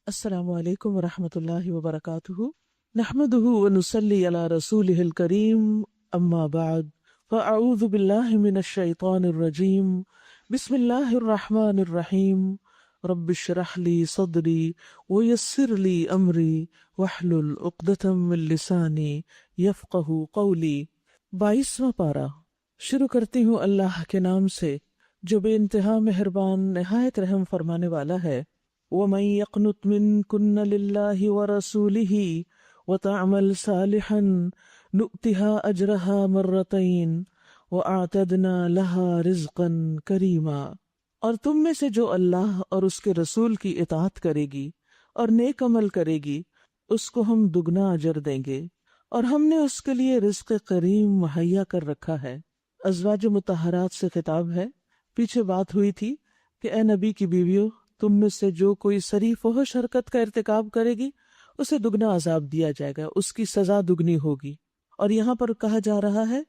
السلام علیکم ورحمۃ اللہ وبرکاتہ نحمده ونصلی علی رسولہ الکریم اما بعد فاعوذ باللہ من الشیطان الرجیم بسم اللہ الرحمن الرحیم رب اشرح لی صدری ویسر لی امری واحلل عقدۃ من لسانی یفقہوا قولی۔ 22واں پارہ۔ شروع کرتی ہوں اللہ کے نام سے جو بے انتہا مہربان نہایت رحم فرمانے والا ہے۔ وَمَن يَقْنُتْ مِنكُنَّ لِلَّهِ وَرَسُولِهِ وَتَعْمَلْ صَالِحًا نُؤْتِهَا أَجْرَهَا مرتين وَأَعْتَدْنَا لَهَا رِزْقًا كَرِيمًا۔ اور تم میں سے جو اللہ اور اس کے رسول کی اطاعت کرے گی اور نیک عمل کرے گی اس کو ہم دگنا اجر دیں گے، اور ہم نے اس کے لیے رزق کریم مہیا کر رکھا ہے۔ ازواج مطہرات سے خطاب ہے۔ پیچھے بات ہوئی تھی کہ اے نبی کی بیویوں، تم میں سے جو کوئی سری فحش حرکت کا ارتکاب کرے گی اسے دگنا عذاب دیا جائے گا، اس کی سزا دگنی ہوگی۔ اور یہاں پر کہا جا رہا ہے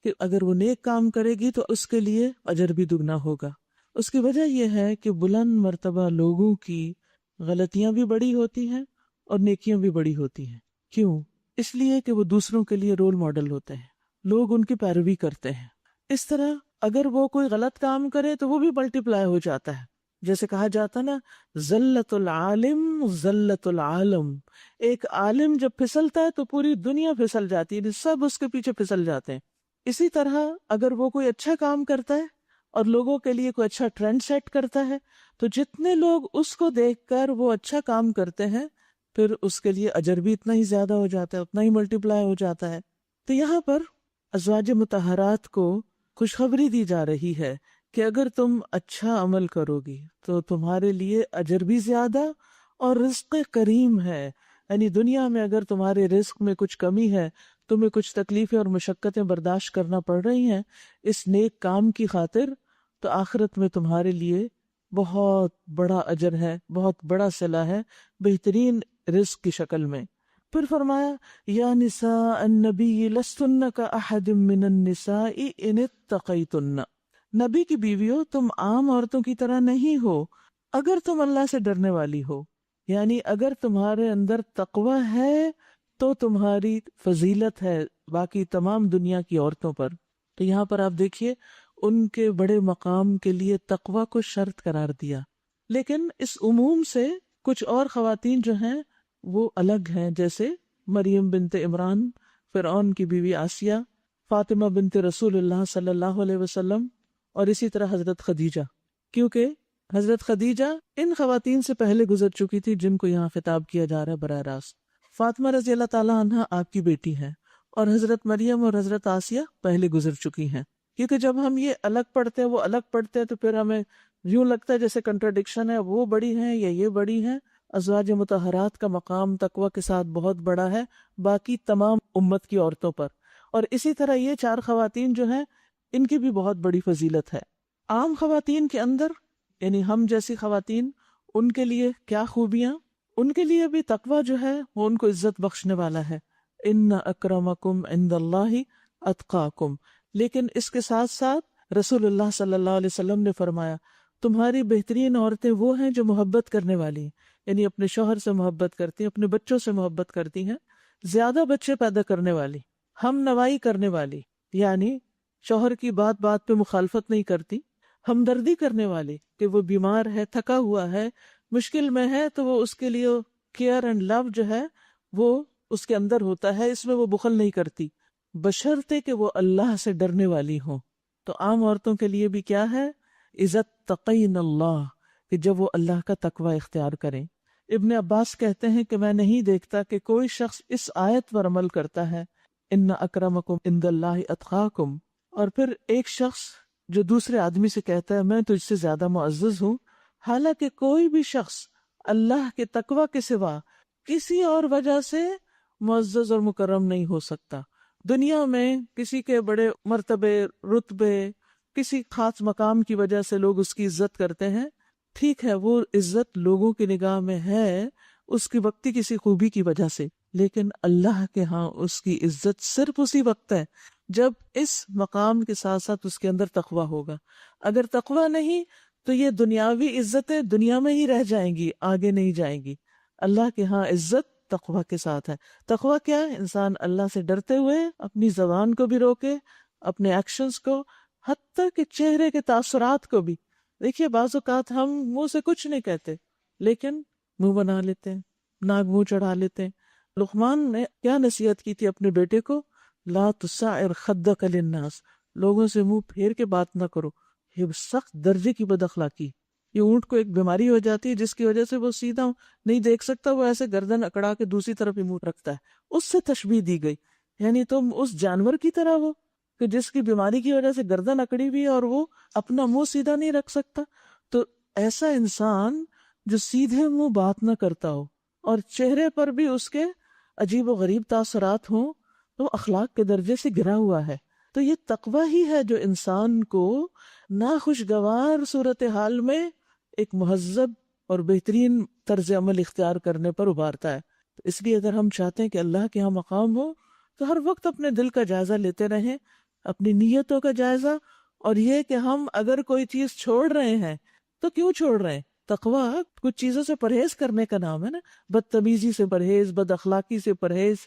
کہ اگر وہ نیک کام کرے گی تو اس کے لیے اجر بھی دگنا ہوگا۔ اس کی وجہ یہ ہے کہ بلند مرتبہ لوگوں کی غلطیاں بھی بڑی ہوتی ہیں اور نیکیاں بھی بڑی ہوتی ہیں۔ کیوں؟ اس لیے کہ وہ دوسروں کے لیے رول ماڈل ہوتے ہیں، لوگ ان کی پیروی کرتے ہیں۔ اس طرح اگر وہ کوئی غلط کام کرے تو وہ بھی ملٹی پلائی ہو جاتا ہے۔ جیسے کہا جاتا نا، ذلت العالم ذلت العالم، ایک عالم جب پھسلتا ہے تو پوری دنیا پھسل جاتی ہے، سب اس کے پیچھے پھسل جاتے ہیں۔ اسی طرح اگر وہ کوئی اچھا کام کرتا ہے اور لوگوں کے لیے کوئی اچھا ٹرینڈ سیٹ کرتا ہے تو جتنے لوگ اس کو دیکھ کر وہ اچھا کام کرتے ہیں پھر اس کے لیے اجر بھی اتنا ہی زیادہ ہو جاتا ہے، اتنا ہی ملٹی پلائی ہو جاتا ہے۔ تو یہاں پر ازواج مطہرات کو خوشخبری دی جا رہی ہے کہ اگر تم اچھا عمل کرو گی تو تمہارے لیے اجر بھی زیادہ اور رزق کریم ہے۔ یعنی دنیا میں اگر تمہارے رزق میں کچھ کمی ہے، تمہیں کچھ تکلیفیں اور مشقتیں برداشت کرنا پڑ رہی ہیں اس نیک کام کی خاطر، تو آخرت میں تمہارے لیے بہت بڑا اجر ہے، بہت بڑا صلہ ہے، بہترین رزق کی شکل میں۔ پھر فرمایا یا نساء النبی لستن کاحد من النساء ان اتقیتن، نبی کی بیویوں تم عام عورتوں کی طرح نہیں ہو اگر تم اللہ سے ڈرنے والی ہو، یعنی اگر تمہارے اندر تقوی ہے تو تمہاری فضیلت ہے باقی تمام دنیا کی عورتوں پر۔ تو یہاں پر آپ دیکھیے ان کے بڑے مقام کے لیے تقوی کو شرط قرار دیا، لیکن اس عموم سے کچھ اور خواتین جو ہیں وہ الگ ہیں، جیسے مریم بنت عمران، فرعون کی بیوی آسیہ، فاطمہ بنت رسول اللہ صلی اللہ علیہ وسلم، اور اسی طرح حضرت خدیجہ، کیونکہ حضرت خدیجہ ان خواتین سے پہلے گزر چکی تھی جن کو یہاں خطاب کیا جا رہا ہے براہ راست۔ فاطمہ رضی اللہ تعالیٰ عنہ آپ کی بیٹی ہیں، اور حضرت مریم اور حضرت آسیہ پہلے گزر چکی ہیں۔ کیونکہ جب ہم یہ الگ پڑھتے ہیں وہ الگ پڑھتے ہیں تو پھر ہمیں یوں لگتا ہے جیسے کنٹراڈکشن ہے، وہ بڑی ہیں یا یہ بڑی ہیں۔ ازواج مطہرات کا مقام تقوی کے ساتھ بہت بڑا ہے باقی تمام امت کی عورتوں پر، اور اسی طرح یہ چار خواتین جو ہیں ان کی بھی بہت بڑی فضیلت ہے۔ عام خواتین کے اندر یعنی ہم جیسی خواتین، ان کے لیے کیا خوبیاں؟ ان کے لیے بھی تقوی جو ہے وہ ان کو عزت بخشنے والا ہے۔ ان اکرمکم عند اللہ اتقاکم، لیکن اس کے ساتھ ساتھ رسول اللہ صلی اللہ علیہ وسلم نے فرمایا تمہاری بہترین عورتیں وہ ہیں جو محبت کرنے والی ہیں، یعنی اپنے شوہر سے محبت کرتی ہیں، اپنے بچوں سے محبت کرتی ہیں، زیادہ بچے پیدا کرنے والی، ہم نوائی کرنے والی، یعنی شوہر کی بات بات پہ مخالفت نہیں کرتی، ہمدردی کرنے والی کہ وہ بیمار ہے، تھکا ہوا ہے، مشکل میں ہے تو وہ اس کے لیے کیئر اینڈ لو جو ہے وہ اس کے اندر ہوتا ہے، اس میں وہ بخل نہیں کرتی، بشرطے کہ وہ اللہ سے ڈرنے والی ہوں۔ تو عام عورتوں کے لیے بھی کیا ہے؟ عزت تقین اللہ، کہ جب وہ اللہ کا تقوی اختیار کریں۔ ابن عباس کہتے ہیں کہ میں نہیں دیکھتا کہ کوئی شخص اس آیت پر عمل کرتا ہے ان اکرمکم عند اللہ اتقاکم، اور پھر ایک شخص جو دوسرے آدمی سے کہتا ہے میں تجھ سے زیادہ معزز ہوں، حالانکہ کوئی بھی شخص اللہ کے تقوی کے سوا کسی اور وجہ سے معزز اور مکرم نہیں ہو سکتا۔ دنیا میں کسی کے بڑے مرتبے، رتبے، کسی خاص مقام کی وجہ سے لوگ اس کی عزت کرتے ہیں، ٹھیک ہے وہ عزت لوگوں کی نگاہ میں ہے اس کی وقتی کسی خوبی کی وجہ سے، لیکن اللہ کے ہاں اس کی عزت صرف اسی وقت ہے جب اس مقام کے ساتھ ساتھ اس کے اندر تقوی ہوگا۔ اگر تقوی نہیں تو یہ دنیاوی عزتیں دنیا میں ہی رہ جائیں گی، آگے نہیں جائیں گی۔ اللہ کے ہاں عزت تقوی کے ساتھ ہے۔ تقوی کیا ہے؟ انسان اللہ سے ڈرتے ہوئے اپنی زبان کو بھی روکے، اپنے ایکشنز کو، حتیٰ کہ چہرے کے تاثرات کو بھی۔ دیکھیے بعض اوقات ہم منہ سے کچھ نہیں کہتے لیکن منہ بنا لیتے ہیں، ناک منہ چڑھا لیتے ہیں۔ لقمان نے کیا نصیحت کی تھی اپنے بیٹے کو؟ لا تسعر خدک للناس، لوگوں سے منہ پھیر کے بات نہ کرو، یہ سخت درجے کی بد اخلاقی۔ یہ اونٹ کو ایک بیماری ہو جاتی ہے جس کی وجہ سے وہ سیدھا نہیں دیکھ سکتا، وہ ایسے گردن اکڑا کے دوسری طرف ہی منہ رکھتا ہے۔ اس سے تشبیہ دی گئی، یعنی تم اس جانور کی طرح ہو کہ جس کی بیماری کی وجہ سے گردن اکڑی ہوئی اور وہ اپنا منہ سیدھا نہیں رکھ سکتا۔ تو ایسا انسان جو سیدھے منہ بات نہ کرتا ہو اور چہرے پر بھی اس کے عجیب و غریب تاثرات ہوں، تو اخلاق کے درجے سے گرا ہوا ہے۔ تو یہ تقوی ہی ہے جو انسان کو ناخوشگوار صورتحال میں ایک مہذب اور بہترین طرز عمل اختیار کرنے پر ابھارتا ہے۔ تو اس لیے اگر ہم چاہتے ہیں کہ اللہ کے ہاں مقام ہو تو ہر وقت اپنے دل کا جائزہ لیتے رہیں، اپنی نیتوں کا جائزہ، اور یہ کہ ہم اگر کوئی چیز چھوڑ رہے ہیں تو کیوں چھوڑ رہے ہیں۔ تقوی کچھ چیزوں سے پرہیز کرنے کا نام ہے نا، بدتمیزی سے پرہیز، بد اخلاقی سے پرہیز،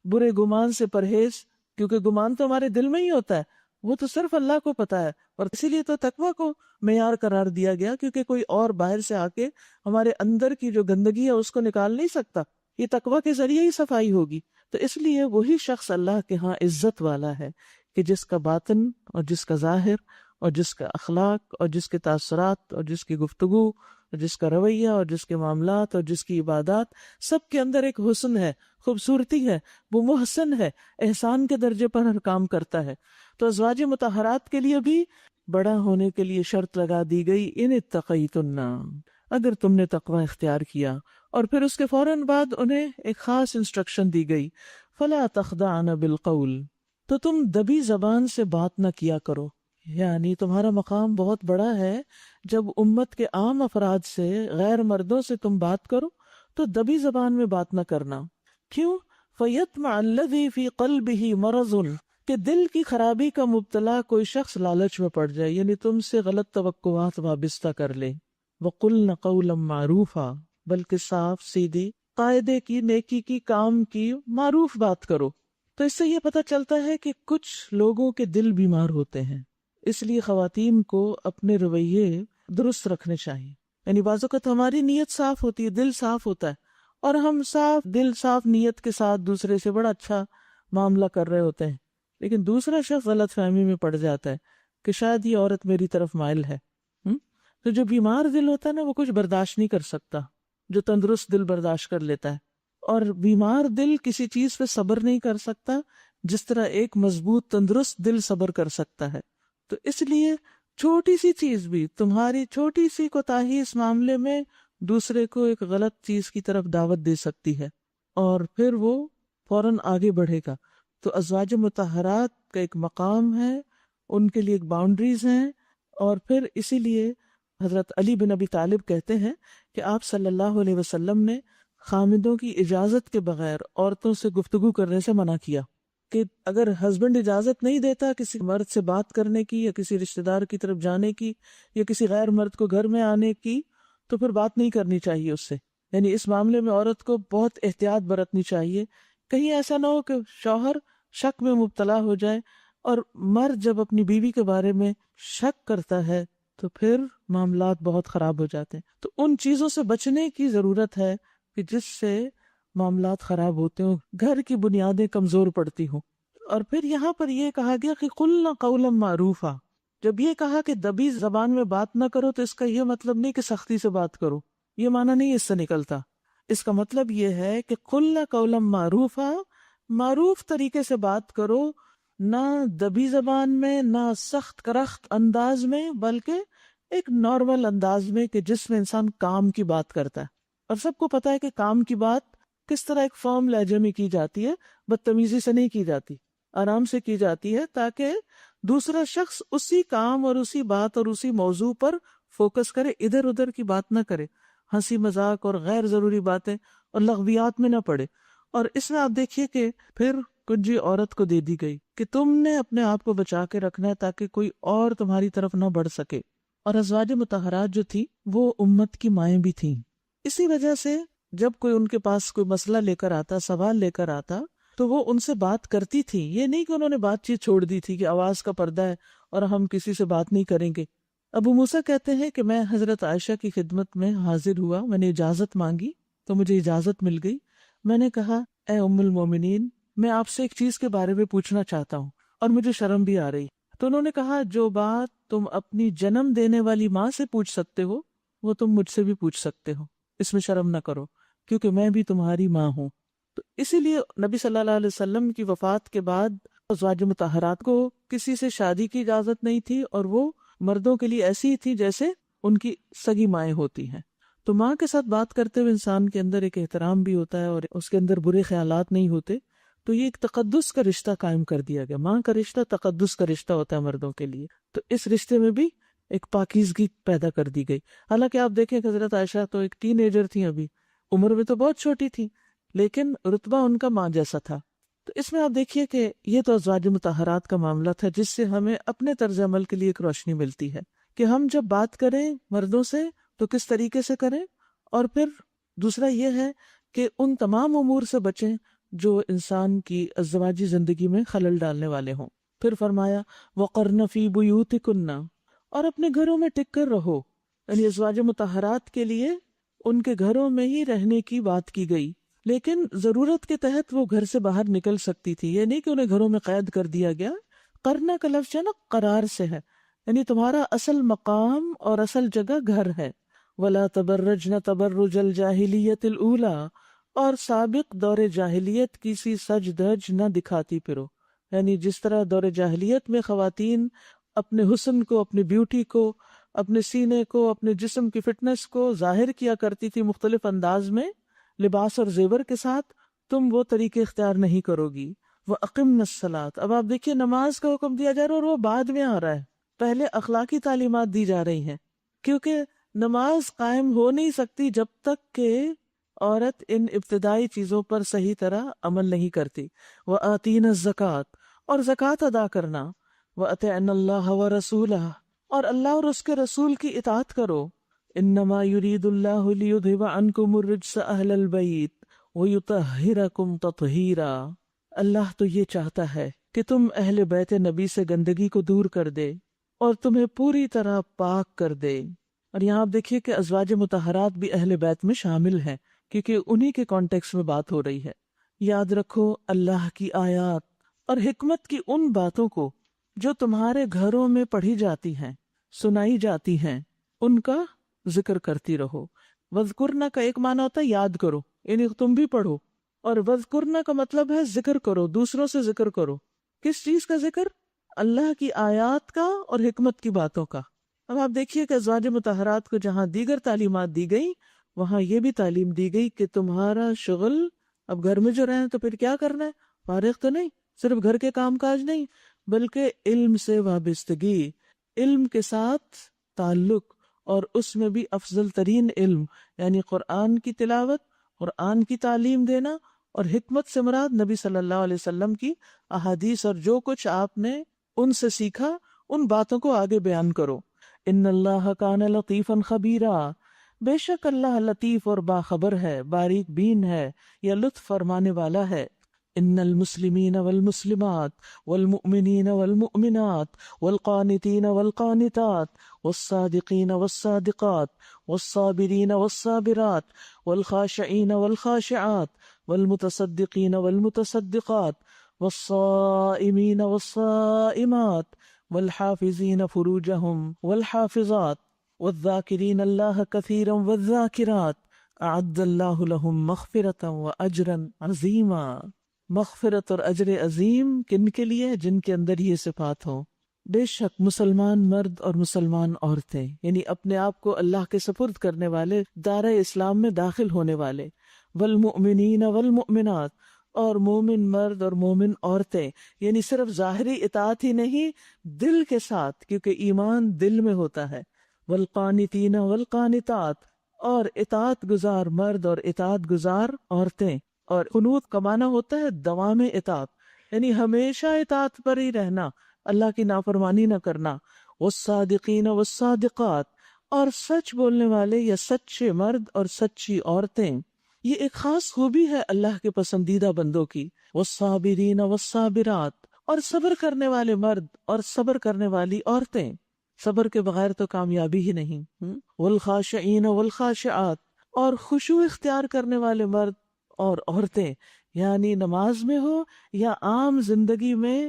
برے گمان سے پرہیز، کیونکہ گمان تو ہمارے دل میں ہی ہوتا ہے، وہ تو صرف اللہ کو پتا ہے، اور اسی لیے تو تقوی کو معیار قرار دیا گیا، کیونکہ کوئی اور باہر سے آ کے ہمارے اندر کی جو گندگی ہے اس کو نکال نہیں سکتا، یہ تقوی کے ذریعے ہی صفائی ہوگی۔ تو اس لیے وہی شخص اللہ کے ہاں عزت والا ہے کہ جس کا باطن اور جس کا ظاہر اور جس کا اخلاق اور جس کے تاثرات اور جس کی گفتگو اور جس کا رویہ اور جس کے معاملات اور جس کی عبادات، سب کے اندر ایک حسن ہے، خوبصورتی ہے، وہ محسن ہے، احسان کے درجے پر ہر کام کرتا ہے۔ تو ازواج مطہرات کے لیے بھی بڑا ہونے کے لیے شرط لگا دی گئی، ان اتقیتن، اگر تم نے تقوی اختیار کیا۔ اور پھر اس کے فوراً بعد انہیں ایک خاص انسٹرکشن دی گئی، فلا تخضعن بالقول، تو تم دبی زبان سے بات نہ کیا کرو۔ یعنی تمہارا مقام بہت بڑا ہے، جب امت کے عام افراد سے، غیر مردوں سے تم بات کرو تو دبی زبان میں بات نہ کرنا۔ کیوں؟ فَيَطْمَعَ الَّذِي فِي قَلْبِهِ مَرَضٌ، کہ دل کی خرابی کا مبتلا کوئی شخص لالچ میں پڑ جائے، یعنی تم سے غلط توقعات وابستہ کر لے۔ وَقُلْنَ قَوْلًا مَعْرُوفًا، بلکہ صاف سیدھی، قاعدے کی، نیکی کی، کام کی، معروف بات کرو۔ تو اس سے یہ پتہ چلتا ہے کہ کچھ لوگوں کے دل بیمار ہوتے ہیں، اس لیے خواتین کو اپنے رویے درست رکھنے چاہیے۔ یعنی بعض اوقات ہماری نیت صاف ہوتی ہے، دل صاف ہوتا ہے، اور ہم صاف دل، صاف نیت کے ساتھ دوسرے سے بڑا اچھا معاملہ کر رہے ہوتے ہیں، لیکن دوسرا شخص غلط فہمی میں پڑ جاتا ہے کہ شاید یہ عورت میری طرف مائل ہے۔ تو جو بیمار دل ہوتا ہے نا، وہ کچھ برداشت نہیں کر سکتا، جو تندرست دل برداشت کر لیتا ہے، اور بیمار دل کسی چیز پہ صبر نہیں کر سکتا جس طرح ایک مضبوط تندرست دل صبر کر سکتا ہے۔ تو اس لیے چھوٹی سی چیز بھی، تمہاری چھوٹی سی کوتاہی اس معاملے میں دوسرے کو ایک غلط چیز کی طرف دعوت دے سکتی ہے، اور پھر وہ فوراً آگے بڑھے گا۔ تو ازواج مطہرات کا ایک مقام ہے، ان کے لیے ایک باؤنڈریز ہیں، اور پھر اسی لیے حضرت علی بن ابی طالب کہتے ہیں کہ آپ صلی اللہ علیہ وسلم نے خامدوں کی اجازت کے بغیر عورتوں سے گفتگو کرنے سے منع کیا، کہ اگر ہسبینڈ اجازت نہیں دیتا کسی مرد سے بات کرنے کی، یا کسی رشتہ دار کی طرف جانے کی، یا کسی غیر مرد کو گھر میں آنے کی، تو پھر بات نہیں کرنی چاہیے اس سے۔ یعنی اس معاملے میں عورت کو بہت احتیاط برتنی چاہیے، کہیں ایسا نہ ہو کہ شوہر شک میں مبتلا ہو جائے، اور مرد جب اپنی بیوی کے بارے میں شک کرتا ہے تو پھر معاملات بہت خراب ہو جاتے ہیں۔ تو ان چیزوں سے بچنے کی ضرورت ہے کہ جس سے معاملات خراب ہوتے ہوں، گھر کی بنیادیں کمزور پڑتی ہوں۔ اور پھر یہاں پر یہ کہا گیا کہ قُلْنَا قَوْلًا مَعْرُوفًا، جب یہ کہا کہ دبی زبان میں بات نہ کرو، تو اس کا یہ مطلب نہیں کہ سختی سے بات کرو، یہ معنی نہیں اس سے نکلتا۔ اس کا مطلب یہ ہے کہ قُلْنَا قَوْلًا مَعْرُوفًا، معروف طریقے سے بات کرو، نہ دبی زبان میں، نہ سخت کرخت انداز میں، بلکہ ایک نارمل انداز میں کہ جس میں انسان کام کی بات کرتا ہے۔ اور سب کو پتا ہے کہ کام کی بات کس طرح ایک فرم لہجے میں کی جاتی ہے، بدتمیزی سے نہیں کی جاتی، آرام سے کی جاتی ہے، تاکہ دوسرا شخص اسی کام اور اسی بات اور اسی موضوع پر فوکس کرے، ادھر ادھر کی بات نہ کرے، ہنسی مذاق اور غیر ضروری باتیں اور لغویات میں نہ پڑے۔ اور اس میں آپ دیکھیے کہ پھر کنجی عورت کو دے دی گئی کہ تم نے اپنے آپ کو بچا کے رکھنا ہے تاکہ کوئی اور تمہاری طرف نہ بڑھ سکے۔ اور ازواج مطہرات جو تھی وہ امت کی مائیں بھی تھیں، اسی وجہ سے جب کوئی ان کے پاس کوئی مسئلہ لے کر آتا، سوال لے کر آتا، تو وہ ان سے بات کرتی تھی. یہ نہیں کہ انہوں نے بات چیت چھوڑ دی تھی کہ آواز کا پردہ ہے اور ہم کسی سے بات نہیں کریں گے. ابو موسیٰ کہتے ہیں کہ میں حضرت عائشہ کی خدمت میں حاضر ہوا، میں نے اجازت مانگی تو مجھے اجازت مل گئی. میں نے کہا اے ام المومنین، میں آپ سے ایک چیز کے بارے میں پوچھنا چاہتا ہوں اور مجھے شرم بھی آ رہی. تو انہوں نے کہا جو بات تم اپنی جنم دینے والی ماں سے پوچھ سکتے ہو وہ تم مجھ سے بھی پوچھ سکتے ہو، اس میں شرم نہ کرو کیونکہ میں بھی تمہاری ماں ہوں. تو اسی لیے نبی صلی اللہ علیہ وسلم کی وفات کے بعد ازواج مطہرات کو کسی سے شادی کی اجازت نہیں تھی، اور وہ مردوں کے لیے ایسی ہی تھی جیسے ان کی سگی مائیں ہوتی ہیں. تو ماں کے ساتھ بات کرتے ہوئے انسان کے اندر ایک احترام بھی ہوتا ہے اور اس کے اندر برے خیالات نہیں ہوتے. تو یہ ایک تقدس کا رشتہ قائم کر دیا گیا. ماں کا رشتہ تقدس کا رشتہ ہوتا ہے مردوں کے لیے. تو اس رشتے میں بھی ایک پاکیزگی پیدا کر دی گئی. حالانکہ آپ دیکھیں کہ حضرت عائشہ تو ایک ٹین ایجر تھی، ابھی عمر میں تو بہت چھوٹی تھی، لیکن رتبہ ان کا ماں جیسا تھا. تو اس میں آپ دیکھیے کہ یہ تو ازواج مطہرات کا معاملہ تھا جس سے ہمیں اپنے طرز عمل کے لیے ایک روشنی ملتی ہے کہ ہم جب بات کریں مردوں سے تو کس طریقے سے کریں. اور پھر دوسرا یہ ہے کہ ان تمام امور سے بچیں جو انسان کی ازدواجی زندگی میں خلل ڈالنے والے ہوں. پھر فرمایا وَقَرْنَ فِي بُيُوتِكُنَّ، اور اپنے گھروں میں ٹک کر رہو. یعنی ازواج مطہرات کے لیے ان کے گھروں میں ہی رہنے کی بات کی گئی، لیکن ضرورت کے تحت وہ گھر سے باہر نکل سکتی تھی. یہ نہیں کہ انہیں گھروں میں قید کر دیا گیا. قرنا کا لفظ ہے نا قرار سے ہے، یعنی تمہارا اصل مقام اور اصل جگہ گھر ہے. وَلَا تَبَرَّجْنَ تَبَرُّجَ الْجَاهِلِيَّةِ الْأُولَى، اور سابق دور جاہلیت کی سی سج دھج نہ دکھاتی پھرو. یعنی جس طرح دور جاہلیت میں خواتین اپنے حسن کو، اپنے بیوٹی کو، اپنے سینے کو، اپنے جسم کی فٹنس کو ظاہر کیا کرتی تھی مختلف انداز میں لباس اور زیور کے ساتھ، تم وہ طریقے اختیار نہیں کرو گی. وَأَقِمْنَ الصَّلَاةَ، اب آپ دیکھیے نماز کا حکم دیا جا رہا ہے اور وہ بعد میں آ رہا ہے. پہلے اخلاقی تعلیمات دی جا رہی ہیں، کیونکہ نماز قائم ہو نہیں سکتی جب تک کہ عورت ان ابتدائی چیزوں پر صحیح طرح عمل نہیں کرتی. وَآتِينَ الزَّكَاةَ، اور زکوٰۃ ادا کرنا. وَأَطِعْنَ اللَّهَ وَرَسُولَهُ، اور اللہ اور اس کے رسول کی اطاعت کرو. إِنَّمَا يُرِيدُ اللَّهُ لِيُذْهِبَ عَنْكُمُ الرِّجْسَ أَهْلَ الْبَيْتِ وَيُطَهِّرَكُمْ تَطْهِيرًا، اللہ تو یہ چاہتا ہے کہ تم اہل بیت نبی سے گندگی کو دور کر دے اور تمہیں پوری طرح پاک کر دے. اور یہاں آپ دیکھیے کہ ازواج مطہرات بھی اہل بیت میں شامل ہیں کیونکہ انہی کے کانٹیکس میں بات ہو رہی ہے. یاد رکھو اللہ کی آیات اور حکمت کی ان باتوں کو جو تمہارے گھروں میں پڑھی جاتی ہیں، سنائی جاتی ہیں، ان کا ذکر کرتی رہو. وذکرنا کا ایک معنی ہوتا ہے یاد کرو، یعنی تم بھی پڑھو، اور وذکرنا کا مطلب ہے ذکر کرو، دوسروں سے ذکر کرو. کس چیز کا ذکر؟ اللہ کی آیات کا اور حکمت کی باتوں کا. اب آپ دیکھیے کہ ازواج مطہرات کو جہاں دیگر تعلیمات دی گئی وہاں یہ بھی تعلیم دی گئی کہ تمہارا شغل اب گھر میں جو رہیں تو پھر کیا کرنا ہے، فارغ تو نہیں، صرف گھر کے کام کاج نہیں، بلکہ علم سے وابستگی، علم کے ساتھ تعلق، اور اس میں بھی افضل ترین علم یعنی قرآن کی تلاوت، قرآن کی تعلیم دینا، اور حکمت سے مراد نبی صلی اللہ علیہ وسلم کی احادیث اور جو کچھ آپ نے ان سے سیکھا ان باتوں کو آگے بیان کرو. ان اللہ کان لطیفا خبیرا، بے شک اللہ لطیف اور باخبر ہے، باریک بین ہے یا لطف فرمانے والا ہے. ان المسلمین والمسلمات والمؤمنین والمؤمنات والقانتین والقانتات والصادقین والصادقات والصابرین والصابرات والخاشعین والخاشعات والمتصدقین والمتصدقات والصائمین والصائمات والحافظین فروجہم والحافظات والذاکرین اللہ کثیرا والذاکرات اعد اللہ لہم مغفرتا واجرا عظیما. مغفرت اور اجر عظیم کن کے لیے؟ جن کے اندر یہ صفات ہوں. بے شک مسلمان مرد اور مسلمان عورتیں، یعنی اپنے آپ کو اللہ کے سپرد کرنے والے، دائرہ اسلام میں داخل ہونے والے، والمؤمنین والمؤمنات، اور مومن مرد اور مومن عورتیں، یعنی صرف ظاہری اطاعت ہی نہیں، دل کے ساتھ، کیونکہ ایمان دل میں ہوتا ہے. والقانتین والقانتات، اور اطاعت گزار مرد اور اطاعت گزار عورتیں. اور قنوت کا معنی ہوتا ہے دوام اطاعت، یعنی ہمیشہ اطاعت پر ہی رہنا، اللہ کی نافرمانی نہ کرنا. والصادقین والصادقات، اور سچ بولنے والے یا سچے مرد اور سچی عورتیں. یہ ایک خاص خوبی ہے اللہ کے پسندیدہ بندوں کی. والصابرین والصابرات، اور صبر کرنے والے مرد اور صبر کرنے والی عورتیں. صبر کے بغیر تو کامیابی ہی نہیں. والخاشعین والخاشعات، اور خشوع اختیار کرنے والے مرد اور عورتیں، یعنی نماز میں ہو یا عام زندگی میں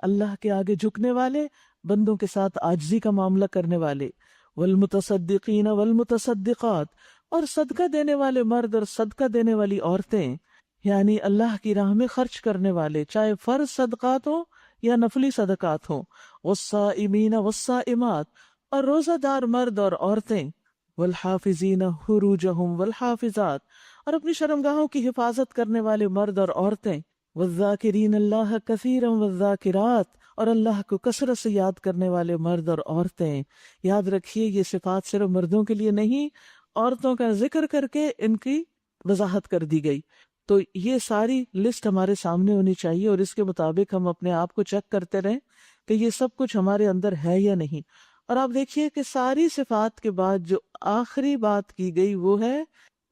اللہ کے آگے جھکنے والے، بندوں کے ساتھ عاجزی کا معاملہ کرنے والے. والمتصدقین والمتصدقات، اور صدقہ دینے والے مرد اور صدقہ دینے والی عورتیں، یعنی اللہ کی راہ میں خرچ کرنے والے، چاہے فرض صدقات ہوں یا نفلی صدقات ہوں. والصائمین والصائمات، اور روزہ دار مرد اور عورتیں. والحافظین فروجہم والحافظات، اور اپنی شرمگاہوں کی حفاظت کرنے والے مرد اور عورتیں. والذاکرین اللہ کثیرا والذاکرات، اور اللہ کو کثرت سے یاد کرنے والے مرد اور عورتیں. یاد رکھیے یہ صفات صرف مردوں کے لیے نہیں، عورتوں کا ذکر کر کے ان کی وضاحت کر دی گئی. تو یہ ساری لسٹ ہمارے سامنے ہونی چاہیے، اور اس کے مطابق ہم اپنے آپ کو چیک کرتے رہیں کہ یہ سب کچھ ہمارے اندر ہے یا نہیں. اور آپ دیکھیے کہ ساری صفات کے بعد جو آخری بات کی گئی وہ ہے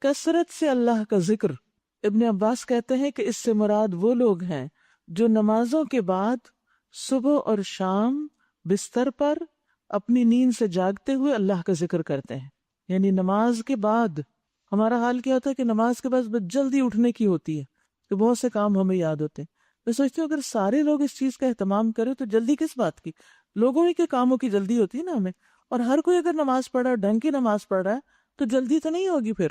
کثرت سے اللہ کا ذکر. ابن عباس کہتے ہیں کہ اس سے مراد وہ لوگ ہیں جو نمازوں کے بعد صبح اور شام بستر پر اپنی نیند سے جاگتے ہوئے اللہ کا ذکر کرتے ہیں. یعنی نماز کے بعد ہمارا حال کیا ہوتا ہے کہ نماز کے بعد جلدی اٹھنے کی ہوتی ہے کہ بہت سے کام ہمیں یاد ہوتے ہیں. میں سوچتی ہوں اگر سارے لوگ اس چیز کا اہتمام کریں تو جلدی کس بات کی؟ لوگوں ہی کے کاموں کی جلدی ہوتی ہے نا ہمیں. اور ہر کوئی اگر نماز پڑھ رہا ہے، ڈھنگ کی نماز پڑھ رہا ہے، تو جلدی تو نہیں ہوگی پھر.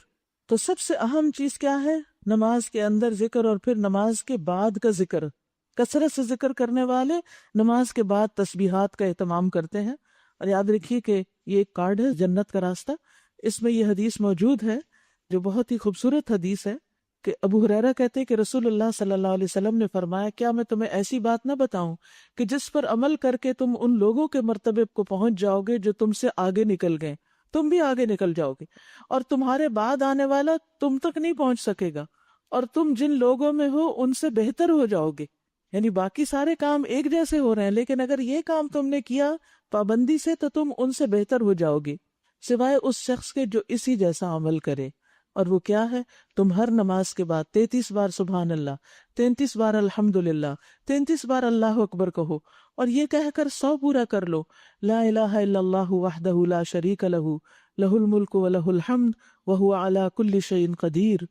تو سب سے اہم چیز کیا ہے؟ نماز کے اندر ذکر، اور پھر نماز کے بعد کا ذکر. کثرت سے ذکر کرنے والے نماز کے بعد تسبیحات کا اہتمام کرتے ہیں. اور یاد رکھیے کہ یہ ایک کارڈ ہے جنت کا راستہ. اس میں یہ حدیث موجود ہے جو بہت ہی خوبصورت حدیث ہے کہ ابو ہریرہ کہتے ہیں کہ رسول اللہ صلی اللہ علیہ وسلم نے فرمایا، کیا میں تمہیں ایسی بات نہ بتاؤں کہ جس پر عمل کر کے تم ان لوگوں کے مرتبے کو پہنچ جاؤ گے جو تم سے آگے نکل گئے، تم بھی آگے نکل جاؤ گے، اور تمہارے بعد آنے والا تم تک نہیں پہنچ سکے گا، اور تم جن لوگوں میں ہو ان سے بہتر ہو جاؤ گے. یعنی باقی سارے کام ایک جیسے ہو رہے ہیں، لیکن اگر یہ کام تم نے کیا پابندی سے تو تم ان سے بہتر ہو جاؤ گے، سوائے اس شخص کے جو اسی جیسا عمل کرے. اور وہ کیا ہے؟ تم ہر نماز کے بعد 33 بار سبحان اللہ، 33 بار الحمدللہ، 33 بار اللہ اکبر کہو، اور یہ کہہ کر 100 پورا کر لو، لا الہ الا اللہ وحدہ لا شریک لہ لہ الملک و لہ الحمد وہو علی کل شیء قدیر.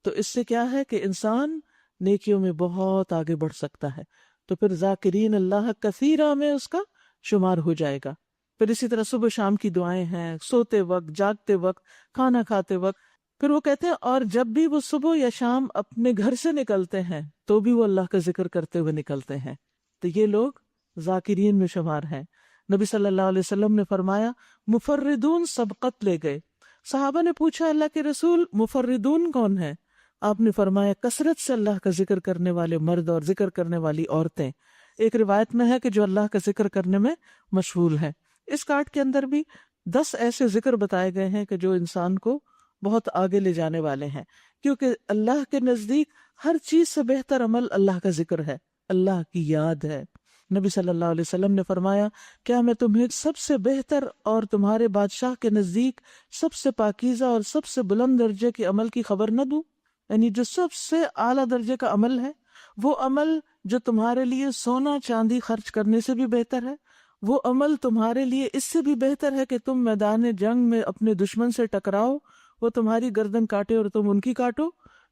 تو اس سے کیا ہے کہ انسان نیکیوں میں بہت آگے بڑھ سکتا ہے. تو پھر ذاکرین اللہ کثیرہ میں اس کا شمار ہو جائے گا. پھر اسی طرح صبح شام کی دعائیں ہیں، سوتے وقت، جاگتے وقت، کھانا کھاتے وقت. پھر وہ کہتے ہیں اور جب بھی وہ صبح یا شام اپنے گھر سے نکلتے ہیں تو بھی وہ اللہ کا ذکر کرتے ہوئے نکلتے ہیں. تو یہ لوگ ذاکرین میں شمار ہیں. نبی صلی اللہ علیہ وسلم نے فرمایا مفردون سبقت لے گئے. صحابہ نے پوچھا اللہ کے رسول مفردون کون ہیں؟ آپ نے فرمایا کثرت سے اللہ کا ذکر کرنے والے مرد اور ذکر کرنے والی عورتیں. ایک روایت میں ہے کہ جو اللہ کا ذکر کرنے میں مشغول ہیں. اس کارڈ کے اندر بھی 10 ایسے ذکر بتائے گئے ہیں کہ جو انسان کو بہت آگے لے جانے والے ہیں، کیونکہ اللہ کے نزدیک ہر چیز سے بہتر عمل اللہ کا ذکر ہے، اللہ کی یاد ہے. نبی صلی اللہ علیہ وسلم نے فرمایا کیا میں تمہیں سب سے بہتر اور تمہارے بادشاہ کے نزدیک سب سے پاکیزہ اور سب سے بلند درجے کے عمل کی خبر نہ دوں؟ یعنی جو سب سے اعلیٰ درجے کا عمل ہے، وہ عمل جو تمہارے لیے سونا چاندی خرچ کرنے سے بھی بہتر ہے، وہ عمل تمہارے لیے اس سے بھی بہتر ہے کہ تم میدان جنگ میں اپنے دشمن سے ٹکراؤ، وہ تمہاری گردن کاٹے اور تم ان کی کاٹو.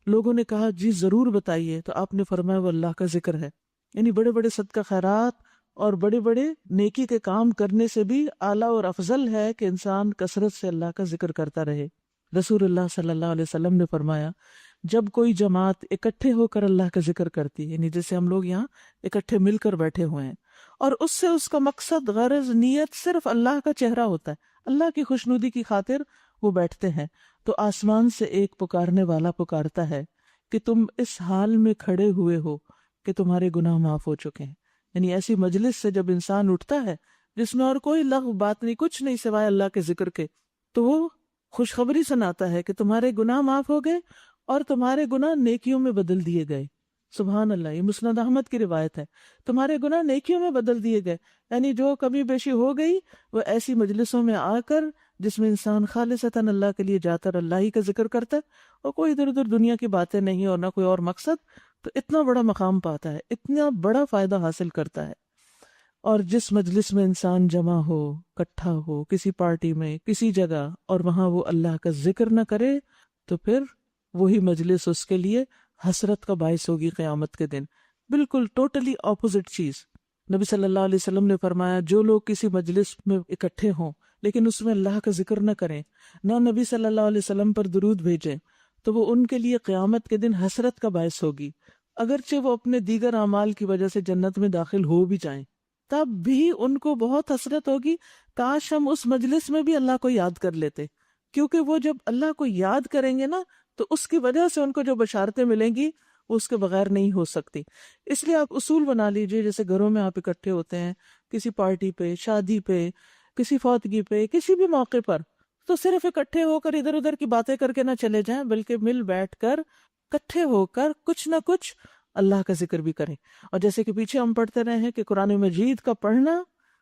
لوگوں نے کہا جی ضرور بتائیے. تو آپ نے فرمایا وہ اللہ کا ذکر ہے. یعنی بڑے بڑے صدقہ خیرات اور بڑے بڑے نیکی کے کام کرنے سے بھی اعلیٰ اور افضل ہے کہ انسان کثرت سے اللہ کا ذکر کرتا رہے. رسول اللہ صلی اللہ علیہ وسلم نے فرمایا جب کوئی جماعت اکٹھے ہو کر اللہ کا ذکر کرتی ہے، یعنی جیسے ہم لوگ یہاں اکٹھے مل کر بیٹھے ہوئے ہیں، اور اس سے اس کا مقصد غرض نیت صرف اللہ کا چہرہ ہوتا ہے، اللہ کی خوشنودی کی خاطر وہ بیٹھتے ہیں، تو آسمان سے ایک پکارنے والا پکارتا ہے کہ تم اس حال میں کھڑے ہوئے ہو کہ تمہارے گناہ معاف ہو چکے ہیں. یعنی ایسی مجلس سے جب انسان اٹھتا ہے جس میں اور کوئی لغو بات نہیں، کچھ نہیں سوائے اللہ کے ذکر کے، تو وہ خوشخبری سناتا ہے کہ تمہارے گناہ معاف ہو گئے اور تمہارے گناہ نیکیوں میں بدل دیے گئے. سبحان اللہ. یہ مسند احمد کی روایت ہے. تمہارے گناہ نیکیوں میں بدل دیے گئے. یعنی جو کمی بیشی ہو گئی وہ ایسی مجلسوں میں آ کر جس میں انسان خالصتاً اللہ کے لیے جاتا اور اللہ ہی کا ذکر کرتا ہے اور کوئی ادھر ادھر دنیا کی باتیں نہیں اور نہ کوئی اور مقصد، تو اتنا بڑا مقام پاتا ہے، اتنا بڑا فائدہ حاصل کرتا ہے۔ اور جس مجلس میں انسان جمع ہو، کٹھا ہو کسی پارٹی میں کسی جگہ، اور وہاں وہ اللہ کا ذکر نہ کرے، تو پھر وہی مجلس اس کے لیے حسرت کا باعث ہوگی قیامت کے دن۔ بالکل ٹوٹلی اپوزٹ چیز۔ نبی صلی اللہ علیہ وسلم نے فرمایا جو لوگ کسی مجلس میں اکٹھے ہوں لیکن اس میں اللہ کا ذکر نہ کریں، نہ نبی صلی اللہ علیہ وسلم پر درود بھیجیں، تو وہ ان کے لیے قیامت کے دن حسرت کا باعث ہوگی، اگرچہ وہ اپنے دیگر اعمال کی وجہ سے جنت میں داخل ہو بھی جائیں، تب بھی ان کو بہت حسرت ہوگی، کاش ہم اس مجلس میں بھی اللہ کو یاد کر لیتے، کیونکہ وہ جب اللہ کو یاد کریں گے نا تو اس کی وجہ سے ان کو جو بشارتیں ملیں گی وہ اس کے بغیر نہیں ہو سکتی۔ اس لیے آپ اصول بنا لیجئے، جیسے گھروں میں آپ اکٹھے ہوتے ہیں کسی پارٹی پہ، شادی پہ، کسی فوتگی پہ، کسی بھی موقع پر، تو صرف اکٹھے ہو کر ادھر ادھر کی باتیں کر کے نہ چلے جائیں، بلکہ مل بیٹھ کر اکٹھے ہو کر کچھ نہ کچھ اللہ کا ذکر بھی کریں۔ اور جیسے کہ پیچھے ہم پڑھتے رہے ہیں کہ قرآن مجید کا پڑھنا،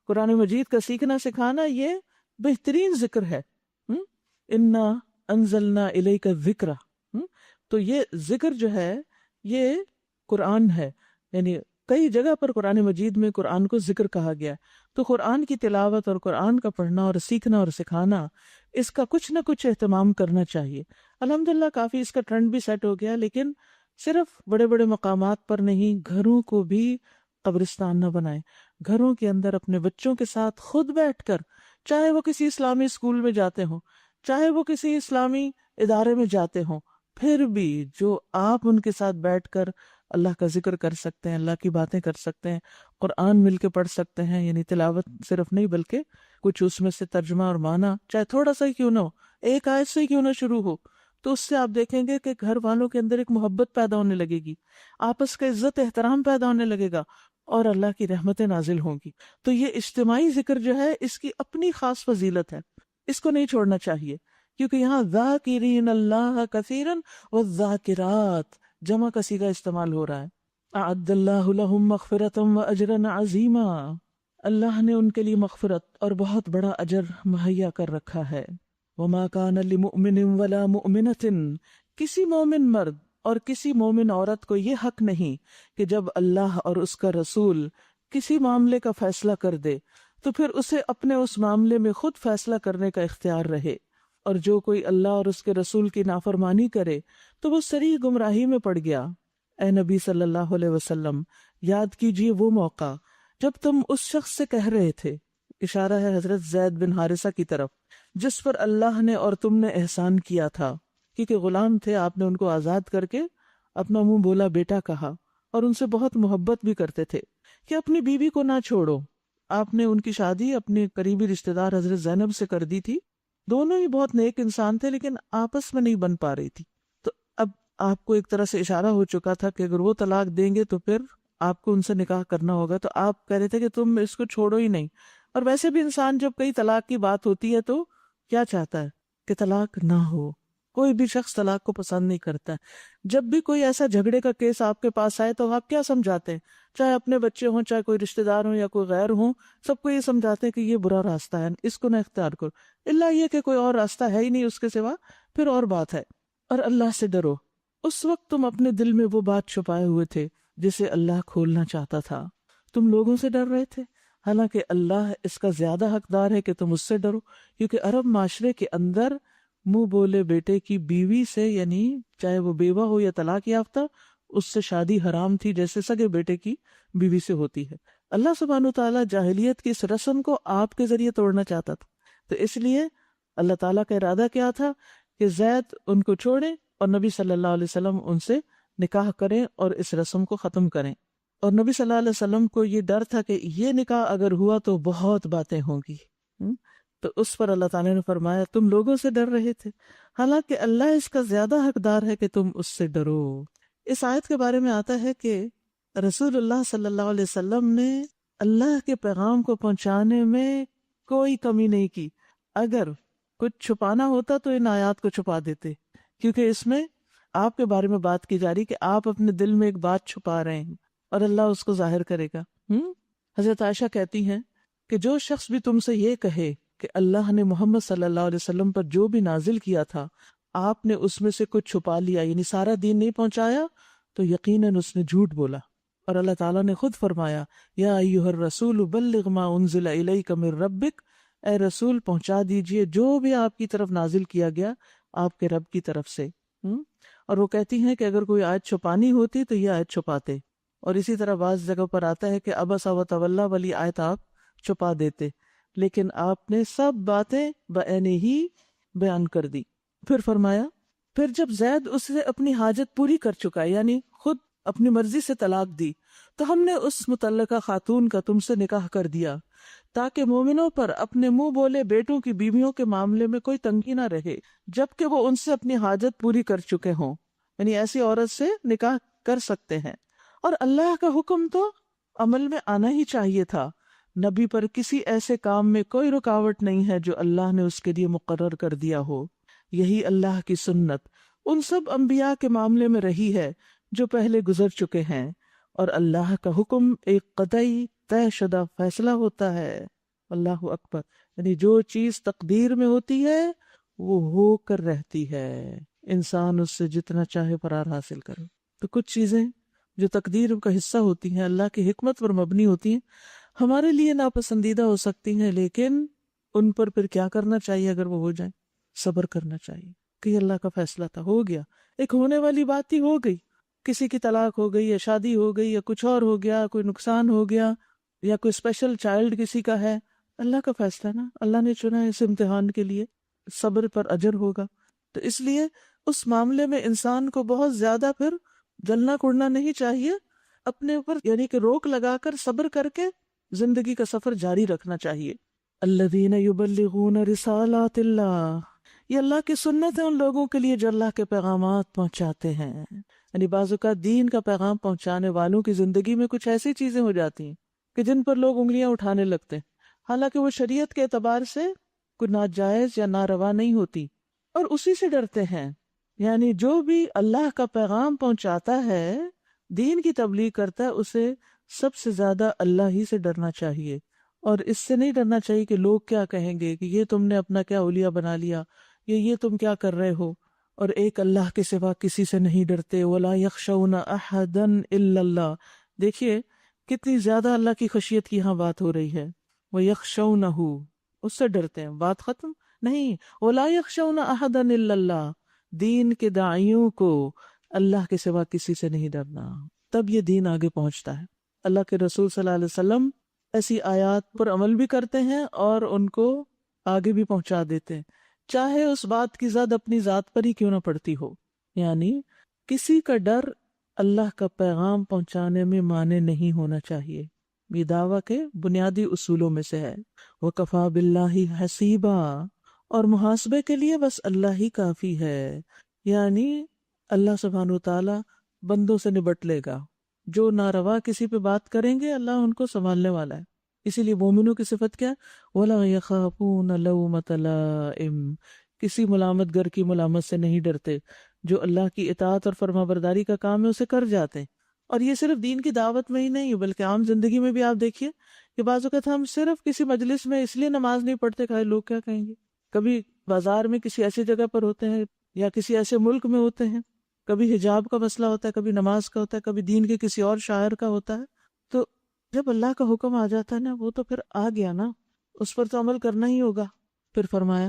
قرآن مجید کا سیکھنا سکھانا، یہ بہترین ذکر ہے۔ انا انزلنا الیک الذکر، تو یہ ذکر جو ہے یہ قرآن ہے، یعنی کئی جگہ پر قرآن مجید میں قرآن کو ذکر کہا گیا ہے۔ تو قرآن کی تلاوت اور قرآن کا پڑھنا اور سیکھنا اور سکھانا، اس کا کچھ نہ کچھ اہتمام کرنا چاہیے۔ الحمدللہ کافی اس کا ٹرینڈ بھی سیٹ ہو گیا، لیکن صرف بڑے بڑے مقامات پر نہیں، گھروں کو بھی قبرستان نہ بنائیں۔ گھروں کے اندر اپنے بچوں کے ساتھ خود بیٹھ کر، چاہے وہ کسی اسلامی اسکول میں جاتے ہوں، چاہے وہ کسی اسلامی ادارے میں جاتے ہوں، پھر بھی جو آپ ان کے ساتھ بیٹھ کر اللہ کا ذکر کر سکتے ہیں، اللہ کی باتیں کر سکتے ہیں، قرآن مل کے پڑھ سکتے ہیں، یعنی تلاوت صرف نہیں بلکہ کچھ اس میں سے ترجمہ اور معنی، چاہے تھوڑا سا ہی کیوں نہ ہو، ایک آیت سے ہی کیوں نہ شروع ہو، تو اس سے آپ دیکھیں گے کہ گھر والوں کے اندر ایک محبت پیدا ہونے لگے گی، آپس کا عزت احترام پیدا ہونے لگے گا، اور اللہ کی رحمتیں نازل ہوں گی۔ تو یہ اجتماعی ذکر جو ہے اس کی اپنی خاص فضیلت ہے، اس کو نہیں چھوڑنا چاہیے، کیونکہ یہاں ذاکرین اللہ کثیرا والذاکرات جمع کا صیغہ استعمال ہو رہا ہے۔ اعد اللہ لہم مغفرۃ واجرا عظیما، اللہ نے ان کے لیے مغفرت اور بہت بڑا اجر مہیا کر رکھا ہے۔ وما کان لمؤمن ولا مؤمنۃ، کسی مومن مرد اور کسی مومن عورت کو یہ حق نہیں کہ جب اللہ اور اس کا رسول کسی معاملے کا فیصلہ کر دے تو پھر اسے اپنے اس معاملے میں خود فیصلہ کرنے کا اختیار رہے، اور جو کوئی اللہ اور اس کے رسول کی نافرمانی کرے تو وہ صریح گمراہی میں پڑ گیا۔ اے نبی صلی اللہ علیہ وسلم، یاد کیجئے وہ موقع جب تم اس شخص سے کہہ رہے تھے، اشارہ ہے حضرت زید بن حارثہ کی طرف، جس پر اللہ نے اور تم نے احسان کیا تھا، کیونکہ غلام تھے، آپ نے ان کو آزاد کر کے اپنا منہ بولا بیٹا کہا، اور ان سے بہت محبت بھی کرتے تھے، کہ اپنی بیوی کو نہ چھوڑو۔ آپ نے ان کی شادی اپنے قریبی رشتہ دار حضرت زینب سے کر دی تھی، دونوں ہی بہت نیک انسان تھے لیکن آپس میں نہیں بن پا رہی تھی، تو اب آپ کو ایک طرح سے اشارہ ہو چکا تھا کہ اگر وہ طلاق دیں گے تو پھر آپ کو ان سے نکاح کرنا ہوگا، تو آپ کہہ رہے تھے کہ تم اس کو چھوڑو ہی نہیں۔ اور ویسے بھی انسان جب کئی طلاق کی بات ہوتی ہے تو کیا چاہتا ہے کہ طلاق نہ ہو، کوئی بھی شخص طلاق کو پسند نہیں کرتا ہے۔ جب بھی کوئی ایسا جھگڑے کا کیس آپ کے پاس آئے تو آپ کیا سمجھاتے ہیں؟ چاہے اپنے بچے ہوں، چاہے کوئی رشتہ دار ہوں یا کوئی غیر ہوں، سب کو یہ سمجھاتے ہیں کہ یہ برا راستہ ہے، اس کو نہ اختیار کرو، اللہ یہ کہ کوئی اور راستہ ہے ہی نہیں اس کے سوا، پھر اور بات ہے۔ اور اللہ سے ڈرو۔ اس وقت تم اپنے دل میں وہ بات چھپائے ہوئے تھے جسے اللہ کھولنا چاہتا تھا، تم لوگوں سے ڈر رہے تھے، حالانکہ اللہ اس کا زیادہ حقدار ہے کہ تم اس سے ڈرو، کیونکہ عرب معاشرے کے اندر منہ بولے بیٹے کی بیوی سے، یعنی چاہے وہ بیوہ ہو یا طلاق یافتہ، اس سے شادی حرام تھی جیسے سگے بیٹے کی بیوی سے ہوتی ہے۔ اللہ سبحانہ تعالیٰ جاہلیت کی اس رسم کو آپ کے ذریعے توڑنا چاہتا تھا، تو اس لیے اللہ تعالیٰ کا ارادہ کیا تھا کہ زید ان کو چھوڑیں اور نبی صلی اللہ علیہ وسلم ان سے نکاح کریں اور اس رسم کو ختم کریں۔ اور نبی صلی اللہ علیہ وسلم کو یہ ڈر تھا کہ یہ نکاح اگر ہوا تو بہت باتیں ہوں گی، تو اس پر اللہ تعالیٰ نے فرمایا تم لوگوں سے ڈر رہے تھے، حالانکہ اللہ اس کا زیادہ حقدار ہے کہ تم اس سے ڈرو۔ اس آیت کے بارے میں آتا ہے کہ رسول اللہ صلی اللہ علیہ وسلم نے اللہ کے پیغام کو پہنچانے میں کوئی کمی نہیں کی، اگر کچھ چھپانا ہوتا تو ان آیات کو چھپا دیتے، کیونکہ اس میں آپ کے بارے میں بات کی جا رہی کہ آپ اپنے دل میں ایک بات چھپا رہے ہیں اور اللہ اس کو ظاہر کرے گا۔ حضرت عائشہ کہتی ہیں کہ جو شخص بھی تم سے یہ کہے کہ اللہ نے محمد صلی اللہ علیہ وسلم پر جو بھی نازل کیا تھا آپ نے اس میں سے کچھ چھپا لیا، یعنی سارا دین نہیں پہنچایا، تو یقیناً اس نے جھوٹ بولا۔ اور اللہ تعالیٰ نے خود فرمایا یا ایھا الرسول بلغ ما انزل الیک من ربک، اے رسول پہنچا دیجئے جو بھی آپ کی طرف نازل کیا گیا آپ کے رب کی طرف سے۔ اور وہ کہتی ہیں کہ اگر کوئی آیت چھپانی ہوتی تو یہ آیت چھپاتے، اور اسی طرح بعض جگہ پر آتا ہے کہ عبس وتولی والی آیت آپ چھپا دیتے، لیکن آپ نے سب باتیں بعینہ ہی بیان کر دی۔ پھر فرمایا پھر جب زید اس سے اپنی حاجت پوری کر چکا ہے، یعنی خود اپنی مرضی سے طلاق دی، تو ہم نے اس متعلقہ خاتون کا تم سے نکاح کر دیا تاکہ مومنوں پر اپنے منہ بولے بیٹوں کی بیویوں کے معاملے میں کوئی تنگی نہ رہے جبکہ وہ ان سے اپنی حاجت پوری کر چکے ہوں، یعنی ایسی عورت سے نکاح کر سکتے ہیں۔ اور اللہ کا حکم تو عمل میں آنا ہی چاہیے تھا، نبی پر کسی ایسے کام میں کوئی رکاوٹ نہیں ہے جو اللہ نے اس کے لیے مقرر کر دیا ہو۔ یہی اللہ کی سنت ان سب انبیاء کے معاملے میں رہی ہے جو پہلے گزر چکے ہیں، اور اللہ کا حکم ایک قطعی طے شدہ فیصلہ ہوتا ہے۔ اللہ اکبر، یعنی جو چیز تقدیر میں ہوتی ہے وہ ہو کر رہتی ہے، انسان اس سے جتنا چاہے فرار حاصل کرے۔ تو کچھ چیزیں جو تقدیر کا حصہ ہوتی ہیں، اللہ کی حکمت پر مبنی ہوتی ہیں، ہمارے لیے ناپسندیدہ ہو سکتی ہیں، لیکن ان پر پھر کیا کرنا چاہیے؟ اگر وہ ہو جائیں صبر کرنا چاہیے کہ یہ اللہ کا فیصلہ تھا، ہو گیا، ایک ہونے والی بات ہی ہو گئی، کسی کی طلاق ہو گئی یا شادی ہو گئی یا کچھ اور ہو گیا، کوئی نقصان ہو گیا یا کوئی اسپیشل چائلڈ کسی کا ہے، اللہ کا فیصلہ نا، اللہ نے چنا ہے اس امتحان کے لیے، صبر پر اجر ہوگا۔ تو اس لیے اس معاملے میں انسان کو بہت زیادہ پھر جلنا کڑنا نہیں چاہیے، اپنے اوپر یعنی کہ روک لگا کر صبر کر کے زندگی کا سفر جاری رکھنا چاہیے۔ الذین یبلغون رسالات اللہ، یہ اللہ کی سنت ہے ان لوگوں کے لیے جو اللہ کے پیغامات پہنچاتے ہیں۔ یعنی بعض اوقات دین کا پیغام پہنچانے والوں کی زندگی میں کچھ ایسی چیزیں ہو جاتی ہیں کہ جن پر لوگ انگلیاں اٹھانے لگتے ہیں، حالانکہ وہ شریعت کے اعتبار سے کوئی ناجائز یا ناروا نہیں ہوتی، اور اسی سے ڈرتے ہیں۔ یعنی جو بھی اللہ کا پیغام پہنچاتا ہے، دین کی تبلیغ کرتا ہے، اسے سب سے زیادہ اللہ ہی سے ڈرنا چاہیے، اور اس سے نہیں ڈرنا چاہیے کہ لوگ کیا کہیں گے، کہ یہ تم نے اپنا کیا اولیاء بنا لیا، یہ تم کیا کر رہے ہو، اور ایک اللہ کے سوا کسی سے نہیں ڈرتے۔ وَلَا يَخْشَوْنَ أَحَدًا إِلَّا اللَّهُ، دیکھیے کتنی زیادہ اللہ کی خشیت کی یہاں بات ہو رہی ہے، وَيَخْشَوْنَهُ، اس سے ڈرتے ہیں، بات ختم نہیں۔ وَلَا يَخْشَوْنَ أَحَدًا إِلَّا اللَّهُ، دین کے داعیوں کو اللہ کے سوا کسی سے نہیں ڈرنا، تب یہ دین آگے پہنچتا ہے۔ اللہ کے رسول صلی اللہ علیہ وسلم ایسی آیات پر عمل بھی کرتے ہیں اور ان کو آگے بھی پہنچا دیتے ہیں، چاہے اس بات کی زد اپنی ذات پر ہی کیوں نہ پڑتی ہو۔ یعنی کسی کا ڈر اللہ کا پیغام پہنچانے میں مانے نہیں ہونا چاہیے، یہ دعویٰ کے بنیادی اصولوں میں سے ہے۔ وَكَفَى بِاللَّهِ حَسِيبًا، اور محاسبے کے لیے بس اللہ ہی کافی ہے، یعنی اللہ سبحانہ وتعالیٰ بندوں سے نبٹ لے گا، جو ناروا کسی پہ بات کریں گے اللہ ان کو سنبھالنے والا ہے۔ اسی لیے مومنوں کی صفت کیا ہے؟ وَلَا يَخَافُونَ لَوْمَةَ لَائِمٍ، کسی ملامت گر کی ملامت سے نہیں ڈرتے، جو اللہ کی اطاعت اور فرما برداری کا کام ہے اسے کر جاتے ہیں۔ اور یہ صرف دین کی دعوت میں ہی نہیں بلکہ عام زندگی میں بھی آپ دیکھیے کہ بعض اوقات ہم صرف کسی مجلس میں اس لیے نماز نہیں پڑھتے کہ لوگ کیا کہیں گے، کبھی بازار میں کسی ایسی جگہ پر ہوتے ہیں یا کسی ایسے ملک میں ہوتے ہیں، کبھی حجاب کا مسئلہ ہوتا ہے، کبھی نماز کا ہوتا ہے، کبھی دین کے کسی اور شاعر کا ہوتا ہے۔ تو جب اللہ کا حکم آ جاتا ہے نا، وہ تو پھر آ گیا نا، اس پر تو عمل کرنا ہی ہوگا۔ پھر فرمایا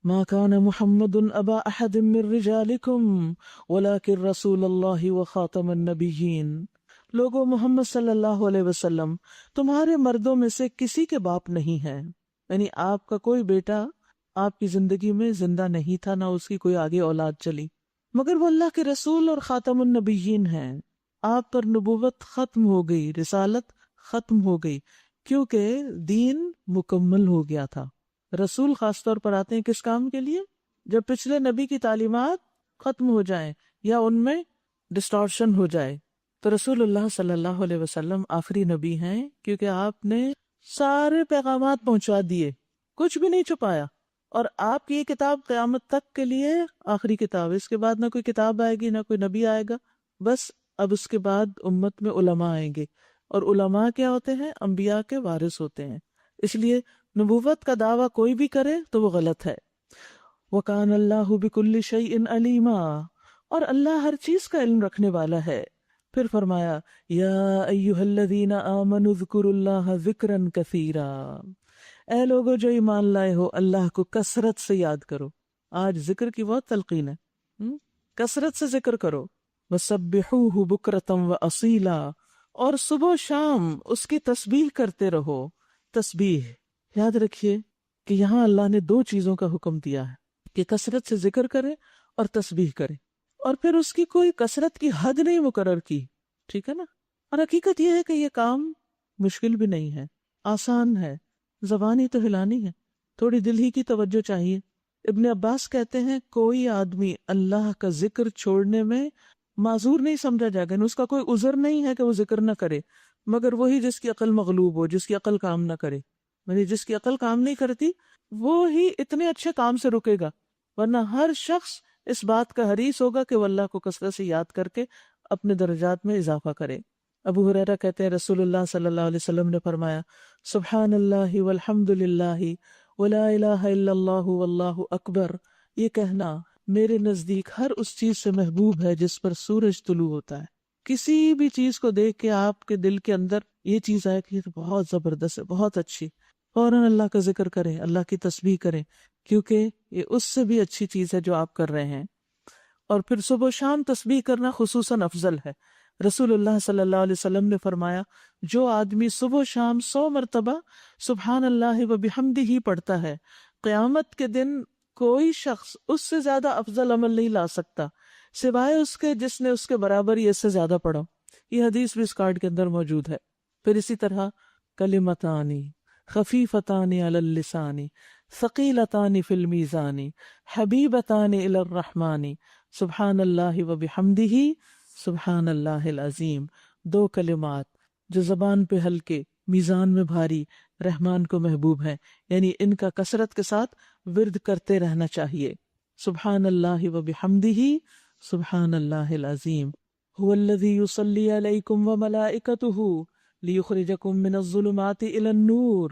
ما كان محمد ابا احد من رجالکم ولكن رسول اللہ وخاتم النبیین، لوگوں محمد صلی اللہ علیہ وسلم تمہارے مردوں میں سے کسی کے باپ نہیں ہے، یعنی آپ کا کوئی بیٹا آپ کی زندگی میں زندہ نہیں تھا، نہ اس کی کوئی آگے اولاد چلی، مگر وہ اللہ کے رسول اور خاتم النبیین ہیں، آپ پر نبوت ختم ہو گئی، رسالت ختم ہو گئی، کیونکہ دین مکمل ہو گیا تھا۔ رسول خاص طور پر آتے ہیں کس کام کے لیے؟ جب پچھلے نبی کی تعلیمات ختم ہو جائیں یا ان میں ڈسٹارشن ہو جائے، تو رسول اللہ صلی اللہ علیہ وسلم آخری نبی ہیں، کیونکہ آپ نے سارے پیغامات پہنچا دیے، کچھ بھی نہیں چھپایا، اور آپ کی یہ کتاب قیامت تک کے لیے آخری کتاب، اس کے بعد نہ کوئی کتاب آئے گی نہ کوئی نبی آئے گا، بس اب اس کے بعد امت میں علماء آئیں گے، اور علماء کیا ہوتے ہیں؟ انبیاء کے وارث ہوتے ہیں۔ اس لیے نبوت کا دعویٰ کوئی بھی کرے تو وہ غلط ہے۔ وَكَانَ اللَّهُ بِكُلِّ شَيْءٍ عَلِيمًا، اور اللہ ہر چیز کا علم رکھنے والا ہے۔ پھر فرمایا یا ایھا الذین آمنوا اذکروا اللہ ذکرا کثیرا، اے لوگو جو ایمان لائے ہو اللہ کو کثرت سے یاد کرو۔ آج ذکر کی بہت تلقین ہے، کثرت سے ذکر کرو۔ وَسَبِّحُوهُ بُكْرَةً وَأَصِيلًا، اور صبح و شام اس کی تسبیح کرتے رہو۔ تسبیح یاد رکھیے کہ یہاں اللہ نے دو چیزوں کا حکم دیا ہے کہ کثرت سے ذکر کرے اور تسبیح کرے، اور پھر اس کی کوئی کثرت کی حد نہیں مقرر کی، ٹھیک ہے نا۔ اور حقیقت یہ ہے کہ یہ کام مشکل بھی نہیں ہے، آسان ہے، زبان ہی تو ہلانی ہے، تھوڑی دل ہی کی توجہ چاہیے۔ ابن عباس کہتے ہیں کوئی آدمی اللہ کا ذکر چھوڑنے میں معذور نہیں سمجھا جائے گا، اس کا کوئی عذر نہیں ہے کہ وہ ذکر نہ کرے، مگر وہی جس کی عقل مغلوب ہو، جس کی عقل کام نہ کرے، یعنی جس کی عقل کام نہیں کرتی وہ ہی اتنے اچھے کام سے رکے گا، ورنہ ہر شخص اس بات کا حریص ہوگا کہ وہ اللہ کو کثرت سے یاد کر کے اپنے درجات میں اضافہ کرے۔ ابو ہریرہ کہتے ہیں رسول اللہ صلی اللہ علیہ وسلم نے فرمایا سبحان اللہ والحمد للہ ولا الہ الا اللہ واللہ اکبر، یہ کہنا میرے نزدیک ہر اس چیز سے محبوب ہے جس پر سورج طلوع ہوتا ہے۔ کسی بھی چیز کو دیکھ کے آپ کے دل کے اندر یہ چیز آئے کہ یہ تو بہت زبردست ہے، بہت اچھی، فوراً اللہ کا ذکر کریں، اللہ کی تسبیح کریں، کیونکہ یہ اس سے بھی اچھی چیز ہے جو آپ کر رہے ہیں۔ اور پھر صبح و شام تسبیح کرنا خصوصاً افضل ہے۔ رسول اللہ صلی اللہ علیہ وسلم نے فرمایا جو آدمی صبح و شام 100 مرتبہ سبحان اللہ و بحمدہ پڑھتا ہے، قیامت کے دن کوئی شخص اس سے زیادہ افضل عمل نہیں لا سکتا سوائے اس کے جس نے اس کے برابر یہ اس سے زیادہ پڑھا۔ یہ حدیث بھی اس کارڈ کے اندر موجود ہے۔ پھر اسی طرح کلمتانی خفیفتان علی اللسان ثقیلتان فی المیزان حبیبتان الی الرحمن سبحان اللہ و بحمدہ سبحان اللہ العظیم، دو کلمات جو زبان پہ ہلکے میزان میں بھاری رحمان کو محبوب ہیں، یعنی ان کا کثرت کے ساتھ ورد کرتے رہنا چاہیے۔ سبحان اللہ و بحمدہ سبحان اللہ العظیم، هو الذی یصلی علیکم وملائکتہ لیخرجکم من الظلمات الی النور،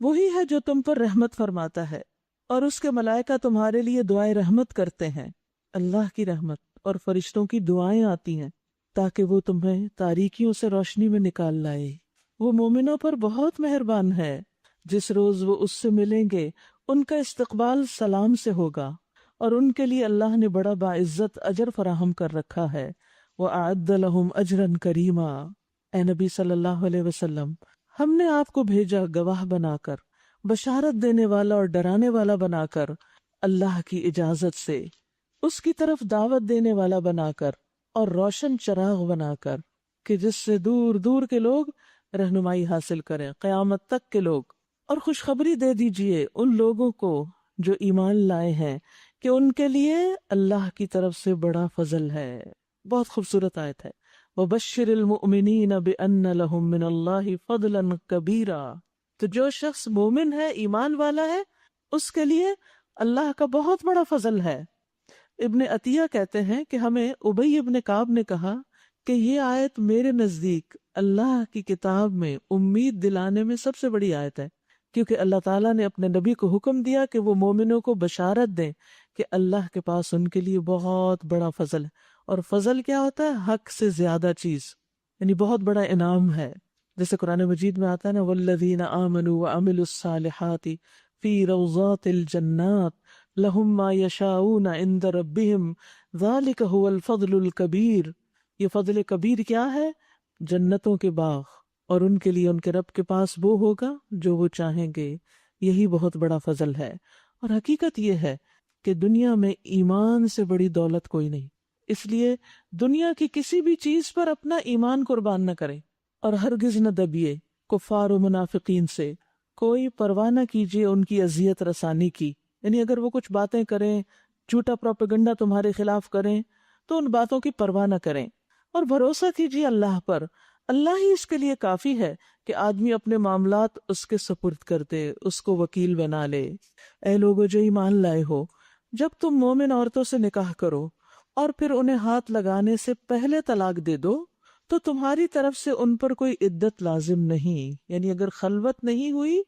وہی ہے جو تم پر رحمت فرماتا ہے اور اس کے ملائکہ تمہارے لیے دعائیں رحمت کرتے ہیں۔ اللہ کی رحمت اور فرشتوں کی دعائیں آتی ہیں تاکہ وہ تمہیں تاریکیوں سے روشنی میں نکال لائے۔ وہ مومنوں پر بہت مہربان ہے، جس روز وہ اس سے ملیں گے ان کا استقبال سلام سے ہوگا، اور ان کے لیے اللہ نے بڑا باعزت اجر فراہم کر رکھا ہے۔ وَأَعَدَّ لَهُمْ أَجْرًا كَرِيمًا، اے نبی صلی اللہ علیہ وسلم ہم نے آپ کو بھیجا گواہ بنا کر، بشارت دینے والا اور ڈرانے والا بنا کر، اللہ کی اجازت سے اس کی طرف دعوت دینے والا بنا کر، اور روشن چراغ بنا کر کہ جس سے دور دور کے لوگ رہنمائی حاصل کریں، قیامت تک کے لوگ۔ اور خوشخبری دے دیجئے ان لوگوں کو جو ایمان لائے ہیں کہ ان کے لیے اللہ کی طرف سے بڑا فضل ہے۔ بہت خوبصورت آیت ہے۔ وَبَشِّرِ الْمُؤْمِنِينَ بِأَنَّ لَهُم مِّنَ اللَّهِ فَضْلًا كَبِيرًا، تو جو شخص مومن ہے، ایمان والا ہے، اس کے لیے اللہ کا بہت بڑا فضل ہے۔ ابن عطیہ کہتے ہیں کہ ہمیں ابی ابن کعب نے کہا کہ یہ آیت میرے نزدیک اللہ کی کتاب میں امید دلانے میں سب سے بڑی آیت ہے، کیونکہ اللہ تعالیٰ نے اپنے نبی کو حکم دیا کہ وہ مومنوں کو بشارت دیں کہ اللہ کے پاس ان کے لیے بہت بڑا فضل ہے۔ اور فضل کیا ہوتا ہے؟ حق سے زیادہ چیز، یعنی بہت بڑا انعام ہے۔ جیسے قرآن مجید میں آتا ہے نا والذین آمنوا وعملوا الصالحات فی روضات الجنات لہم ما یشاؤون عند ربہم ذالک هو الفضل الکبیر۔ یہ فضل کبیر کیا ہے؟ جنتوں کے باغ، اور ان کے لیے ان کے رب کے پاس وہ ہوگا جو وہ چاہیں گے، یہی بہت بڑا فضل ہے۔ اور حقیقت یہ ہے کہ دنیا میں ایمان سے بڑی دولت کوئی نہیں، اس لیے دنیا کی کسی بھی چیز پر اپنا ایمان قربان نہ کریں، اور ہرگز نہ دبیے کفار و منافقین سے۔ کوئی پرواہ نہ کیجیے ان کی اذیت رسانی کی، یعنی اگر وہ کچھ باتیں کریں، جھوٹا پروپیگنڈا تمہارے خلاف کریں تو ان باتوں کی پرواہ نہ کریں، اور بھروسہ کیجیے اللہ پر۔ اللہ ہی اس کے لیے کافی ہے کہ آدمی اپنے معاملات اس کے سپرد کر دے، اس کو وکیل بنا لے۔ اے لوگو جو ایمان لائے ہو، جب تم مومن عورتوں سے نکاح کرو اور پھر انہیں ہاتھ لگانے سے پہلے طلاق دے دو تو تمہاری طرف سے ان پر کوئی عدت لازم نہیں، یعنی اگر خلوت نہیں ہوئی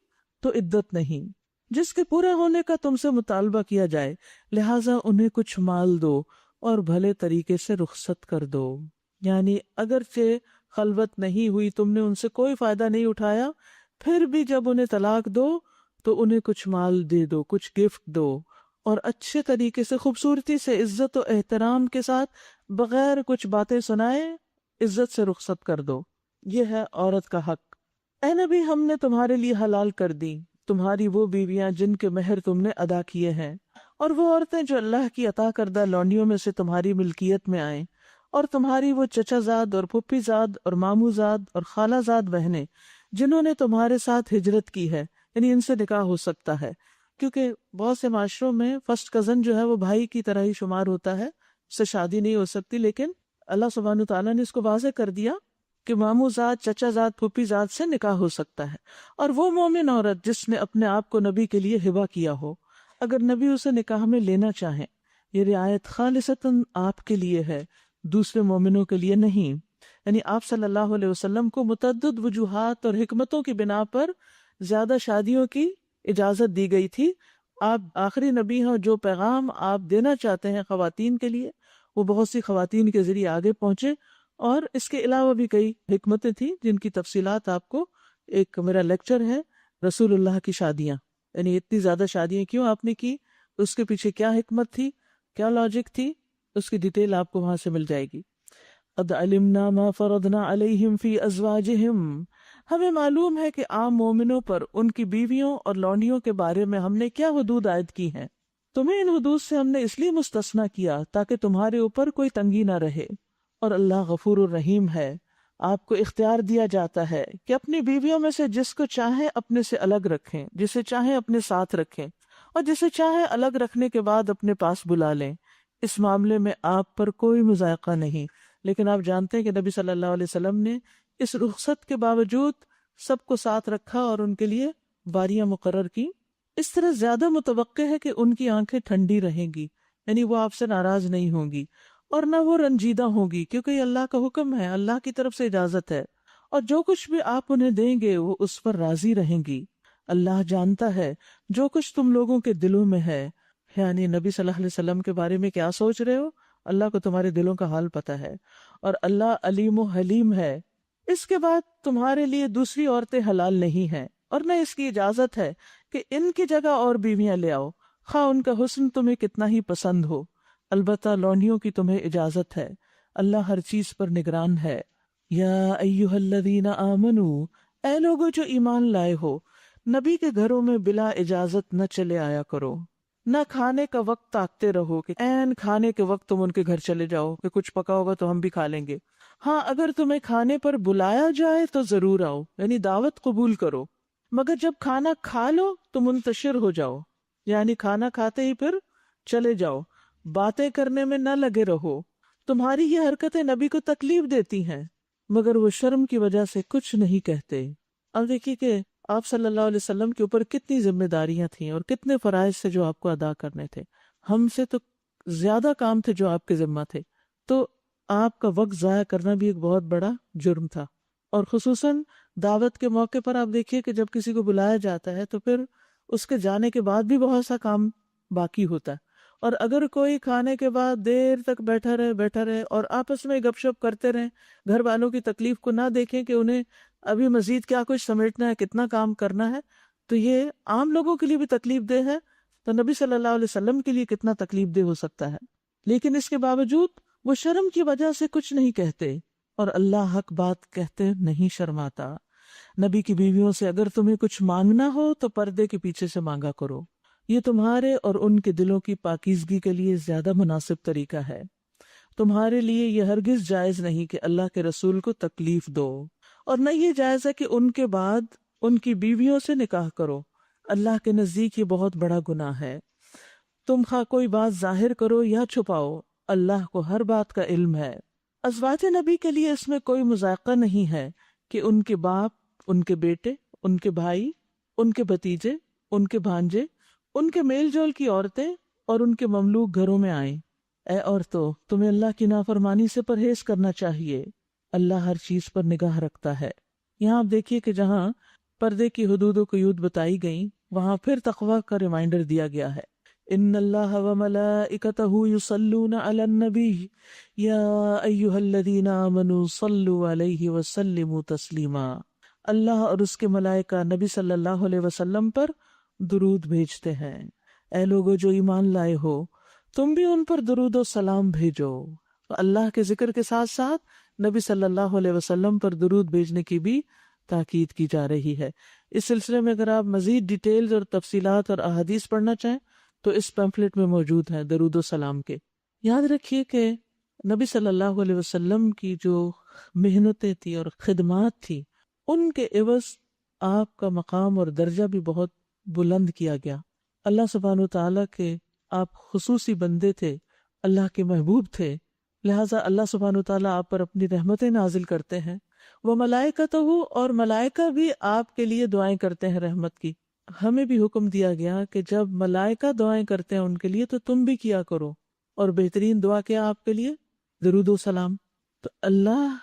تو عدت نہیں، جس کے پورے ہونے کا تم سے مطالبہ کیا جائے، لہٰذا انہیں کچھ مال دو اور بھلے طریقے سے رخصت کر دو۔ یعنی اگرچہ خلوت نہیں ہوئی، تم نے ان سے کوئی فائدہ نہیں اٹھایا، پھر بھی جب انہیں طلاق دو تو انہیں کچھ مال دے دو، کچھ گفٹ دو، اور اچھے طریقے سے، خوبصورتی سے، عزت و احترام کے ساتھ، بغیر کچھ باتیں سنائے عزت سے رخصت کر دو۔ یہ ہے عورت کا حق۔ اے نبی، ہم نے تمہارے لیے حلال کر دی تمہاری وہ بیویاں جن کے مہر تم نے ادا کیے ہیں، اور وہ عورتیں جو اللہ کی عطا کردہ لونڈیوں میں سے تمہاری ملکیت میں آئیں، اور تمہاری وہ چچا زاد اور پھپھی زاد اور مامو زاد اور خالہ زاد بہنیں جنہوں نے تمہارے ساتھ ہجرت کی ہے، یعنی ان سے نکاح ہو سکتا ہے، کیونکہ بہت سے معاشروں میں فرسٹ کزن جو ہے وہ بھائی کی طرح ہی شمار ہوتا ہے، اس سے شادی نہیں ہو سکتی، لیکن اللہ سبحانہ تعالیٰ نے اس کو واضح کر دیا کہ مامو زاد، چچا زاد، پھوپھی زاد سے نکاح ہو سکتا ہے۔ اور وہ مومن عورت جس نے اپنے آپ کو نبی کے لیے ہبہ کیا ہو، اگر نبی اسے نکاح میں لینا چاہیں، یہ رعایت خالصتاً آپ کے لیے ہے، دوسرے مومنوں کے لیے نہیں۔ یعنی آپ صلی اللہ علیہ وسلم کو متعدد وجوہات اور حکمتوں کی بنا پر زیادہ شادیوں کی اجازت دی گئی تھی۔ آپ آخری نبی ہیں، جو پیغام آپ دینا چاہتے ہیں خواتین کے لیے، وہ بہت سی خواتین کے ذریعے آگے پہنچے، اور اس کے علاوہ بھی کئی حکمتیں تھیں جن کی تفصیلات آپ کو، ایک میرا لیکچر ہے رسول اللہ کی شادیاں، یعنی اتنی زیادہ شادیاں کیوں آپ نے کی، اس کے پیچھے کیا حکمت تھی، کیا لاجک تھی، اس کی ڈیٹیل آپ کو وہاں سے مل جائے گی۔ قد علمنا ما فرضنا علیہم فی ازواجہم، ہمیں معلوم ہے کہ عام مومنوں پر ان کی بیویوں اور لونڈیوں کے بارے میں ہم نے کیا حدود عائد کی ہیں، تمہیں ان حدود سے ہم نے اس لیے مستثنیٰ کیا تاکہ تمہارے اوپر کوئی تنگی نہ رہے، اور اللہ غفور الرحیم ہے۔ آپ کو اختیار دیا جاتا ہے کہ اپنی بیویوں میں سے جس کو چاہیں اپنے سے الگ رکھیں، جسے چاہیں اپنے ساتھ رکھیں، اور جسے چاہیں الگ رکھنے کے بعد اپنے پاس بلا لیں۔ اس معاملے میں آپ پر کوئی مضائقہ نہیں، لیکن آپ جانتے ہیں کہ نبی صلی اللہ علیہ وسلم نے اس رخصت کے باوجود سب کو ساتھ رکھا اور ان کے لیے باریاں مقرر کی۔ اس طرح زیادہ متوقع ہے کہ ان کی آنکھیں ٹھنڈی رہیں گی، یعنی وہ آپ سے ناراض نہیں ہوں گی، اور نہ وہ رنجیدہ ہوں گی، کیونکہ یہ اللہ کا حکم ہے، اللہ کی طرف سے اجازت ہے، اور جو کچھ بھی آپ انہیں دیں گے وہ اس پر راضی رہیں گی۔ اللہ جانتا ہے جو کچھ تم لوگوں کے دلوں میں ہے، یعنی نبی صلی اللہ علیہ وسلم کے بارے میں کیا سوچ رہے ہو، اللہ کو تمہارے دلوں کا حال پتہ ہے، اور اللہ علیم و حلیم ہے۔ اس کے بعد تمہارے لیے دوسری عورتیں حلال نہیں ہیں، اور نہ اس کی اجازت ہے کہ ان کی جگہ اور بیویاں لے آؤ، خواہ ان کا حسن تمہیں کتنا ہی پسند ہو، البتہ لونڈیوں کی تمہیں اجازت ہے، اللہ ہر چیز پر نگران ہے۔ یا ایہا الذین آمنو، اے لوگو جو ایمان لائے ہو، نبی کے گھروں میں بلا اجازت نہ چلے آیا کرو، نہ کھانے کا وقت تاکتے رہو کہ عین کھانے کے وقت تم ان کے گھر چلے جاؤ کہ کچھ پکا ہوگا تو ہم بھی کھا لیں گے۔ ہاں، اگر تمہیں کھانے پر بلایا جائے تو ضرور آؤ، یعنی دعوت قبول کرو، مگر جب کھانا کھا لو تو منتشر ہو جاؤ، یعنی کھانا کھاتے ہی پھر چلے جاؤ، باتیں کرنے میں نہ لگے رہو۔ تمہاری یہ حرکتیں نبی کو تکلیف دیتی ہیں، مگر وہ شرم کی وجہ سے کچھ نہیں کہتے۔ اب دیکھیے کہ آپ صلی اللہ علیہ وسلم کے اوپر کتنی ذمہ داریاں تھیں اور کتنے فرائض سے جو آپ کو ادا کرنے تھے، ہم سے تو زیادہ کام تھے جو آپ کے ذمہ تھے، تو آپ کا وقت ضائع کرنا بھی ایک بہت بڑا جرم تھا۔ اور خصوصاً دعوت کے موقع پر آپ دیکھیے کہ جب کسی کو بلایا جاتا ہے تو پھر اس کے جانے کے بعد بھی بہت سا کام باقی ہوتا ہے، اور اگر کوئی کھانے کے بعد دیر تک بیٹھا رہے اور آپس میں گپ شپ کرتے رہیں، گھر والوں کی تکلیف کو نہ دیکھیں کہ انہیں ابھی مزید کیا کچھ سمیٹنا ہے، کتنا کام کرنا ہے، تو یہ عام لوگوں کے لیے بھی تکلیف دہ ہے، تو نبی صلی اللہ علیہ وسلم کے لیے کتنا تکلیف دہ ہو سکتا ہے۔ لیکن اس کے باوجود وہ شرم کی وجہ سے کچھ نہیں کہتے، اور اللہ حق بات کہتے نہیں شرماتا۔ نبی کی بیویوں سے اگر تمہیں کچھ مانگنا ہو تو پردے کے پیچھے سے مانگا کرو، یہ تمہارے اور ان کے دلوں کی پاکیزگی کے لیے زیادہ مناسب طریقہ ہے۔ تمہارے لیے یہ ہرگز جائز نہیں کہ اللہ کے رسول کو تکلیف دو، اور نہ یہ جائز ہے کہ ان کے بعد ان کی بیویوں سے نکاح کرو، اللہ کے نزدیک یہ بہت بڑا گناہ ہے۔ تم خواہ کوئی بات ظاہر کرو یا چھپاؤ، اللہ کو ہر بات کا علم ہے۔ ازواج نبی کے لیے اس میں کوئی مذائقہ نہیں ہے کہ ان کے باپ، ان کے بیٹے، ان کے بھائی، ان کے بھتیجے، ان کے بھانجے، ان کے میل جول کی عورتیں اور ان کے مملوک گھروں میں آئیں۔ اے عورتوں، تمہیں اللہ کی نافرمانی سے پرہیز کرنا چاہیے، اللہ ہر چیز پر نگاہ رکھتا ہے۔ یہاں آپ دیکھیے کہ جہاں پردے کی حدود و قیود بتائی گئیں، وہاں پھر تقوی کا ریمائنڈر دیا گیا ہے۔ ان اللہ وملائکتہ یصلون علی النبی یا ایھا الذین آمنوا صلوا علیہ وسلموا تسلیما۔ اللہ اور اس کے ملائکہ نبی صلی اللہ علیہ وسلم پر درود بھیجتے ہیں۔ اے لوگو جو ایمان لائے ہو، تم بھی ان پر درود و سلام بھیجو۔ اللہ کے ذکر کے ساتھ ساتھ نبی صلی اللہ علیہ وسلم پر درود بھیجنے کی بھی تاکید کی جا رہی ہے۔ اس سلسلے میں اگر آپ مزید ڈیٹیلز اور تفصیلات اور احادیث پڑھنا چاہیں تو اس پیمفلٹ میں موجود ہیں درود و سلام کے۔ یاد رکھیے کہ نبی صلی اللہ علیہ وسلم کی جو محنتیں تھی اور خدمات تھی، ان کے عوض آپ کا مقام اور درجہ بھی بہت بلند کیا گیا۔ اللہ سبحانہ وتعالیٰ کے آپ خصوصی بندے تھے، اللہ کے محبوب تھے، لہٰذا اللہ سبحانہ وتعالیٰ آپ پر اپنی رحمتیں نازل کرتے ہیں۔ وہ ملائکتہ، اور ملائکہ بھی آپ کے لیے دعائیں کرتے ہیں رحمت کی۔ ہمیں بھی حکم دیا گیا کہ جب ملائکہ دعائیں کرتے ہیں ان کے لیے تو تم بھی کیا کرو، اور بہترین دعا کیا آپ کے لیے؟ درود و سلام۔ تو اللہ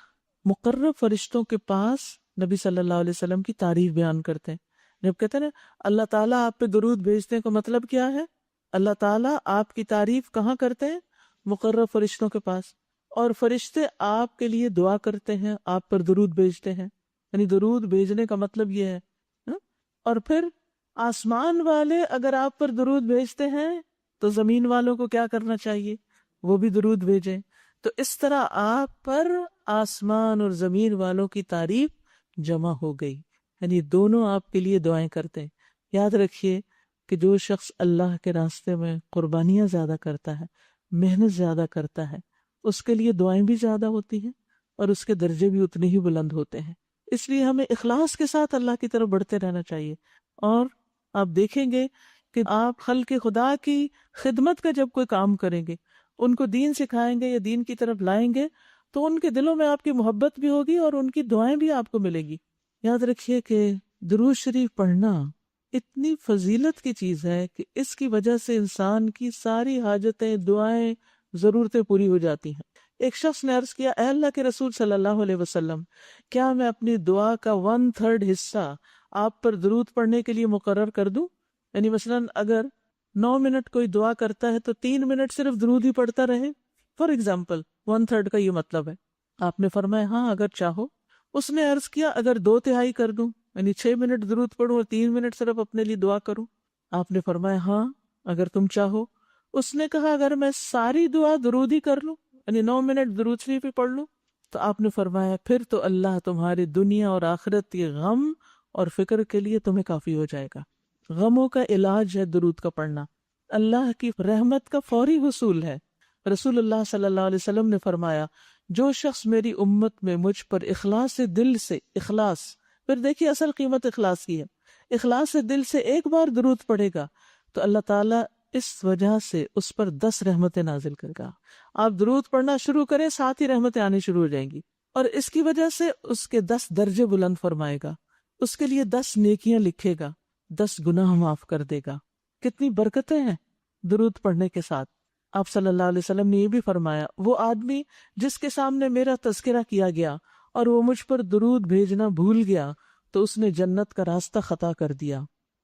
مقرب فرشتوں کے پاس نبی صلی اللہ علیہ وسلم کی تعریف بیان کرتے ہیں۔ جب کہتے ہیں نا اللہ تعالیٰ آپ پہ درود بھیجتے ہیں، کا مطلب کیا ہے؟ اللہ تعالیٰ آپ کی تعریف کہاں کرتے ہیں؟ مقرب فرشتوں کے پاس، اور فرشتے آپ کے لیے دعا کرتے ہیں، آپ پر درود بھیجتے ہیں۔ یعنی درود بھیجنے کا مطلب یہ ہے۔ اور پھر آسمان والے اگر آپ پر درود بھیجتے ہیں تو زمین والوں کو کیا کرنا چاہیے؟ وہ بھی درود بھیجیں۔ تو اس طرح آپ پر آسمان اور زمین والوں کی تعریف جمع ہو گئی، یعنی دونوں آپ کے لیے دعائیں کرتے ہیں۔ یاد رکھیے کہ جو شخص اللہ کے راستے میں قربانیاں زیادہ کرتا ہے، محنت زیادہ کرتا ہے، اس کے لیے دعائیں بھی زیادہ ہوتی ہیں اور اس کے درجے بھی اتنے ہی بلند ہوتے ہیں۔ اس لیے ہمیں اخلاص کے ساتھ اللہ کی طرف بڑھتے رہنا چاہیے۔ اور آپ دیکھیں گے کہ آپ خلق خدا کی خدمت کا جب کوئی کام کریں گے، ان کو دین سکھائیں گے یا دین کی طرف لائیں گے، تو ان کے دلوں میں آپ کی محبت بھی ہوگی اور ان کی دعائیں بھی آپ کو ملے گی۔ یاد رکھیے کہ درود شریف پڑھنا اتنی فضیلت کی چیز ہے کہ اس کی وجہ سے انسان کی ساری حاجتیں، دعائیں، ضرورتیں پوری ہو جاتی ہیں۔ ایک شخص نے عرض کیا، اے اللہ کے رسول صلی اللہ علیہ وسلم، کیا میں اپنی دعا کا 1/3 حصہ آپ پر درود پڑھنے کے لیے مقرر کر دوں؟ یعنی مثلاً اگر 9 منٹ کوئی دعا کرتا ہے تو 3 منٹ صرف درود ہی پڑھتا رہے، فار ایگزامپل 1/3 کا یہ مطلب ہے۔ آپ نے فرمایا ہاں اگر چاہو۔ اس نے عرض کیا اگر 2/3 کر دوں، یعنی 6 منٹ درود پڑھوں اور 3 منٹ صرف اپنے لیے دعا کروں؟ آپ نے فرمایا ہاں اگر تم چاہو۔ اس نے کہا اگر میں ساری دعا درود ہی کر لوں، یعنی 9 منٹ درود شریف ہی پڑھ لوں؟ تو آپ نے فرمایا پھر تو اللہ تمہاری دنیا اور آخرت کے غم اور فکر کے لیے تمہیں کافی ہو جائے گا۔ غموں کا علاج ہے درود کا پڑھنا، اللہ کی رحمت کا فوری حصول ہے۔ رسول اللہ صلی اللہ علیہ وسلم نے فرمایا جو شخص میری امت میں مجھ پر اخلاص سے دل سے، اخلاص، پھر دیکھیے اصل قیمت اخلاص کی ہے، اخلاص سے دل سے ایک بار درود پڑھے گا تو اللہ تعالیٰ اس وجہ سے اس پر 10 رحمتیں نازل کرے گا۔ آپ درود پڑھنا شروع کریں، ساتھ ہی رحمتیں آنی شروع ہو جائیں گی، اور اس کی وجہ سے اس کے 10 درجے بلند فرمائے گا، اس کے لیے 10 نیکیاں لکھے گا، 10 گناہ معاف کر دے گا۔ کتنی برکتیں ہیں درود پڑھنے کے ساتھ۔ آپ صلی اللہ علیہ وسلم نے یہ بھی فرمایا وہ آدمی جس کے سامنے میرا تذکرہ کیا گیا اور وہ مجھ پر درود بھیجنا بھول گیا تو اس نے جنت کا راستہ خطا کر دیا،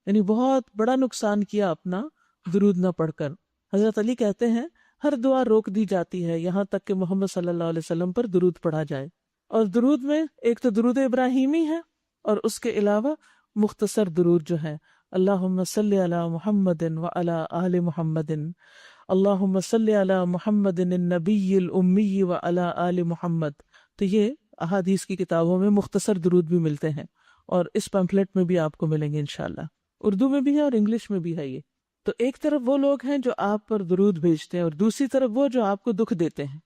یعنی بہت بڑا نقصان کیا اپنا درود نہ پڑھ کر۔ حضرت علی کہتے ہیں ہر دعا روک دی جاتی ہے یہاں تک کہ محمد صلی اللہ علیہ وسلم پر درود پڑھا جائے۔ اور درود میں ایک تو درود ابراہیمی ہے اور اس کے علاوہ مختصر درود جو ہے، اللہم صلی علی محمد وعلی آل محمد، اللہم صلی علی محمد النبی الامی وعلی آل محمد۔ تو یہ احادیث کی کتابوں میں مختصر درود بھی ملتے ہیں اور اس پمفلٹ میں بھی آپ کو ملیں گے انشاءاللہ، اردو میں بھی ہے اور انگلش میں بھی ہے یہ۔ تو ایک طرف وہ لوگ ہیں جو آپ پر درود بھیجتے ہیں اور دوسری طرف وہ جو آپ کو دکھ دیتے ہیں۔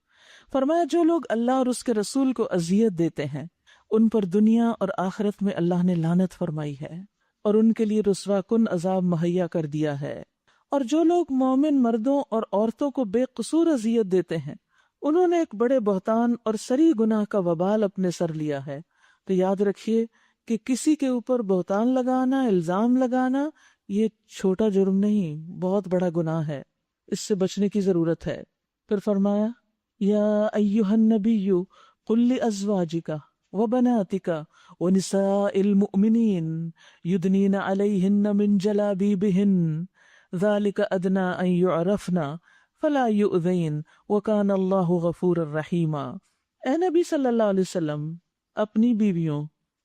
فرمایا جو لوگ اللہ اور اس کے رسول کو اذیت دیتے ہیں ان پر دنیا اور آخرت میں اللہ نے لعنت فرمائی ہے اور ان کے لیے رسوا کن عذاب مہیا کر دیا ہے۔ اور جو لوگ مومن مردوں اور عورتوں کو بے قصور اذیت دیتے ہیں انہوں نے ایک بڑے بہتان اور سری گناہ کا وبال اپنے سر لیا ہے۔ تو یاد رکھیے کہ کسی کے اوپر بہتان لگانا، الزام لگانا یہ چھوٹا جرم نہیں، بہت بڑا گناہ ہے، اس سے بچنے کی ضرورت ہے۔ پھر فرمایا یا ایھا النبی قل لازواجک، وبناتك ونساء المؤمنين يدنين عليهن من جلابيبهن ذلك أدنى أن يعرفن فلا يؤذين وكان الله غفورا رحيما۔ اے نبی صلی اللہ علیہ وسلم، اپنی بیویوں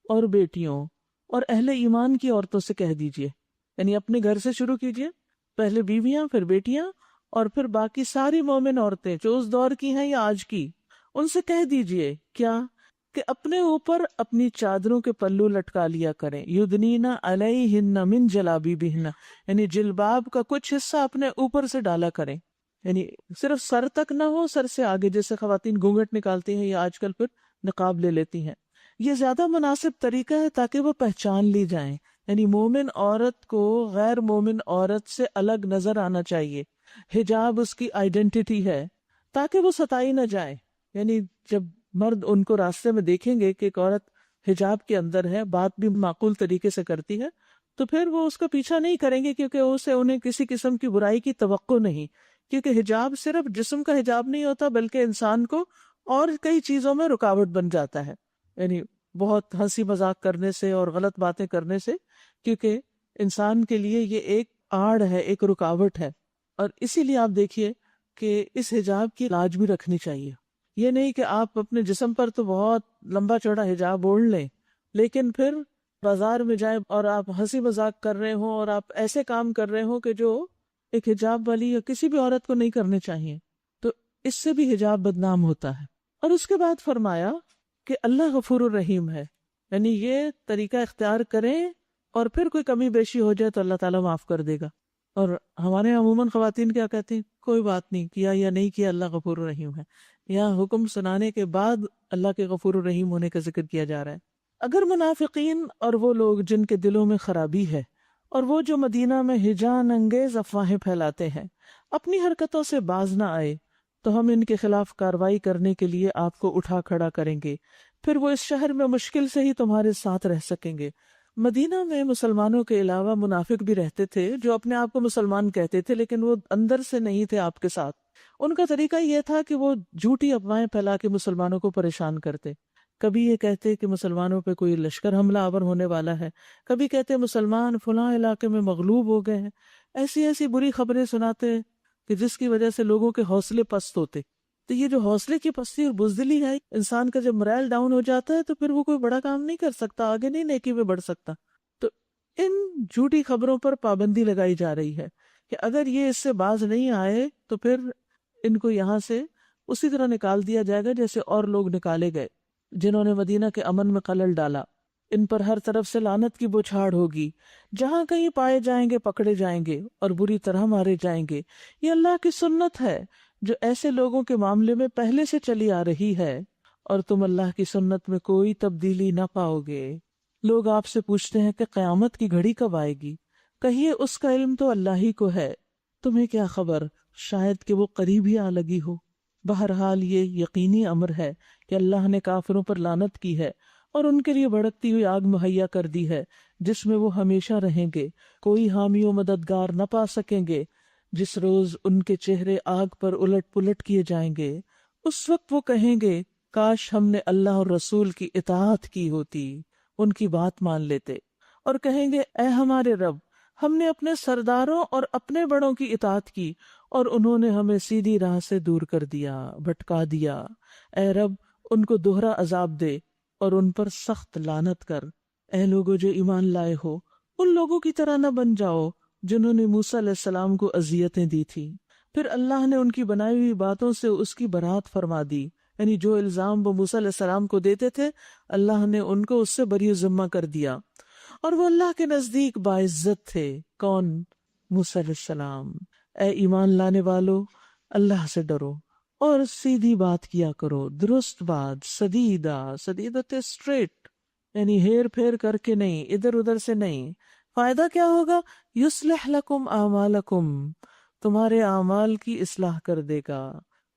اور بیٹیوں اور اہل ایمان کی عورتوں سے کہہ دیجئے، یعنی اپنے گھر سے شروع کیجئے، پہلے بیویاں، پھر بیٹیاں، اور پھر باقی ساری مومن عورتیں جو اس دور کی ہیں یا آج کی، ان سے کہہ دیجئے کیا کہ اپنے اوپر اپنی چادروں کے پلو لٹکا لیا کریں، یدنین علیہن من جلابیبہن، یعنی جلباب کا کچھ حصہ اپنے اوپر سے ڈالا کریں، یعنی صرف سر تک نہ ہو، سر سے آگے، جیسے خواتین گھونگھٹ نکالتی ہیں یا آج کل پھر نقاب لے لیتی ہیں۔ یہ زیادہ مناسب طریقہ ہے تاکہ وہ پہچان لی جائیں، یعنی مومن عورت کو غیر مومن عورت سے الگ نظر آنا چاہیے، حجاب اس کی آئیڈینٹی ہے تاکہ وہ ستائی نہ جائے، یعنی جب مرد ان کو راستے میں دیکھیں گے کہ ایک عورت حجاب کے اندر ہے، بات بھی معقول طریقے سے کرتی ہے، تو پھر وہ اس کا پیچھا نہیں کریں گے، کیونکہ انہیں کسی قسم کی برائی کی توقع نہیں، کیونکہ حجاب صرف جسم کا حجاب نہیں ہوتا بلکہ انسان کو اور کئی چیزوں میں رکاوٹ بن جاتا ہے، یعنی بہت ہنسی مذاق کرنے سے اور غلط باتیں کرنے سے، کیونکہ انسان کے لیے یہ ایک آڑ ہے، ایک رکاوٹ ہے۔ اور اسی لیے آپ دیکھیے کہ اس حجاب کی لاج بھی رکھنی چاہیے، یہ نہیں کہ آپ اپنے جسم پر تو بہت لمبا چوڑا حجاب اوڑھ لیں، لیکن پھر بازار میں جائیں اور آپ ہنسی مذاق کر رہے ہوں اور آپ ایسے کام کر رہے ہوں کہ جو ایک حجاب والی یا کسی بھی عورت کو نہیں کرنے چاہیے، تو اس سے بھی حجاب بدنام ہوتا ہے۔ اور اس کے بعد فرمایا کہ اللہ غفور الرحیم ہے، یعنی یہ طریقہ اختیار کریں اور پھر کوئی کمی بیشی ہو جائے تو اللہ تعالیٰ معاف کر دے گا۔ اور ہمارے عموماً خواتین کیا کہتی ہیں، کوئی بات نہیں، کیا یا نہیں کیا اللہ غفور الرحیم ہے، یا حکم سنانے کے بعد اللہ کے غفور الرحیم ہونے کا ذکر کیا جا رہا ہے۔ اگر منافقین اور وہ لوگ جن کے دلوں میں خرابی ہے اور وہ جو مدینہ میں ہجان انگیز افواہیں پھیلاتے ہیں اپنی حرکتوں سے باز نہ آئے تو ہم ان کے خلاف کارروائی کرنے کے لیے آپ کو اٹھا کھڑا کریں گے، پھر وہ اس شہر میں مشکل سے ہی تمہارے ساتھ رہ سکیں گے۔ مدینہ میں مسلمانوں کے علاوہ منافق بھی رہتے تھے جو اپنے آپ کو مسلمان کہتے تھے لیکن وہ اندر سے نہیں تھے آپ کے ساتھ۔ ان کا طریقہ یہ تھا کہ وہ جھوٹی افواہیں پھیلا کے مسلمانوں کو پریشان کرتے، کبھی یہ کہتے کہ مسلمانوں پہ کوئی لشکر حملہ آور ہونے والا ہے، کبھی کہتے مسلمان فلاں علاقے میں مغلوب ہو گئے ہیں، ایسی بری خبریں سناتے کہ جس کی وجہ سے لوگوں کے حوصلے پست ہوتے۔ تو یہ جو حوصلے کی پستی اور بزدلی ہے، انسان کا جب مرائل ڈاؤن ہو جاتا ہے تو پھر وہ کوئی بڑا کام نہیں کر سکتا، آگے نہیں نیکی میں بڑھ سکتا۔ تو ان جھوٹی خبروں پر پابندی لگائی جا رہی ہے کہ اگر یہ اس سے باز نہیں آئے تو پھر ان کو یہاں سے اسی طرح نکال دیا جائے گا جیسے اور لوگ نکالے گئے جنہوں نے مدینہ کے امن میں خلل ڈالا۔ ان پر ہر طرف سے لعنت کی بوچھاڑ ہوگی، جہاں کہیں پائے جائیں گے پکڑے جائیں گے اور بری طرح مارے جائیں گے۔ یہ اللہ کی سنت ہے جو ایسے لوگوں کے معاملے میں پہلے سے چلی آ رہی ہے، اور تم اللہ کی سنت میں کوئی تبدیلی نہ پاؤ گے۔ لوگ آپ سے پوچھتے ہیں کہ قیامت کی گھڑی کب آئے گی؟ کہیے اس کا علم تو اللہ ہی کو ہے، تمہیں کیا خبر، شاید کہ وہ قریب ہی آ لگی ہو۔ بہرحال یہ یقینی امر ہے کہ اللہ نے کافروں پر لعنت کی ہے اور ان کے لیے بھڑکتی ہوئی آگ مہیا کر دی ہے جس میں وہ ہمیشہ رہیں گے، کوئی حامی و مددگار نہ پا سکیں گے۔ جس روز ان کے چہرے آگ پر الٹ پلٹ کیے جائیں گے، اس وقت وہ کہیں گے کاش ہم نے اللہ اور رسول کی اطاعت کی ہوتی، ان کی بات مان لیتے، اور کہیں گے اے ہمارے رب، ہم نے اپنے سرداروں اور اپنے بڑوں کی اطاعت کی اور انہوں نے ہمیں سیدھی راہ سے دور کر دیا، بھٹکا دیا۔ اے رب، ان کو دوہرا عذاب دے اور ان پر سخت لعنت کر۔ اے لوگو جو ایمان لائے ہو، ان لوگوں کی طرح نہ بن جاؤ جنہوں نے موسیٰ علیہ السلام کو اذیتیں دی تھی، پھر اللہ نے ان کی بنائی ہوئی باتوں سے اس کی برات فرما دی، یعنی جو الزام وہ موسیٰ علیہ السلام کو دیتے تھے اللہ نے ان کو اس سے بری ذمہ کر دیا، اور وہ اللہ کے نزدیک باعزت تھے۔ کون؟ موسیٰ علیہ السلام۔ اے ایمان لانے والو، اللہ سے ڈرو اور سیدھی بات کیا کرو، درست بات، سدیدت اسٹریٹ، یعنی ہیر پھیر کر کے نہیں، ادھر ادھر سے نہیں۔ فائدہ کیا ہوگا؟ یصلح لکم اعمالکم، تمہارے اعمال کی اصلاح کر دے گا،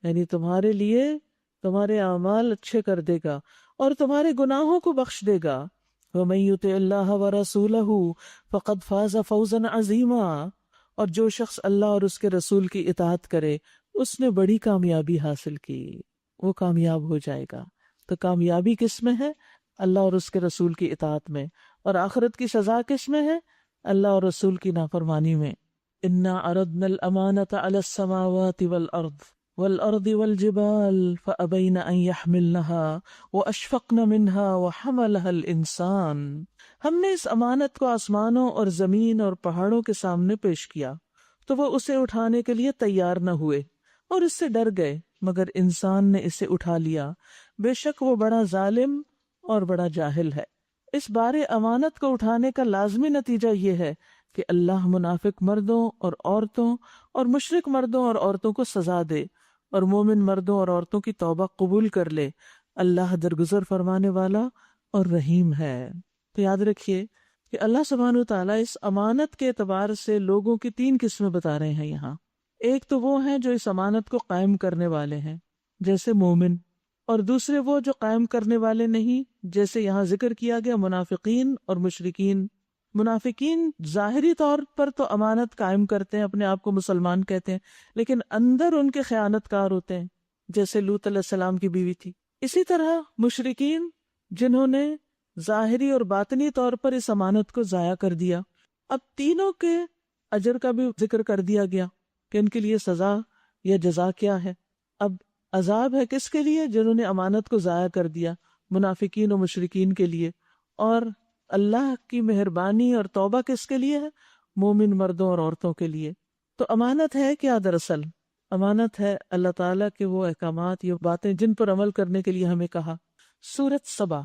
یعنی تمہارے لیے تمہارے اعمال اچھے کر دے گا اور تمہارے گناہوں کو بخش دے گا۔ وَمَن يُطِعِ اللَّهَ وَرَسُولَهُ فَقَدْ فَازَ فَوْزًا عَظِيمًا، اور جو شخص اللہ اور اس کے رسول کی اطاعت کرے اس نے بڑی کامیابی حاصل کی، وہ کامیاب ہو جائے گا۔ تو کامیابی کس میں ہے؟ اللہ اور اس کے رسول کی اطاعت میں، اور آخرت کی سزا کس میں ہے؟ اللہ اور رسول کی نافرمانی میں۔ انا عرضنا الامانۃ علی السماوات والارض والجبال فابین ان يحملنها واشفقن منها وحملها الانسان۔ ہم نے اس امانت کو آسمانوں اور زمین اور پہاڑوں کے سامنے پیش کیا تو وہ اسے اٹھانے کے لیے تیار نہ ہوئے اور اس سے ڈر گئے، مگر انسان نے اسے اٹھا لیا، بے شک وہ بڑا ظالم اور بڑا جاہل ہے۔ اس بارے امانت کو اٹھانے کا لازمی نتیجہ یہ ہے کہ اللہ منافق مردوں اور عورتوں اور مشرک مردوں اور عورتوں کو سزا دے اور مومن مردوں اور عورتوں کی توبہ قبول کر لے۔ اللہ درگزر فرمانے والا اور رحیم ہے۔ تو یاد رکھیے کہ اللہ سبحانہ وتعالیٰ اس امانت کے اعتبار سے لوگوں کی 3 قسمیں بتا رہے ہیں یہاں۔ ایک تو وہ ہیں جو اس امانت کو قائم کرنے والے ہیں جیسے مومن، اور دوسرے وہ جو قائم کرنے والے نہیں، جیسے یہاں ذکر کیا گیا منافقین اور مشرکین۔ منافقین ظاہری طور پر تو امانت قائم کرتے ہیں، اپنے آپ کو مسلمان کہتے ہیں، لیکن اندر ان کے خیانت کار ہوتے ہیں، جیسے لوط علیہ السلام کی بیوی تھی۔ اسی طرح مشرکین جنہوں نے ظاہری اور باطنی طور پر اس امانت کو ضائع کر دیا۔ اب تینوں کے اجر کا بھی ذکر کر دیا گیا کہ ان کے لیے سزا یا جزا کیا ہے۔ اب عذاب ہے کس کے لیے؟ جنہوں نے امانت کو ضائع کر دیا، منافقین و مشرکین کے لیے، اور اللہ کی مہربانی اور توبہ کس کے لیے ہے؟ مومن مردوں اور عورتوں کے لیے۔ تو امانت ہے کیا؟ دراصل امانت ہے اللہ تعالیٰ کے وہ احکامات، یہ باتیں جن پر عمل کرنے کے لیے ہمیں کہا۔ سورۃ سبا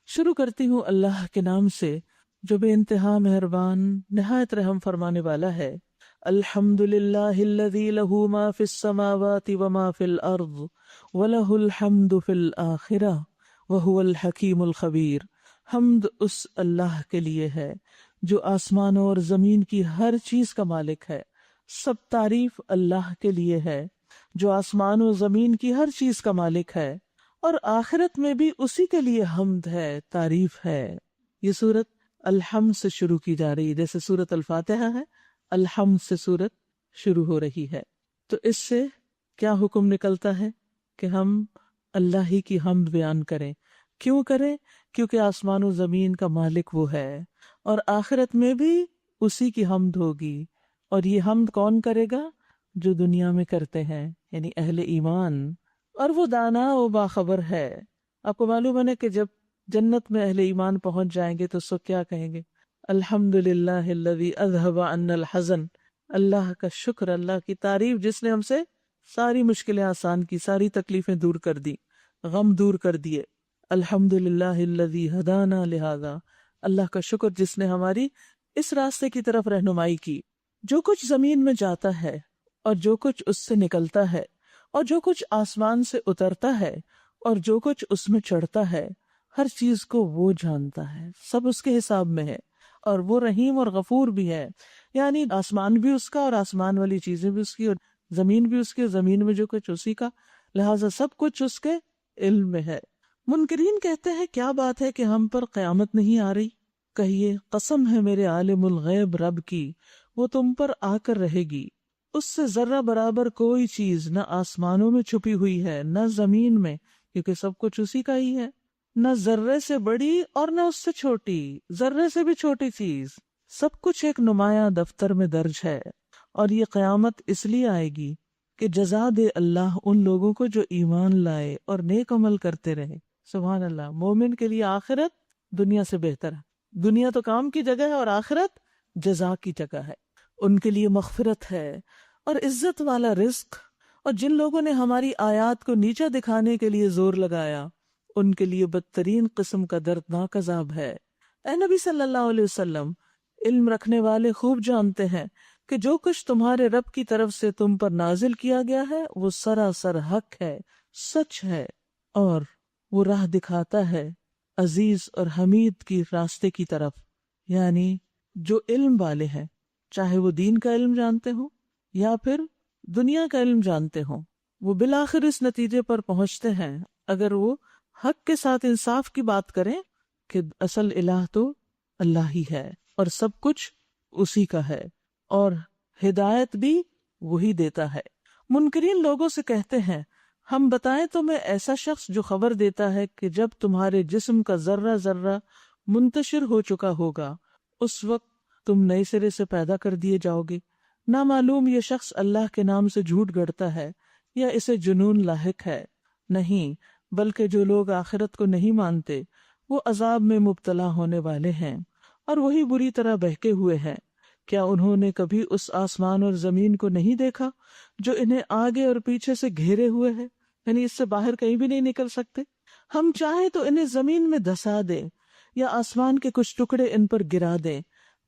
شروع کرتی ہوں اللہ کے نام سے جو بے انتہا مہربان نہایت رحم فرمانے والا ہے۔ الحمد للہ الذی لہ ما فی السماوات وما فی الارض ولہ الحمد فی الآخرہ وہو الحکیم الخبیر۔ حمد اس اللہ کے لیے ہے جو آسمانوں اور زمین کی ہر چیز کا مالک ہے، سب تعریف اللہ کے لیے ہے جو آسمان و زمین کی ہر چیز کا مالک ہے، اور آخرت میں بھی اسی کے لیے حمد ہے، تعریف ہے۔ یہ سورت الحمد سے شروع کی جا رہی ہے، جیسے سورت الفاتحہ ہے، الحمد سے سورت شروع ہو رہی ہے۔ تو اس سے کیا حکم نکلتا ہے کہ ہم اللہ ہی کی حمد بیان کریں۔ کیوں کریں؟ کیونکہ آسمان و زمین کا مالک وہ ہے، اور آخرت میں بھی اسی کی حمد ہوگی۔ اور یہ حمد کون کرے گا؟ جو دنیا میں کرتے ہیں، یعنی اہل ایمان، اور وہ دانا و باخبر ہے۔ آپ کو معلوم ہے کہ جب جنت میں اہل ایمان پہنچ جائیں گے تو سو کیا کہیں گے؟ الحمدللہ الذی اذہب عنا الحزن۔ اللہ کا شکر، اللہ کی تعریف جس نے ہم سے ساری مشکلیں آسان کی، ساری تکلیفیں دور کر دی، غم دور کر دیے۔ الحمدللہ الذی ہدانا لہذا، اللہ کا شکر جس نے ہماری اس راستے کی طرف رہنمائی کی۔ جو کچھ زمین میں جاتا ہے اور جو کچھ اس سے نکلتا ہے اور جو کچھ آسمان سے اترتا ہے اور جو کچھ اس میں چڑھتا ہے، ہر چیز کو وہ جانتا ہے، سب اس کے حساب میں ہے، اور وہ رحیم اور غفور بھی ہے۔ یعنی آسمان بھی اس کا اور آسمان والی چیزیں بھی اس کی اور زمین بھی اس کی اور زمین میں جو کچھ اسی کا، لہٰذا سب کچھ اس کے علم میں ہے۔ منکرین کہتے ہیں کیا بات ہے کہ ہم پر قیامت نہیں آ رہی؟ کہیے قسم ہے میرے عالم الغیب رب کی، وہ تم پر آ کر رہے گی۔ اس سے ذرہ برابر کوئی چیز نہ آسمانوں میں چھپی ہوئی ہے نہ زمین میں، کیونکہ سب کچھ اسی کا ہی ہے، نہ ذرے سے بڑی اور نہ اس سے چھوٹی، ذرے سے بھی چھوٹی چیز، سب کچھ ایک نمایاں دفتر میں درج ہے۔ اور یہ قیامت اس لیے آئے گی کہ جزا دے اللہ ان لوگوں کو جو ایمان لائے اور نیک عمل کرتے رہے۔ سبحان اللہ، مومن کے لیے آخرت دنیا سے بہتر ہے۔ دنیا تو کام کی جگہ ہے اور آخرت جزا کی جگہ ہے۔ ان کے لیے مغفرت ہے اور عزت والا رزق، اور جن لوگوں نے ہماری آیات کو نیچا دکھانے کے لیے زور لگایا ان کے لیے بدترین قسم کا دردناک عذاب ہے۔ اے نبی صلی اللہ علیہ وسلم، علم رکھنے والے خوب جانتے ہیں کہ جو کچھ تمہارے رب کی طرف سے تم پر نازل کیا گیا ہے وہ سراسر حق ہے، سچ ہے، اور وہ راہ دکھاتا ہے عزیز اور حمید کی راستے کی طرف۔ یعنی جو علم والے ہیں، چاہے وہ دین کا علم جانتے ہوں یا پھر دنیا کا علم جانتے ہوں، وہ بالآخر اس نتیجے پر پہنچتے ہیں اگر وہ حق کے ساتھ انصاف کی بات کریں کہ اصل الہ تو اللہ ہی ہے اور سب کچھ اسی کا ہے، اور ہدایت بھی وہی دیتا ہے۔ منکرین لوگوں سے کہتے ہیں ہم بتائیں تمہیں ایسا شخص جو خبر دیتا ہے کہ جب تمہارے جسم کا ذرہ ذرہ منتشر ہو چکا ہوگا اس وقت تم نئے سرے سے پیدا کر دیے جاؤ گے۔ نہ معلوم یہ شخص اللہ کے نام سے جھوٹ گڑتا ہے یا اسے جنون لاحق ہے، نہیں بلکہ جو لوگ آخرت کو نہیں مانتے وہ عذاب میں مبتلا ہونے والے ہیں اور وہی بری طرح بہکے ہوئے ہیں۔ کیا انہوں نے کبھی اس آسمان اور زمین کو نہیں دیکھا جو انہیں آگے اور پیچھے سے گھیرے ہوئے ہے، یعنی اس سے باہر کہیں بھی نہیں نکل سکتے؟ ہم چاہیں تو انہیں زمین میں دھسا دیں یا آسمان کے کچھ ٹکڑے ان پر گرا دیں۔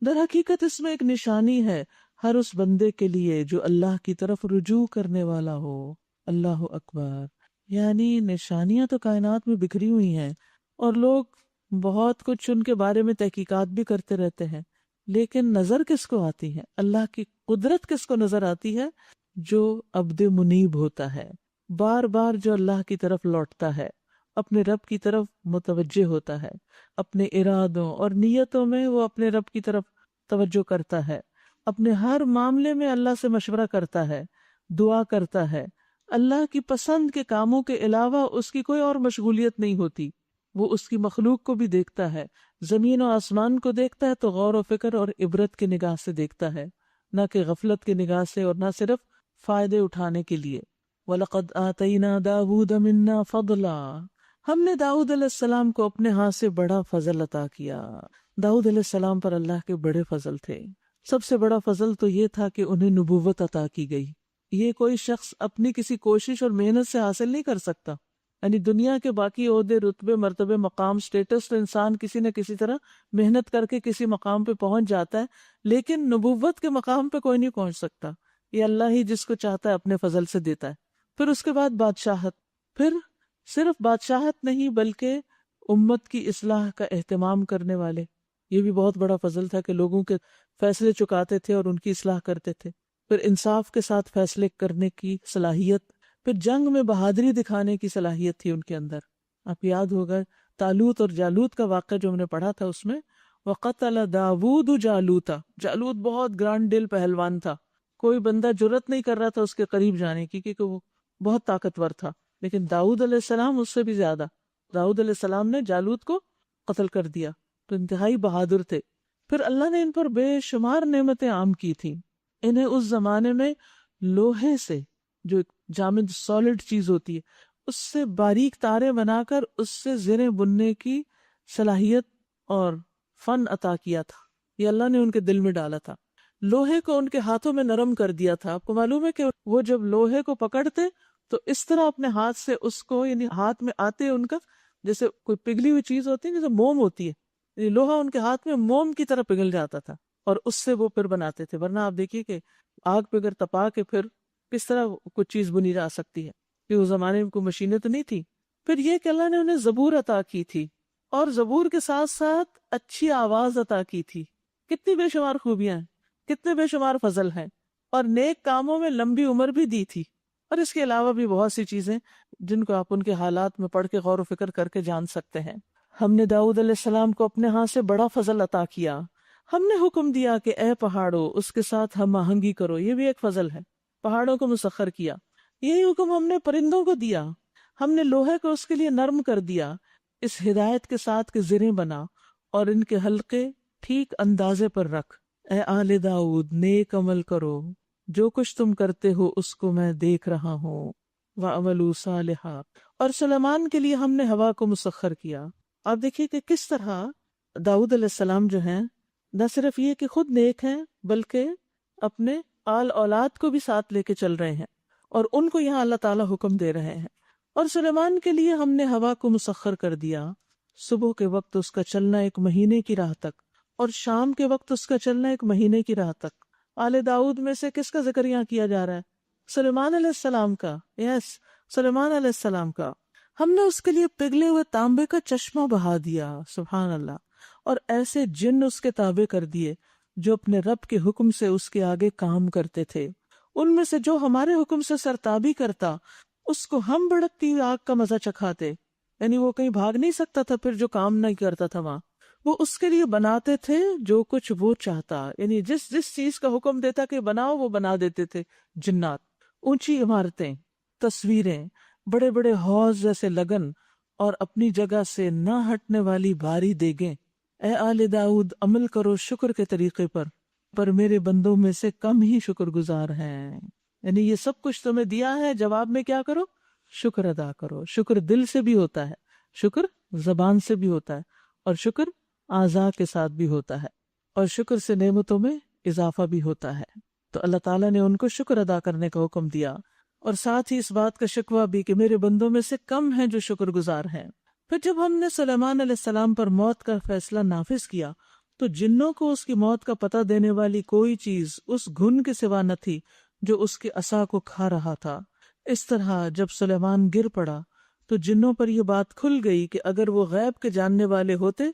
در حقیقت اس میں ایک نشانی ہے ہر اس بندے کے لیے جو اللہ کی طرف رجوع کرنے والا ہو۔ اللہ اکبر۔ یعنی نشانیاں تو کائنات میں بکھری ہوئی ہیں اور لوگ بہت کچھ ان کے بارے میں تحقیقات بھی کرتے رہتے ہیں، لیکن نظر کس کو آتی ہے؟ اللہ کی قدرت کس کو نظر آتی ہے؟ جو عبد منیب ہوتا ہے، بار بار جو اللہ کی طرف لوٹتا ہے، اپنے رب کی طرف متوجہ ہوتا ہے، اپنے ارادوں اور نیتوں میں وہ اپنے رب کی طرف توجہ کرتا ہے، اپنے ہر معاملے میں اللہ سے مشورہ کرتا ہے، دعا کرتا ہے، اللہ کی پسند کے کاموں کے علاوہ اس کی کوئی اور مشغولیت نہیں ہوتی۔ وہ اس کی مخلوق کو بھی دیکھتا ہے، زمین و آسمان کو دیکھتا ہے تو غور و فکر اور عبرت کی نگاہ سے دیکھتا ہے، نہ کہ غفلت کی نگاہ سے اور نہ صرف فائدے اٹھانے کے لیے۔ وَلَقَدْ آتَيْنَا دَاوُودَ مِنَّا فَضْلًا، ہم نے داؤد علیہ السلام کو اپنے ہاتھ سے بڑا فضل عطا کیا۔ داؤد علیہ السلام پر اللہ کے بڑے فضل تھے۔ سب سے بڑا فضل تو یہ تھا کہ انہیں نبوت عطا کی گئی۔ یہ کوئی شخص اپنی کسی کوشش اور محنت سے حاصل نہیں کر سکتا۔ یعنی دنیا کے باقی عہدے، رتبے، مرتبے، مقام، سٹیٹس تو انسان کسی نہ کسی طرح محنت کر کے کسی مقام پہ پہنچ جاتا ہے، لیکن نبوت کے مقام پہ کوئی نہیں پہنچ سکتا۔ یہ اللہ ہی جس کو چاہتا ہے اپنے فضل سے دیتا ہے۔ پھر اس کے بعد بادشاہت، پھر صرف بادشاہت نہیں بلکہ امت کی اصلاح کا اہتمام کرنے والے، یہ بھی بہت بڑا فضل تھا کہ لوگوں کے فیصلے چکاتے تھے اور ان کی اصلاح کرتے تھے۔ پھر انصاف کے ساتھ فیصلے کرنے کی صلاحیت، پھر جنگ میں بہادری دکھانے کی صلاحیت تھی ان کے اندر۔ آپ یاد ہوگا طالوت اور جالوت کا واقعہ جو ہم نے پڑھا تھا، اس میں وَقَتَلَ دَاوُودُ جَالُوتَ، جالوت بہت گرانڈ دل پہلوان تھا، کوئی بندہ جرت نہیں کر رہا تھا اس کے قریب جانے کی کیونکہ وہ بہت طاقتور تھا، لیکن داؤد علیہ السلام اس سے بھی زیادہ، داؤد علیہ السلام نے جالوت کو قتل کر دیا، تو انتہائی بہادر تھے۔ پھر اللہ نے ان پر بے شمار نعمتیں عام کی تھیں۔ انہیں اس زمانے میں لوہے سے، جو ایک جامد سالڈ چیز ہوتی ہے، اس سے باریک تارے بنا کر اس سے زریں بننے کی صلاحیت اور فن عطا کیا تھا۔ یہ اللہ نے ان کے دل میں ڈالا تھا۔ لوہے کو ان کے ہاتھوں میں نرم کر دیا تھا۔ آپ کو معلوم ہے کہ وہ جب لوہے کو پکڑتے تو اس طرح اپنے ہاتھ سے اس کو، یعنی ہاتھ میں آتے ان کا جیسے کوئی پگھلی ہوئی چیز ہوتی ہے، جیسے موم ہوتی ہے، یعنی لوہا ان کے ہاتھ میں موم کی طرح پگھل جاتا تھا اور اس سے وہ پھر بناتے تھے۔ ورنہ آپ دیکھیے کہ آگ پہ اگر تپا کے پھر کس طرح کچھ چیز بنی جا سکتی ہے، کہ اس زمانے میں کوئی مشینیں تو نہیں تھی۔ پھر یہ کہ اللہ نے انہیں زبور عطا کی تھی اور زبور کے ساتھ ساتھ اچھی آواز عطا کی تھی۔ کتنی بے شمار خوبیاں ہیں، کتنے بے شمار فضل ہیں، اور نیک کاموں میں لمبی عمر بھی دی تھی۔ اور اس کے علاوہ بھی بہت سی چیزیں جن کو آپ ان کے حالات میں پڑھ کے غور و فکر کر کے جان سکتے ہیں۔ ہم نے داؤد علیہ السلام کو اپنے ہاں سے بڑا فضل عطا کیا۔ ہم نے حکم دیا کہ اے پہاڑوں اس کے ساتھ ہم آہنگی کرو، یہ بھی ایک فضل ہے، پہاڑوں کو مسخر کیا۔ یہی حکم ہم نے پرندوں کو دیا۔ ہم نے لوہے کو اس کے لیے نرم کر دیا، اس ہدایت کے ساتھ کہ زریں بنا اور ان کے حلقے ٹھیک اندازے پر رکھ۔ اے آل داؤد نیک عمل کرو، جو کچھ تم کرتے ہو اس کو میں دیکھ رہا ہوں۔ وَعَمَلُوا صَالِحًا، اور سلیمان کے لیے ہم نے ہوا کو مسخر کیا۔ آپ دیکھیے کہ کس طرح داؤد علیہ السلام جو ہیں، نہ صرف یہ کہ خود نیک ہیں بلکہ اپنے آل اولاد کو بھی ساتھ لے کے چل رہے ہیں، اور ان کو یہاں اللہ تعالیٰ حکم دے رہے ہیں۔ اور سلیمان کے لیے ہم نے ہوا کو مسخر کر دیا، صبح کے وقت اس کا چلنا 1 مہینے کی راہ تک اور شام کے وقت اس کا چلنا 1 مہینے کی راہ تک۔ آل داؤد میں سے کس کا ذکر یہاں کیا جا رہا ہے؟ سلیمان علیہ السلام کا۔ سلیمان علیہ السلام کا۔ ہم نے اس کے لیے پگھلے ہوئے تانبے کا چشمہ بہا دیا، سبحان اللہ، اور ایسے جن اس کے تابع کر دیے جو اپنے رب کے حکم سے اس کے آگے کام کرتے تھے۔ ان میں سے جو ہمارے حکم سے سرتابی کرتا اس کو ہم بھڑکتی ہوئی آگ کا مزہ چکھاتے، یعنی وہ کہیں بھاگ نہیں سکتا تھا پھر جو کام نہیں کرتا تھا وہاں۔ وہ اس کے لیے بناتے تھے جو کچھ وہ چاہتا، یعنی جس چیز کا حکم دیتا کہ بناؤ وہ بنا دیتے تھے۔ جنات، اونچی عمارتیں، تصویریں، بڑے بڑے حوض جیسے لگن اور اپنی جگہ سے نہ ہٹنے والی بھاری دیگیں۔ اے آل داؤد عمل کرو شکر کے طریقے پر میرے بندوں میں سے کم ہی شکر گزار ہیں۔ یعنی یہ سب کچھ تمہیں دیا ہے، جواب میں کیا کرو؟ شکر ادا کرو۔ شکر دل سے بھی ہوتا ہے، شکر زبان سے بھی ہوتا ہے، اور شکر اعضاء کے ساتھ بھی ہوتا ہے، اور شکر سے نعمتوں میں اضافہ بھی ہوتا ہے۔ تو اللہ تعالیٰ نے ان کو شکر ادا کرنے کا حکم دیا، اور ساتھ ہی اس بات کا شکوہ بھی کہ میرے بندوں میں سے کم ہیں جو شکر گزار ہیں۔ پھر جب ہم نے سلیمان علیہ السلام پر موت کا فیصلہ نافذ کیا تو جنوں کو اس کی موت کا پتہ دینے والی کوئی چیز اس گھن کے سوا نہ تھی جو اس کے عصا کو کھا رہا تھا۔ اس طرح جب سلیمان گر پڑا تو جنوں پر یہ بات کھل گئی کہ اگر وہ غیب کے جاننے والے ہوتے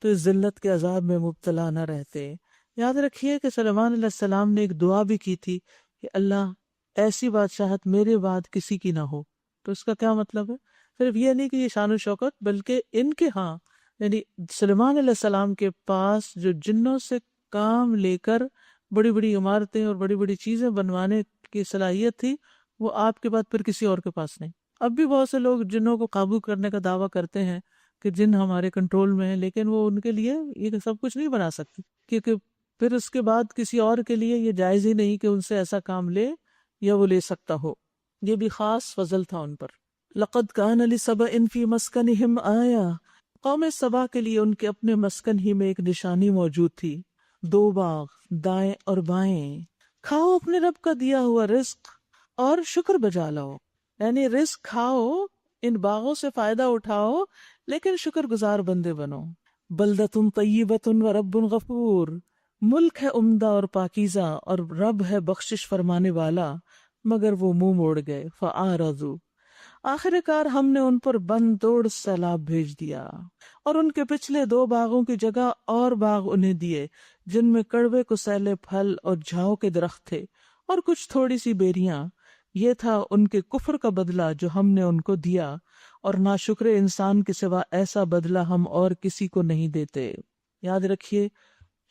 تو اس ذلت کے عذاب میں مبتلا نہ رہتے۔ یاد رکھیے کہ سلیمان علیہ السلام نے ایک دعا بھی کی تھی کہ اللہ ایسی بادشاہت میرے بعد کسی کی نہ ہو۔ تو اس کا کیا مطلب ہے؟ صرف یہ نہیں کہ یہ شان و شوکت، بلکہ ان کے ہاں یعنی سلیمان علیہ السلام کے پاس جو جنوں سے کام لے کر بڑی بڑی عمارتیں اور بڑی بڑی چیزیں بنوانے کی صلاحیت تھی، وہ آپ کے بعد پھر کسی اور کے پاس نہیں۔ اب بھی بہت سے لوگ جنوں کو قابو کرنے کا دعویٰ کرتے ہیں کہ جن ہمارے کنٹرول میں ہیں، لیکن وہ ان کے لیے یہ سب کچھ نہیں بنا سکتی، کیونکہ پھر اس کے بعد کسی اور کے لیے یہ جائز ہی نہیں کہ ان سے ایسا کام لے یا وہ لے سکتا ہو۔ یہ بھی خاص فضل تھا ان پر۔ لقد کان لسبأ فی مسکنہم آیہ، قوم سبا کے لیے ان کے اپنے مسکن ہی میں ایک نشانی موجود تھی، 2 باغ دائیں اور بائیں۔ کھاؤ اپنے رب کا دیا ہوا رزق اور شکر بجا لاؤ، یعنی رزق کھاؤ، ان باغوں سے فائدہ اٹھاؤ، لیکن شکر گزار بندے بنو۔ بلدۃ طیبۃ و رب غفور، ملک ہے عمدہ اور پاکیزہ اور رب ہے بخشش فرمانے والا، مگر وہ منہ موڑ گئے۔ فَأَعْرَضُوا، آخر کار ہم نے ان پر بند توڑ سیلاب بھیج دیا، اور ان کے پچھلے 2 باغوں کی جگہ اور باغ انہیں دیے جن میں کڑوے کسیلے پھل اور جھاؤ کے درخت تھے اور کچھ تھوڑی سی بیریاں۔ یہ تھا ان کے کفر کا بدلہ جو ہم نے ان کو دیا، اور ناشکر انسان کے سوا ایسا بدلہ ہم اور کسی کو نہیں دیتے۔ یاد رکھیے،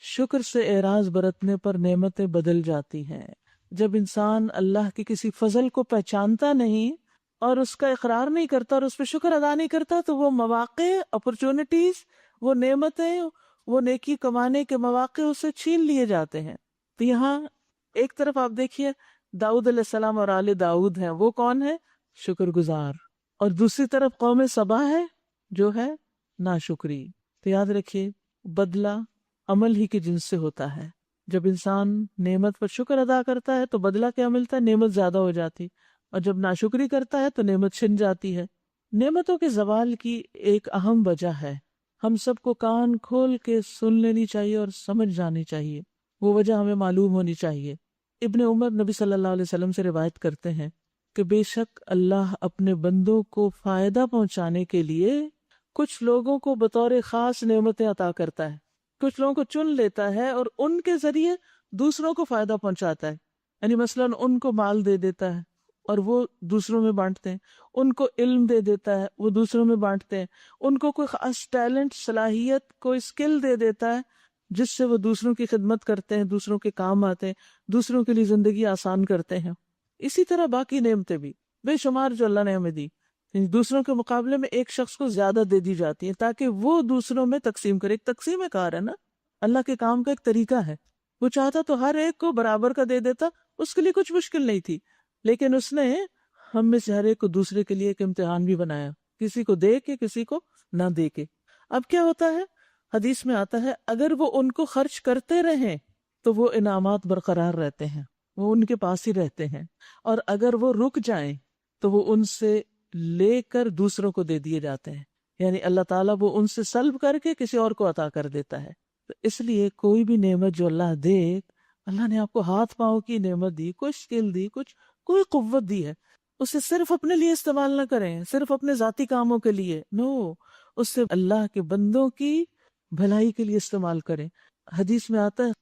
شکر سے اعراض برتنے پر نعمتیں بدل جاتی ہیں۔ جب انسان اللہ کے کسی فضل کو پہچانتا نہیں اور اس کا اقرار نہیں کرتا اور اس پہ شکر ادا نہیں کرتا تو وہ مواقع، اپرچونٹیز، وہ نعمتیں، وہ نیکی کمانے کے مواقع اسے چھین لیے جاتے ہیں۔ تو یہاں ایک طرف آپ دیکھیے داؤد علیہ السلام اور آل داؤد ہیں، وہ کون ہے؟ شکر گزار، اور دوسری طرف قوم سبا ہے جو ہے ناشکری۔ تو یاد رکھیے بدلہ عمل ہی کے جنس سے ہوتا ہے۔ جب انسان نعمت پر شکر ادا کرتا ہے تو بدلہ کیا ملتا ہے؟ نعمت زیادہ ہو جاتی، اور جب ناشکری کرتا ہے تو نعمت چھن جاتی ہے۔ نعمتوں کے زوال کی ایک اہم وجہ ہے، ہم سب کو کان کھول کے سن لینی چاہیے اور سمجھ جانی چاہیے، وہ وجہ ہمیں معلوم ہونی چاہیے۔ ابن عمر نبی صلی اللہ علیہ وسلم سے روایت کرتے ہیں کہ بے شک اللہ اپنے بندوں کو فائدہ پہنچانے کے لیے کچھ لوگوں کو بطور خاص نعمتیں عطا کرتا ہے، کچھ لوگوں کو چن لیتا ہے اور ان کے ذریعے دوسروں کو فائدہ پہنچاتا ہے۔ یعنی مثلاً ان کو مال دے دیتا ہے اور وہ دوسروں میں بانٹتے ہیں، ان کو علم دے دیتا ہے، وہ دوسروں میں بانٹتے ہیں، ان کو کوئی خاص ٹیلنٹ، صلاحیت، کوئی اسکل دے دیتا ہے جس سے وہ دوسروں کی خدمت کرتے ہیں، دوسروں کے کام آتے ہیں، دوسروں کے لیے زندگی آسان کرتے ہیں۔ اسی طرح باقی نعمتیں بھی بے شمار جو اللہ نے ہمیں دی، دوسروں کے مقابلے میں ایک شخص کو زیادہ دے دی جاتی ہیں تاکہ وہ دوسروں میں تقسیم کرے۔ ایک تقسیم کار ہے نا، اللہ کے کام کا ایک طریقہ ہے۔ وہ چاہتا تو ہر ایک کو برابر کا دے دیتا، اس کے لیے کچھ مشکل نہیں تھی، لیکن اس نے ہم میں سے ہر ایک کو دوسرے کے لیے ایک امتحان بھی بنایا، کسی کو دے کے کسی کو نہ دے کے۔ اب کیا ہوتا ہے، حدیث میں آتا ہے اگر وہ ان کو خرچ کرتے رہیں تو وہ انعامات برقرار رہتے ہیں، وہ ان کے پاس ہی رہتے ہیں، اور اگر وہ رک جائیں تو وہ ان سے لے کر دوسروں کو دے دیے جاتے ہیں، یعنی اللہ تعالیٰ وہ ان سے سلب کر کے کسی اور کو عطا کر دیتا ہے۔ تو اس لیے کوئی بھی نعمت جو اللہ دے، اللہ نے آپ کو ہاتھ پاؤں کی نعمت دی، کوئی اسکل دی، کوئی قوت دی ہے، اسے صرف اپنے لیے استعمال نہ کریں، صرف اپنے ذاتی کاموں کے لیے، نو، اس سے اللہ کے بندوں کی بھلائی کے لیے استعمال کریں۔ حدیث میں آتا ہے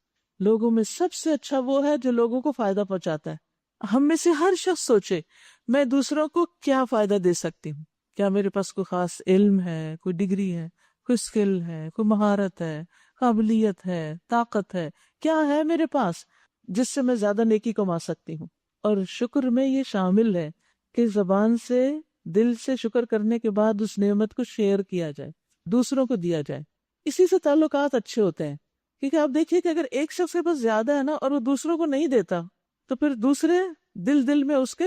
لوگوں میں سب سے اچھا وہ ہے جو لوگوں کو فائدہ پہنچاتا ہے۔ ہم میں سے ہر شخص سوچے میں دوسروں کو کیا فائدہ دے سکتی ہوں، کیا میرے پاس کوئی خاص علم ہے، کوئی ڈگری ہے، کوئی اسکل ہے، کوئی مہارت ہے، قابلیت ہے، طاقت ہے، کیا ہے میرے پاس جس سے میں زیادہ نیکی کما سکتی ہوں۔ اور شکر میں یہ شامل ہے کہ زبان سے دل سے شکر کرنے کے بعد اس نعمت کو شیئر کیا جائے، دوسروں کو دیا جائے، اسی سے تعلقات اچھے ہوتے ہیں. کیونکہ آپ دیکھیے کہ اگر ایک شخص کے پاس زیادہ ہے نا اور وہ دوسروں کو نہیں دیتا تو پھر دوسرے دل میں اس کے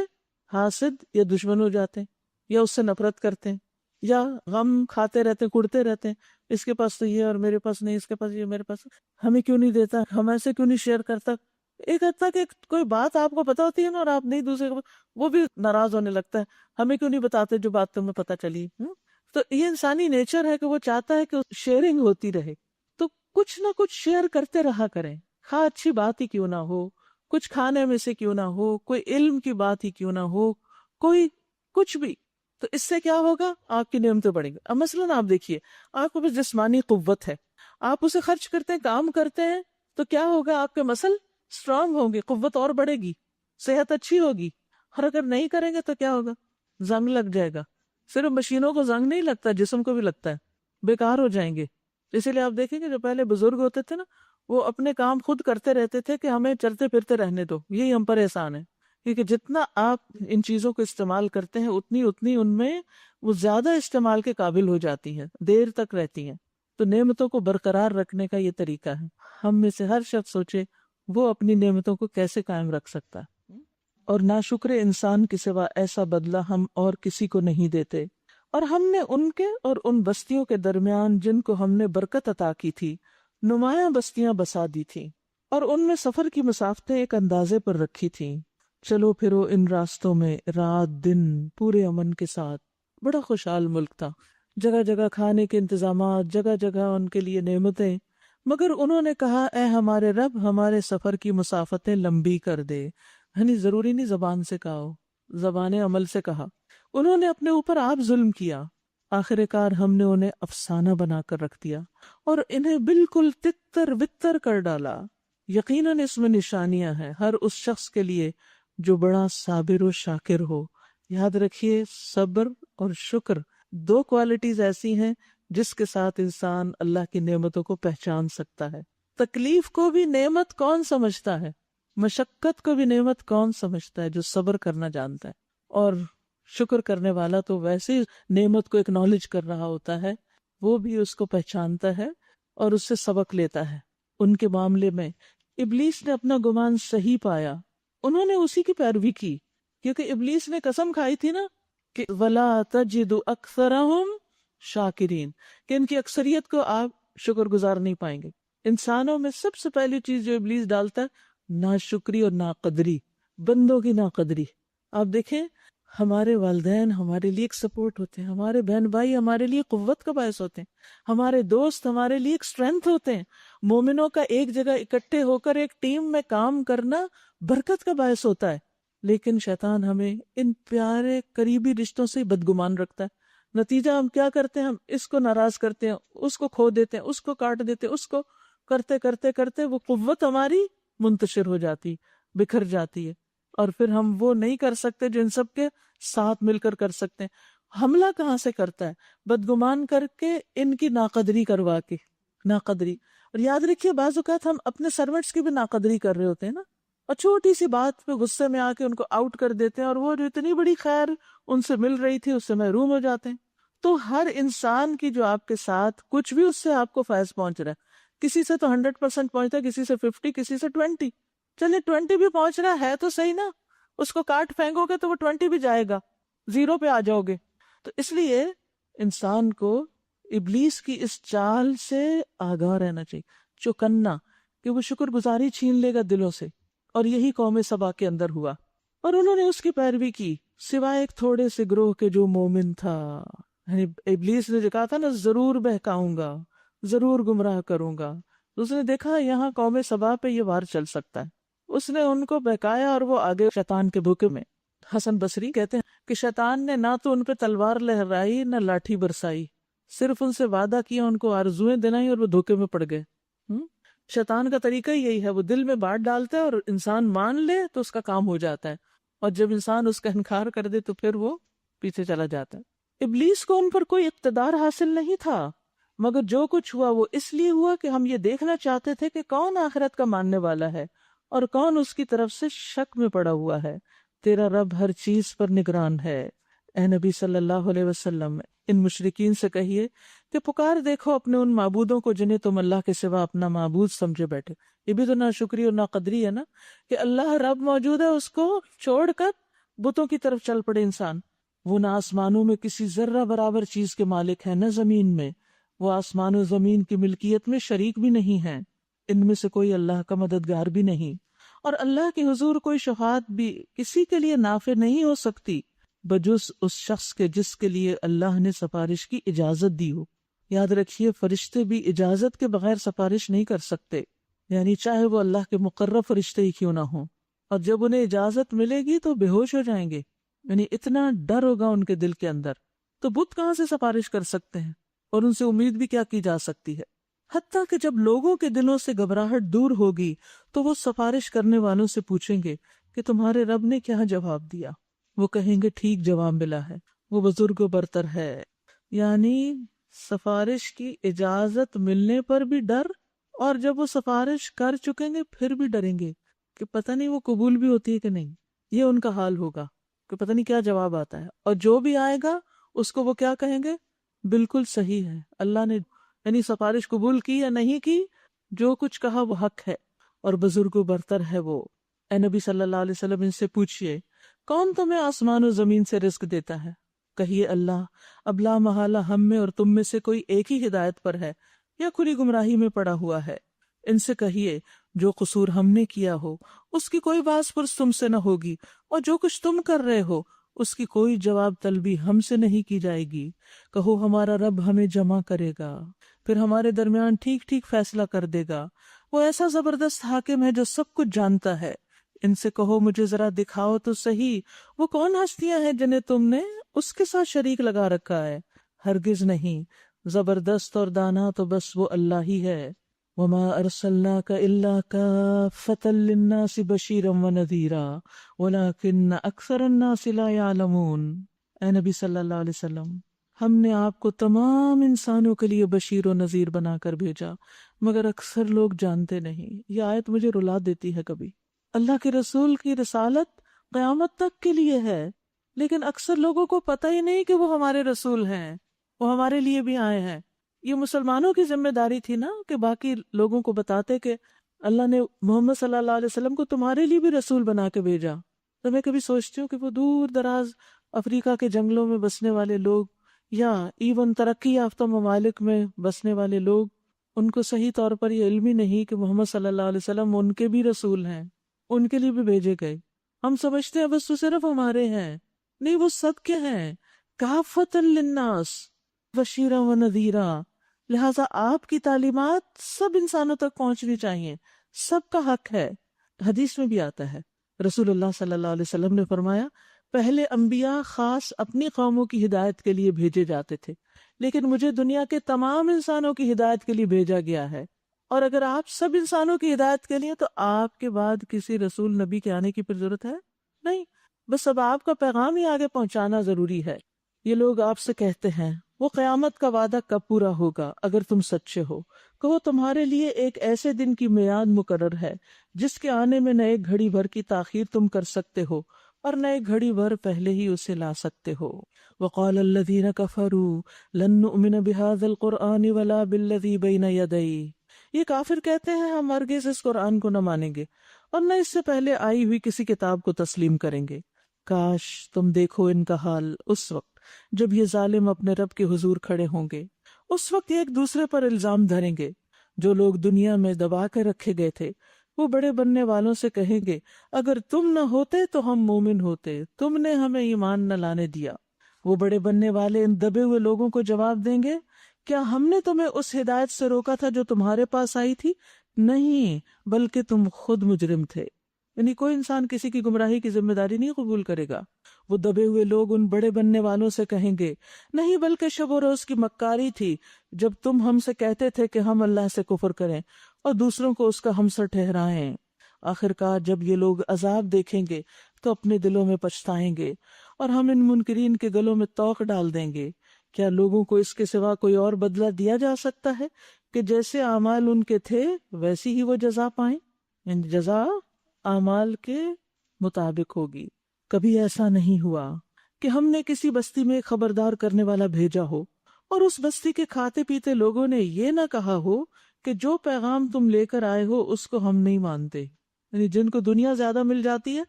حاسد یا دشمن ہو جاتے ہیں، یا اس سے نفرت کرتے ہیں، یا غم کھاتے رہتے ہیں، کڑتے رہتے ہیں، اس کے پاس تو یہ اور میرے پاس نہیں، اس کے پاس یہ میرے پاس، ہمیں کیوں نہیں دیتا، ہم ایسے کیوں نہیں شیئر کرتا. ایک حد تک کوئی بات آپ کو پتا ہوتی ہے نا اور آپ نہیں دوسرے کو، وہ بھی ناراض ہونے لگتا ہے، ہمیں کیوں نہیں بتاتے جو بات تمہیں پتا چلی. تو یہ انسانی نیچر ہے کہ وہ چاہتا ہے کہ شیئرنگ ہوتی رہے. تو کچھ نہ کچھ شیئر کرتے رہا کریں، خواہ اچھی بات ہی کیوں نہ ہو، کچھ کھانے میں سے کیوں نہ ہو، کوئی علم کی بات ہی کیوں نہ ہو، کوئی کچھ بھی. تو اس سے کیا ہوگا، آپ کی نعمتیں بڑھیں گی. اب مثلاً آپ دیکھیے، آپ کو بس جسمانی قوت ہے، آپ اسے خرچ کرتے ہیں، کام کرتے ہیں، تو کیا ہوگا، آپ کے مسل اسٹرانگ ہوں گے، قوت اور بڑھے گی، صحت اچھی ہوگی. اور اگر نہیں کریں گے تو کیا ہوگا، زنگ لگ جائے گا. صرف مشینوں کو زنگ نہیں لگتا، جسم کو بھی لگتا ہے، بیکار ہو جائیں گے. اسی لیے آپ دیکھیں گے جو پہلے بزرگ ہوتے تھے نا، وہ اپنے کام خود کرتے رہتے تھے کہ ہمیں چلتے پھرتے رہنے دو، یہی ہم پر احسان ہے. کیونکہ جتنا آپ ان چیزوں کو استعمال کرتے ہیں اتنی ان میں وہ زیادہ استعمال کے قابل ہو جاتی ہیں، دیر تک رہتی ہیں. تو نعمتوں کو برقرار رکھنے کا یہ طریقہ ہے. ہم میں سے ہر شخص سوچے وہ اپنی نعمتوں کو کیسے قائم رکھ سکتا ہے. اور ناشکر انسان کے سوا ایسا بدلہ ہم اور کسی کو نہیں دیتے. اور ہم نے ان کے اور ان بستیوں کے درمیان جن کو ہم نے برکت عطا کی تھی نمایاں بستیاں بسا دی تھی، اور ان میں سفر کی مسافتیں ایک اندازے پر رکھی تھیں. چلو پھرو ان راستوں میں رات دن پورے امن کے ساتھ. بڑا خوشحال ملک تھا، جگہ جگہ کھانے کے انتظامات، جگہ جگہ ان کے لیے نعمتیں. مگر انہوں نے کہا اے ہمارے رب، ہمارے سفر کی مسافتیں لمبی کر دے. یعنی ضروری نہیں زبان سے کہا ہو، زبان عمل سے کہا. انہوں نے اپنے اوپر آپ ظلم کیا، آخر کار ہم نے انہیں افسانہ بنا کر رکھ دیا اور انہیں بالکل تتر بتر کر ڈالا. یقیناً اس میں نشانیاں ہیں ہر اس شخص کے لیے جو بڑا صابر و شاکر ہو. یاد رکھیے، صبر اور شکر دو کوالٹیز ایسی ہیں جس کے ساتھ انسان اللہ کی نعمتوں کو پہچان سکتا ہے. تکلیف کو بھی نعمت کون سمجھتا ہے، مشقت کو بھی نعمت کون سمجھتا ہے، جو صبر کرنا جانتا ہے. اور شکر کرنے والا تو ویسے نعمت کو اکنالج کر رہا ہوتا ہے، وہ بھی اس کو پہچانتا ہے اور اس سے سبق لیتا ہے. ان کے معاملے میں ابلیس نے اپنا گمان صحیح پایا، انہوں نے اسی کی پیروی کی، کیونکہ ابلیس نے قسم کھائی تھی نا کہ وَلَا تَجِدُ أَكْثَرَهُمْ شَاكِرِينَ، کہ ان کی اکثریت کو آپ شکر گزار نہیں پائیں گے. انسانوں میں سب سے پہلی چیز جو ابلیس ڈالتا ہے ناشکری اور ناقدری، بندوں کی ناقدری. آپ دیکھیں، ہمارے والدین ہمارے لیے ایک سپورٹ ہوتے ہیں، ہمارے بہن بھائی ہمارے لیے قوت کا باعث ہوتے ہیں، ہمارے دوست ہمارے لیے ایک اسٹرینتھ ہوتے ہیں. مومنوں کا ایک جگہ اکٹھے ہو کر ایک ٹیم میں کام کرنا برکت کا باعث ہوتا ہے. لیکن شیطان ہمیں ان پیارے قریبی رشتوں سے بدگمان رکھتا ہے. نتیجہ ہم کیا کرتے ہیں، ہم اس کو ناراض کرتے ہیں، اس کو کھو دیتے ہیں، اس کو کاٹ دیتے ہیں، اس کو کرتے کرتے کرتے وہ قوت ہماری منتشر ہو جاتی، بکھر جاتی ہے. اور پھر ہم وہ نہیں کر سکتے جو ان سب کے ساتھ مل کر کر سکتے ہیں. حملہ کہاں سے کرتا ہے، بدگمان کر کے، ان کی ناقدری کروا کے. ناقدری، اور یاد رکھیے بعض اوقات ہم اپنے سرونٹس کی بھی ناقدری کر رہے ہوتے ہیں نا، اور چھوٹی سی بات پہ غصے میں آ کے ان کو آؤٹ کر دیتے ہیں، اور وہ جو اتنی بڑی خیر ان سے مل رہی تھی اس سے محروم ہو جاتے ہیں. تو ہر انسان کی جو آپ کے ساتھ کچھ بھی اس سے آپ کو فیض پہنچ رہا ہے، کسی سے تو 100% پہنچتا ہے، کسی سے 50، کسی سے 20. چلے 20 بھی پہنچ رہا ہے تو صحیح نا، اس کو کاٹ پھینکو گے تو وہ 20 بھی جائے گا، 0 پہ آ جاؤ گے. تو اس لیے انسان کو ابلیس کی اس چال سے آگاہ رہنا چاہیے، چوکنا، کہ وہ شکر گزاری چھین لے گا دلوں سے. اور یہی قوم سبا کے اندر ہوا، اور انہوں نے اس کی پیروی کی سوائے ایک تھوڑے سے گروہ کے جو مومن تھا. یعنی ابلیس نے جو کہا تھا نا ضرور بہکاؤں گا، ضرور گمراہ کروں گا، اس نے دیکھا یہاں قوم سبا پہ یہ وار چل سکتا ہے، اس نے ان کو بہکایا اور وہ آگے شیطان کے بھوکے میں. حسن بصری کہتے ہیں کہ شیطان نے نہ تو ان پہ تلوار لہرائی نہ لاٹھی برسائی، صرف ان سے وعدہ کیا، ان کو آرزویں دلائی اور وہ دھوکے میں پڑ گئے. شیطان کا طریقہ یہی ہے، وہ دل میں بات ڈالتا ہے اور انسان مان لے تو اس کا کام ہو جاتا ہے، اور جب انسان اس کا انکار کر دے تو پھر وہ پیچھے چلا جاتا ہے. ابلیس کو ان پر کوئی اقتدار حاصل نہیں تھا، مگر جو کچھ ہوا وہ اس لیے ہوا کہ ہم یہ دیکھنا چاہتے تھے کہ کون آخرت کا ماننے والا ہے اور کون اس کی طرف سے شک میں پڑا ہوا ہے. تیرا رب ہر چیز پر نگران ہے. اے نبی صلی اللہ علیہ وسلم، ان مشرکین سے کہیے کہ پکار دیکھو اپنے ان معبودوں کو جنہیں تم اللہ کے سوا اپنا معبود سمجھے بیٹھے۔ یہ بھی تو ناشکری اور ناقدری ہے نا، کہ اللہ رب موجود ہے، اس کو چھوڑ کر بتوں کی طرف چل پڑے انسان۔ وہ نہ آسمانوں میں کسی ذرہ برابر چیز کے مالک ہیں، نہ زمین میں، وہ آسمان و زمین کی ملکیت میں شریک بھی نہیں ہیں، ان میں سے کوئی اللہ کا مددگار بھی نہیں، اور اللہ کے حضور کوئی شفاعت بھی کسی کے لیے نافع نہیں ہو سکتی بجز اس شخص کے جس کے لیے اللہ نے سفارش کی اجازت دی ہو۔ یاد رکھیے، فرشتے بھی اجازت کے بغیر سفارش نہیں کر سکتے، یعنی چاہے وہ اللہ کے مقرب فرشتے ہی کیوں نہ ہوں، اور جب انہیں اجازت ملے گی تو بے ہوش ہو جائیں گے، یعنی اتنا ڈر ہوگا ان کے دل کے اندر۔ تو بت کہاں سے سفارش کر سکتے ہیں، اور ان سے امید بھی کیا کی جا سکتی ہے؟ حتیٰ کہ جب لوگوں کے دلوں سے گھبراہٹ دور ہوگی تو وہ سفارش کرنے والوں سے پوچھیں گے کہ تمہارے رب نے کیا جواب دیا؟ وہ کہیں گے ٹھیک جواب ملا ہے، وہ بزرگ و برتر ہے۔ یعنی سفارش کی اجازت ملنے پر بھی ڈر، اور جب وہ سفارش کر چکیں گے پھر بھی ڈریں گے کہ پتہ نہیں وہ قبول بھی ہوتی ہے کہ نہیں۔ یہ ان کا حال ہوگا کہ پتہ نہیں کیا جواب آتا ہے، اور جو بھی آئے گا اس کو وہ کیا کہیں گے؟ بالکل صحیح ہے، اللہ نے یعنی سفارش قبول کی یا نہیں کی، جو کچھ کہا وہ حق ہے اور بزرگ و برتر ہے وہ۔ اے نبی صلی اللہ علیہ وسلم، ان سے پوچھئے کون تمہیں آسمان و زمین سے رزق دیتا ہے؟ کہیے اللہ۔ اب لا محالہ ہم میں اور تم میں سے کوئی ایک ہی ہدایت پر ہے یا کھلی گمراہی میں پڑا ہوا ہے۔ ان سے کہیے جو قصور ہم نے کیا ہو اس کی کوئی باز پرس تم سے نہ ہوگی، اور جو کچھ تم کر رہے ہو اس کی کوئی جواب طلبی ہم سے نہیں کی جائے گی۔ کہو ہمارا رب ہمیں جمع کرے گا، پھر ہمارے درمیان ٹھیک ٹھیک فیصلہ کر دے گا۔ وہ ایسا زبردست حاکم ہے جو سب کچھ جانتا ہے۔ ان سے کہو مجھے ذرا دکھاؤ تو صحیح، وہ کون ہستیاں ہیں جنہیں تم نے اس کے ساتھ شریک لگا رکھا ہے؟ ہرگز نہیں، زبردست اور دانا تو بس وہ اللہ ہی ہے۔ وما ارسلناک الا کافۃ للناس بشیرا ونذیرا ولکن اکثر الناس لا یعلمون۔ اے نبی صلی اللہ علیہ وسلم، ہم نے آپ کو تمام انسانوں کے لیے بشیر و نذیر بنا کر بھیجا، مگر اکثر لوگ جانتے نہیں۔ یہ آیت مجھے رلا دیتی ہے کبھی۔ اللہ کے رسول کی رسالت قیامت تک کے لیے ہے، لیکن اکثر لوگوں کو پتہ ہی نہیں کہ وہ ہمارے رسول ہیں، وہ ہمارے لیے بھی آئے ہیں۔ یہ مسلمانوں کی ذمہ داری تھی نا کہ باقی لوگوں کو بتاتے کہ اللہ نے محمد صلی اللہ علیہ وسلم کو تمہارے لیے بھی رسول بنا کے بھیجا۔ تو میں کبھی سوچتی ہوں کہ وہ دور دراز افریقہ کے جنگلوں میں بسنے والے لوگ، یا ایون ترقی یافتہ ممالک میں بسنے والے لوگ، ان کو صحیح طور پر یہ علم ہی نہیں کہ محمد صلی اللہ علیہ وسلم ان کے بھی رسول ہیں، ان کے لیے بھی بھیجے گئے۔ ہم سمجھتے ہیں بس وہ صرف ہمارے ہیں، نہیں، وہ سب کے ہیں، کافۃ للناس بشیرا و نذیرا۔ لہٰذا آپ کی تعلیمات سب انسانوں تک پہنچنی چاہیے، سب کا حق ہے۔ حدیث میں بھی آتا ہے، رسول اللہ صلی اللہ علیہ وسلم نے فرمایا پہلے انبیاء خاص اپنی قوموں کی ہدایت کے لیے بھیجے جاتے تھے، لیکن مجھے دنیا کے تمام انسانوں کی ہدایت کے لیے بھیجا گیا ہے، اور اگر آپ سب انسانوں کی ہدایت کے لیے تو آپ کے بعد کسی رسول نبی کے آنے کی پھر ضرورت ہے نہیں، بس اب آپ کا پیغام ہی آگے پہنچانا ضروری ہے۔ یہ لوگ آپ سے کہتے ہیں وہ قیامت کا وعدہ کب پورا ہوگا اگر تم سچے ہو؟ کہو تمہارے لیے ایک ایسے دن کی میعاد مقرر ہے جس کے آنے میں نہ ایک گھڑی بھر کی تاخیر تم کر سکتے ہو اور نہ ایک گھڑی بھر پہلے ہی اسے لا سکتے ہو۔ وقال الذین کفروا لن نؤمن بهذا القرآن ولا بالذی بین یدیہ۔ یہ کافر کہتے ہیں ہم ہرگز اس قرآن کو نہ مانیں گے اور نہ اس سے پہلے آئی ہوئی کسی کتاب کو تسلیم کریں گے۔ کاش تم دیکھو ان کا حال اس وقت جب یہ ظالم اپنے رب کے حضور کھڑے ہوں گے، اس وقت ایک دوسرے پر الزام دھریں گے۔ جو لوگ دنیا میں دبا کے رکھے گئے تھے وہ بڑے بننے والوں سے کہیں گے اگر تم نہ ہوتے تو ہم مومن ہوتے، تم نے ہمیں ایمان نہ لانے دیا۔ وہ بڑے بننے والے ان دبے ہوئے لوگوں کو جواب دیں گے کیا ہم نے تمہیں اس ہدایت سے روکا تھا جو تمہارے پاس آئی تھی؟ نہیں، بلکہ تم خود مجرم تھے۔ یعنی کوئی انسان کسی کی گمراہی کی ذمہ داری نہیں قبول کرے گا۔ وہ دبے ہوئے لوگ ان بڑے بننے والوں سے کہیں گے نہیں، بلکہ شب و روز کی مکاری تھی جب تم ہم سے کہتے تھے کہ ہم اللہ سے کفر کریں اور دوسروں کو اس کا ہمسر ٹھہرائیں۔ آخرکار جب یہ لوگ عذاب دیکھیں گے تو اپنے دلوں میں پچھتائیں گے اور ہم ان منکرین کے گلوں میں توق ڈال دیں گے۔ کیا لوگوں کو اس کے سوا کوئی اور بدلہ دیا جا سکتا ہے کہ جیسے اعمال ان کے تھے ویسی ہی وہ جزا پائیں؟ یعنی جزا اعمال کے مطابق ہوگی۔ کبھی ایسا نہیں ہوا کہ ہم نے کسی بستی میں ایک خبردار کرنے والا بھیجا ہو اور اس بستی کے کھاتے پیتے لوگوں نے یہ نہ کہا ہو کہ جو پیغام تم لے کر آئے ہو اس کو ہم نہیں مانتے. یعنی جن کو دنیا زیادہ مل جاتی ہے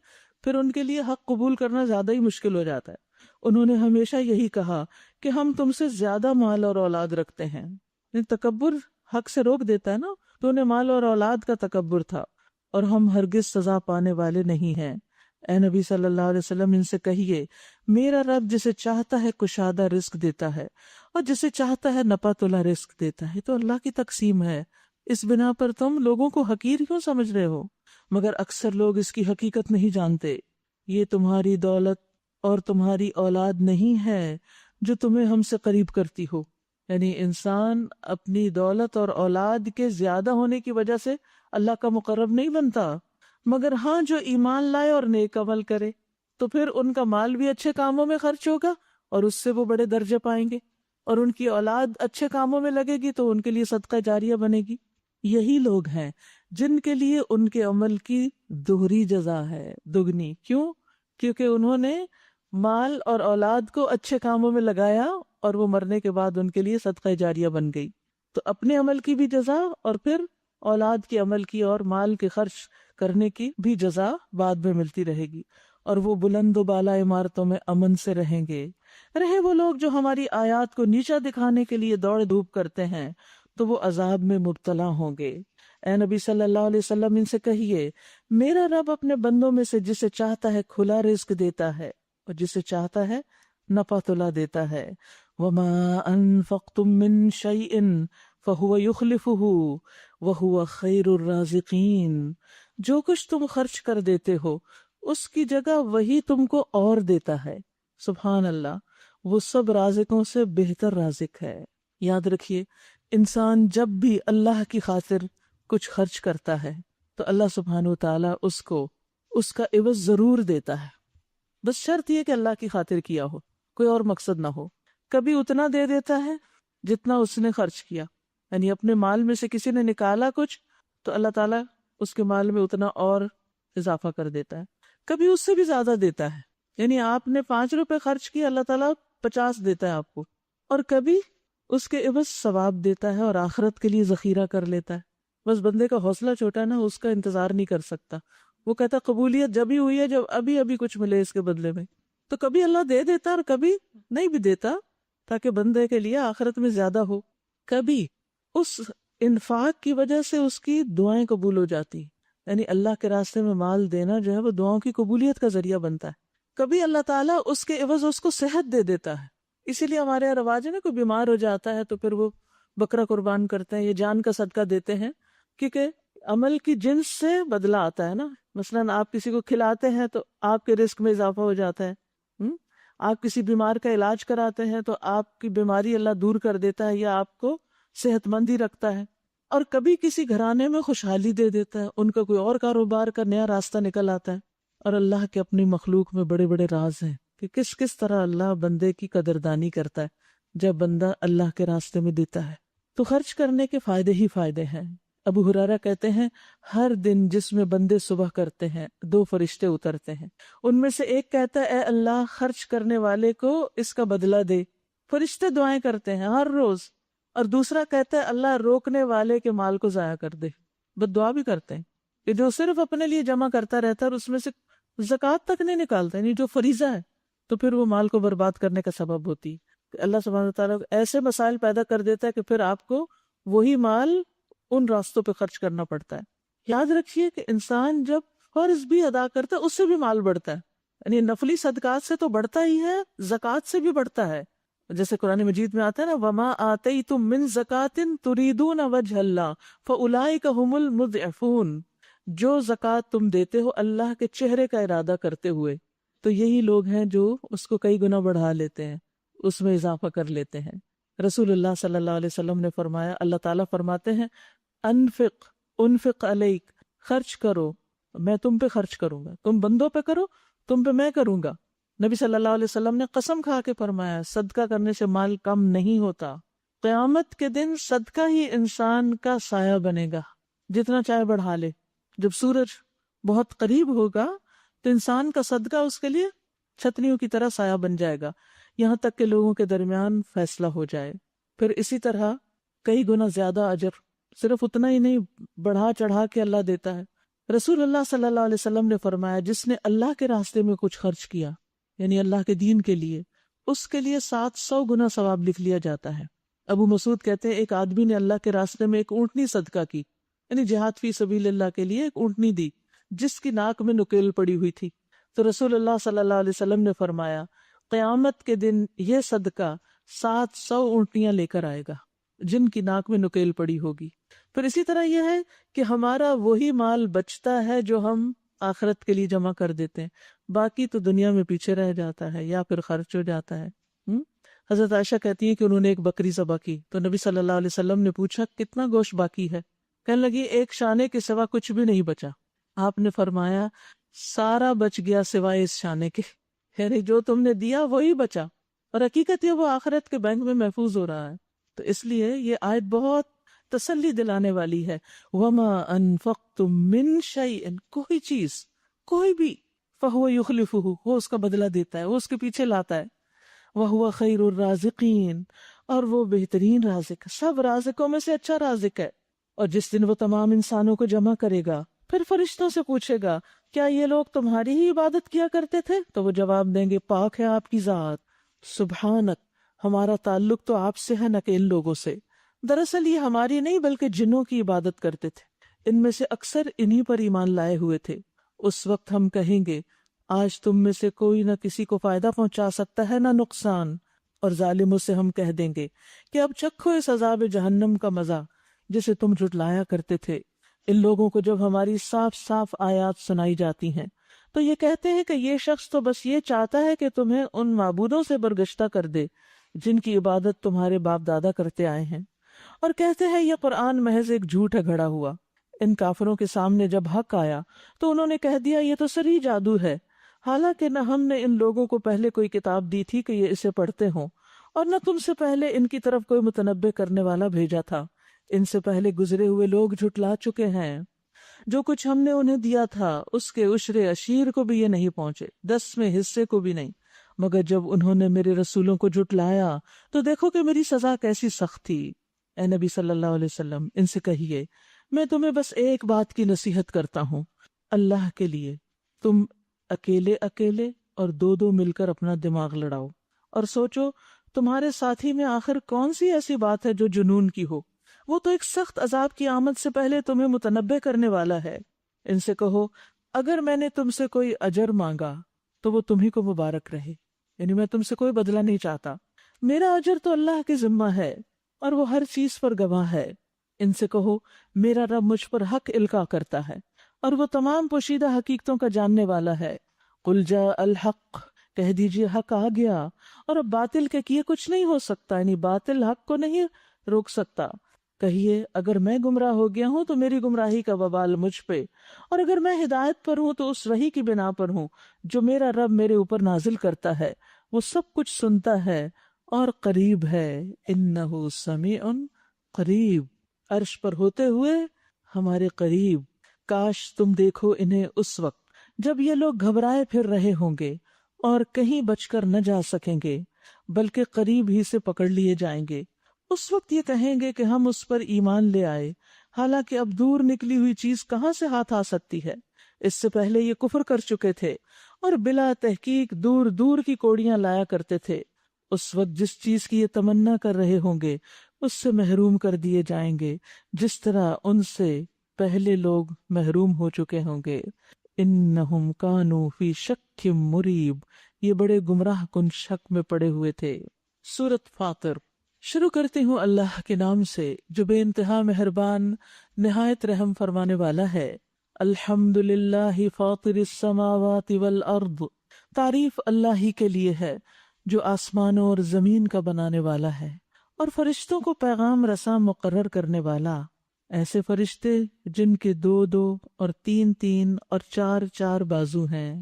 پھر ان کے لیے حق قبول کرنا زیادہ ہی مشکل ہو جاتا ہے. انہوں نے ہمیشہ یہی کہا کہ ہم تم سے زیادہ مال اور اولاد رکھتے ہیں. یعنی تکبر حق سے روک دیتا ہے نا. تو انہیں مال اور اولاد کا تکبر تھا. اور ہم ہرگز سزا پانے والے نہیں ہیں. اے نبی صلی اللہ علیہ وسلم ان سے کہیے میرا رب جسے چاہتا ہے کشادہ رزق دیتا ہے اور جسے چاہتا ہے نپا تلا رزق دیتا ہے. تو اللہ کی تقسیم ہے. اس بنا پر تم لوگوں کو حقیر کیوں سمجھ رہے ہو؟ مگر اکثر لوگ اس کی حقیقت نہیں جانتے. یہ تمہاری دولت اور تمہاری اولاد نہیں ہے جو تمہیں ہم سے قریب کرتی ہو. یعنی انسان اپنی دولت اور اولاد کے زیادہ ہونے کی وجہ سے اللہ کا مقرب نہیں بنتا، مگر ہاں جو ایمان لائے اور نیک عمل کرے تو پھر ان کا مال بھی اچھے کاموں میں خرچ ہوگا اور اس سے وہ بڑے درجے پائیں گے، اور ان کی اولاد اچھے کاموں میں لگے گی تو ان کے لیے صدقہ جاریہ بنے گی. یہی لوگ ہیں جن کے لیے ان کے عمل کی دوہری جزا ہے، دگنی. کیوں؟ کیونکہ انہوں نے مال اور اولاد کو اچھے کاموں میں لگایا اور وہ مرنے کے بعد ان کے لیے صدقہ جاریہ بن گئی. تو اپنے عمل کی بھی جزا اور پھر اولاد کے عمل کی اور مال کے خرچ کرنے کی بھی جزا بعد میں ملتی رہے گی، اور وہ بلند و بالا عمارتوں میں امن سے رہیں گے. رہے وہ لوگ جو ہماری آیات کو نیچا دکھانے کے لیے دوڑ دھوپ کرتے ہیں تو وہ عذاب میں مبتلا ہوں گے. اے نبی صلی اللہ علیہ وسلم ان سے کہیے میرا رب اپنے بندوں میں سے جسے چاہتا ہے کھلا رزق دیتا ہے اور جسے چاہتا ہے نپا تلا دیتا ہے. وَمَا أَنفَقْتُم مِّن شَيْءٍ فَهُوَ يُخْلِفُهُ وَهُوَ خَيْرُ الرَّازِقِينَ. جو کچھ تم خرچ کر دیتے ہو اس کی جگہ وہی تم کو اور دیتا ہے. سبحان اللہ، وہ سب رازقوں سے بہتر رازق ہے. یاد رکھیے انسان جب بھی اللہ کی خاطر کچھ خرچ کرتا ہے تو اللہ سبحانہ و تعالیٰ اس کو اس کا عوض ضرور دیتا ہے. بس شرط یہ کہ اللہ کی خاطر کیا ہو، کوئی اور مقصد نہ ہو. کبھی اتنا دے دیتا ہے جتنا اس نے خرچ کیا، یعنی اپنے مال میں سے کسی نے نکالا کچھ تو اللہ تعالیٰ اس کے مال میں اتنا اور اضافہ کر دیتا ہے. کبھی اس سے بھی زیادہ دیتا ہے، یعنی آپ نے 5 روپے خرچ کیا اللہ تعالیٰ 50 دیتا ہے آپ کو. اور کبھی اس کے عوض ثواب دیتا ہے اور آخرت کے لیے ذخیرہ کر لیتا ہے. بس بندے کا حوصلہ چھوٹا ہے نا، اس کا انتظار نہیں کر سکتا. وہ کہتا قبولیت جب ہی ہوئی ہے جب ابھی کچھ ملے اس کے بدلے میں. تو کبھی اللہ دے دیتا اور کبھی نہیں بھی دیتا تاکہ بندے کے لیے آخرت میں زیادہ ہو. کبھی اس انفاق کی وجہ سے اس کی دعائیں قبول ہو جاتی، یعنی اللہ کے راستے میں مال دینا جو ہے وہ دعاؤں کی قبولیت کا ذریعہ بنتا ہے. کبھی اللہ تعالیٰ اس کے عوض اس کو صحت دے دیتا ہے. اسی لیے ہمارے یہاں رواج ہے نا، کوئی بیمار ہو جاتا ہے تو پھر وہ بکرا قربان کرتے ہیں یا جان کا صدقہ دیتے ہیں، کیونکہ عمل کی جنس سے بدلہ آتا ہے نا. مثلاً آپ کسی کو کھلاتے ہیں تو آپ کے رزق میں اضافہ ہو جاتا ہے. آپ کسی بیمار کا علاج کراتے ہیں تو آپ کی بیماری اللہ دور کر دیتا ہے یا آپ کو صحت مند ہی رکھتا ہے. اور کبھی کسی گھرانے میں خوشحالی دے دیتا ہے، ان کا کوئی اور کاروبار کا نیا راستہ نکل آتا ہے. اور اللہ کے اپنی مخلوق میں بڑے بڑے راز ہیں کہ کس طرح اللہ بندے کی قدردانی کرتا ہے جب بندہ اللہ کے راستے میں دیتا ہے. تو خرچ کرنے کے فائدے ہی فائدے ہیں. ابو ہریرہ کہتے ہیں ہر دن جس میں بندے صبح کرتے ہیں 2 فرشتے اترتے ہیں. ان میں سے ایک کہتا ہے اے اللہ خرچ کرنے والے کو اس کا بدلہ دے. فرشتے دعائیں کرتے ہیں ہر روز. اور دوسرا کہتا ہے اللہ روکنے والے کے مال کو ضائع کر دے. بد دعا بھی کرتے ہیں کہ جو صرف اپنے لیے جمع کرتا رہتا ہے اور اس میں سے زکوٰۃ تک نہیں نکالتا، یعنی جو فریضہ ہے، تو پھر وہ مال کو برباد کرنے کا سبب ہوتی. اللہ سبحانہ وتعالیٰ ایسے مسائل پیدا کر دیتا ہے کہ پھر آپ کو وہی مال ان راستوں پہ خرچ کرنا پڑتا ہے. یاد رکھیے کہ انسان جب فرض بھی ادا کرتا ہے اس سے بھی مال بڑھتا ہے، یعنی نفلی صدقات سے تو بڑھتا ہی ہے، زکوٰۃ سے بھی بڑھتا ہے. جیسے قرآن مجید میں آتا ہے نا وَمَا آتَيْتُم مِّن زَكَاةٍ تُرِيدُونَ وَجْهَ اللَّهِ فَأُولَٰئِكَ هُمُ الْمُضْعِفُونَ. جو زکوٰۃ تم دیتے ہو اللہ کے چہرے کا ارادہ کرتے ہوئے، تو یہی لوگ ہیں جو اس کو کئی گنا بڑھا لیتے ہیں، اس میں اضافہ کر لیتے ہیں. رسول اللہ صلی اللہ علیہ وسلم نے فرمایا، اللہ تعالیٰ فرماتے ہیں انفق علیک، خرچ کرو میں تم پہ خرچ کروں گا. تم بندوں پہ کرو، تم پہ میں کروں گا. نبی صلی اللہ علیہ وسلم نے قسم کھا کے فرمایا صدقہ کرنے سے مال کم نہیں ہوتا. قیامت کے دن صدقہ ہی انسان کا سایہ بنے گا، جتنا چاہے بڑھا لے. جب سورج بہت قریب ہوگا تو انسان کا صدقہ اس کے لیے چھتریوں کی طرح سایہ بن جائے گا یہاں تک کہ لوگوں کے درمیان فیصلہ ہو جائے. پھر اسی طرح کئی گنا زیادہ اجر، صرف اتنا ہی نہیں، بڑھا چڑھا کے اللہ دیتا ہے. رسول اللہ صلی اللہ علیہ وسلم نے فرمایا جس نے اللہ کے راستے میں کچھ خرچ کیا، یعنی اللہ کے دین کے لیے، اس کے لیے 700 گنا ثواب لکھ لیا جاتا ہے. ابو مسعود کہتے ہیں ایک آدمی نے اللہ کے راستے میں ایک اونٹنی صدقہ کی، یعنی جہاد فی سبیل اللہ کے لیے ایک اونٹنی دی جس کی ناک میں نکیل پڑی ہوئی تھی. تو رسول اللہ صلی اللہ علیہ وسلم نے فرمایا قیامت کے دن یہ صدقہ 700 اونٹنیاں لے کر آئے گا جن کی ناک میں نکیل پڑی ہوگی. پھر اسی طرح یہ ہے کہ ہمارا وہی مال بچتا ہے جو ہم آخرت کے لیے جمع کر دیتے ہیں، باقی تو دنیا میں پیچھے رہ جاتا ہے یا پھر خرچ ہو جاتا ہے. حضرت عائشہ کہتی ہیں کہ انہوں نے ایک بکری ذبح کی تو نبی صلی اللہ علیہ وسلم نے پوچھا کتنا گوشت باقی ہے؟ کہنے لگی ایک شانے کے سوا کچھ بھی نہیں بچا. آپ نے فرمایا سارا بچ گیا سوائے اس شانے کے، یعنی جو تم نے دیا وہی بچا، اور حقیقت یہ وہ آخرت کے بینک میں محفوظ ہو رہا ہے. تو اس لیے یہ آیت بہت تسلی دلانے والی ہے. وَمَا أَنفَقْتُم مِّن شَيْءٍ، کوئی چیز کوئی بھی، فَهُوَ يُخْلِفُهُ، وہ اس کا بدلہ دیتا ہے، وہ اس کے پیچھے لاتا ہے. وَهُوَ خَيْرُ الرَّازِقِينَ، اور وہ بہترین رازق، سب رازقوں میں سے اچھا رازق ہے. اور جس دن وہ تمام انسانوں کو جمع کرے گا پھر فرشتوں سے پوچھے گا کیا یہ لوگ تمہاری ہی عبادت کیا کرتے تھے؟ تو وہ جواب دیں گے پاک ہے آپ کی ذات، سبحانک، ہمارا تعلق تو آپ سے ہے نہ کہ ان لوگوں سے. دراصل یہ ہماری نہیں بلکہ جنوں کی عبادت کرتے تھے، ان میں سے اکثر انہی پر ایمان لائے ہوئے تھے. اس وقت ہم کہیں گے آج تم میں سے کوئی نہ کسی کو فائدہ پہنچا سکتا ہے نہ نقصان، اور ظالموں سے ہم کہہ دیں گے کہ اب چکھو اس عذاب جہنم کا مزہ جسے تم جھٹلایا کرتے تھے. ان لوگوں کو جب ہماری صاف صاف آیات سنائی جاتی ہیں تو یہ کہتے ہیں کہ یہ شخص تو بس یہ چاہتا ہے کہ تمہیں ان معبودوں سے برگشتہ کر دے جن کی عبادت تمہارے باپ دادا کرتے آئے ہیں، اور کہتے ہیں یہ قرآن محض ایک جھوٹ ہے گھڑا ہوا. ان کافروں کے سامنے جب حق آیا تو انہوں نے کہہ دیا یہ تو صریح جادو ہے، حالانکہ نہ ہم نے ان لوگوں کو پہلے کوئی کتاب دی تھی کہ یہ اسے پڑھتے ہوں، اور نہ تم سے پہلے ان کی طرف کوئی متنبع کرنے والا بھیجا تھا. ان سے پہلے گزرے ہوئے لوگ جھٹلا چکے ہیں. جو کچھ ہم نے انہیں دیا تھا اس کے عشر عشیر کو بھی یہ نہیں پہنچے، 10ویں حصے کو بھی نہیں، مگر جب انہوں نے میرے رسولوں کو جھٹلایا تو دیکھو کہ میری سزا کیسی سخت تھی. اے نبی صلی اللہ علیہ وسلم ان سے کہیے میں تمہیں بس ایک بات کی نصیحت کرتا ہوں، اللہ کے لیے تم اکیلے اکیلے اور دو دو مل کر اپنا دماغ لڑاؤ اور سوچو تمہارے ساتھی میں آخر کون سی ایسی بات ہے جو جنون کی ہو. وہ تو ایک سخت عذاب کی آمد سے پہلے تمہیں متنبع کرنے والا ہے. ان سے کہو اگر میں نے تم سے کوئی اجر مانگا تو وہ تمہیں کو مبارک رہے، یعنی میں تم سے کوئی بدلہ نہیں چاہتا، میرا اجر تو اللہ کے ذمہ ہے اور وہ ہر چیز پر گواہ ہے. ان سے کہو میرا رب مجھ پر حق القا کرتا ہے اور وہ تمام پوشیدہ حقیقتوں کا جاننے والا ہے. قل جاء الحق، کہہ دیجئے حق آ گیا اور اب باطل کے کیے کچھ نہیں ہو سکتا، یعنی باطل حق کو نہیں روک سکتا. کہیے اگر میں گمراہ ہو گیا ہوں تو میری گمراہی کا وبال مجھ پہ، اور اگر میں ہدایت پر ہوں تو اس وحی کی بنا پر ہوں جو میرا رب میرے اوپر نازل کرتا ہے. وہ سب کچھ سنتا ہے اور قریب ہے. انہ سمیع قریب، عرش پر ہوتے ہوئے ہمارے قریب. کاش تم دیکھو انہیں اس وقت جب یہ لوگ گھبرائے پھر رہے ہوں گے اور کہیں بچ کر نہ جا سکیں گے بلکہ قریب ہی سے پکڑ لیے جائیں گے. اس وقت یہ کہیں گے کہ ہم اس پر ایمان لے آئے، حالانکہ اب دور نکلی ہوئی چیز کہاں سے ہاتھ آ سکتی ہے. اس سے پہلے یہ کفر کر چکے تھے اور بلا تحقیق دور دور کی کوڑیاں لایا کرتے تھے. اس وقت جس چیز کی یہ تمنا کر رہے ہوں گے اس سے محروم کر دیے جائیں گے جس طرح ان سے پہلے لوگ محروم ہو چکے ہوں گے. انہم کانوا فی شک مریب، یہ بڑے گمراہ کن شک میں پڑے ہوئے تھے. سورۃ فاطر. شروع کرتی ہوں اللہ کے نام سے جو بے انتہا مہربان نہایت رحم فرمانے والا ہے. الحمدللہ فاطر السماوات والارض، تعریف اللہ ہی کے لیے ہے جو آسمانوں اور زمین کا بنانے والا ہے اور فرشتوں کو پیغام رساں مقرر کرنے والا. ایسے فرشتے جن کے 2 اور 3 اور 4 بازو ہیں،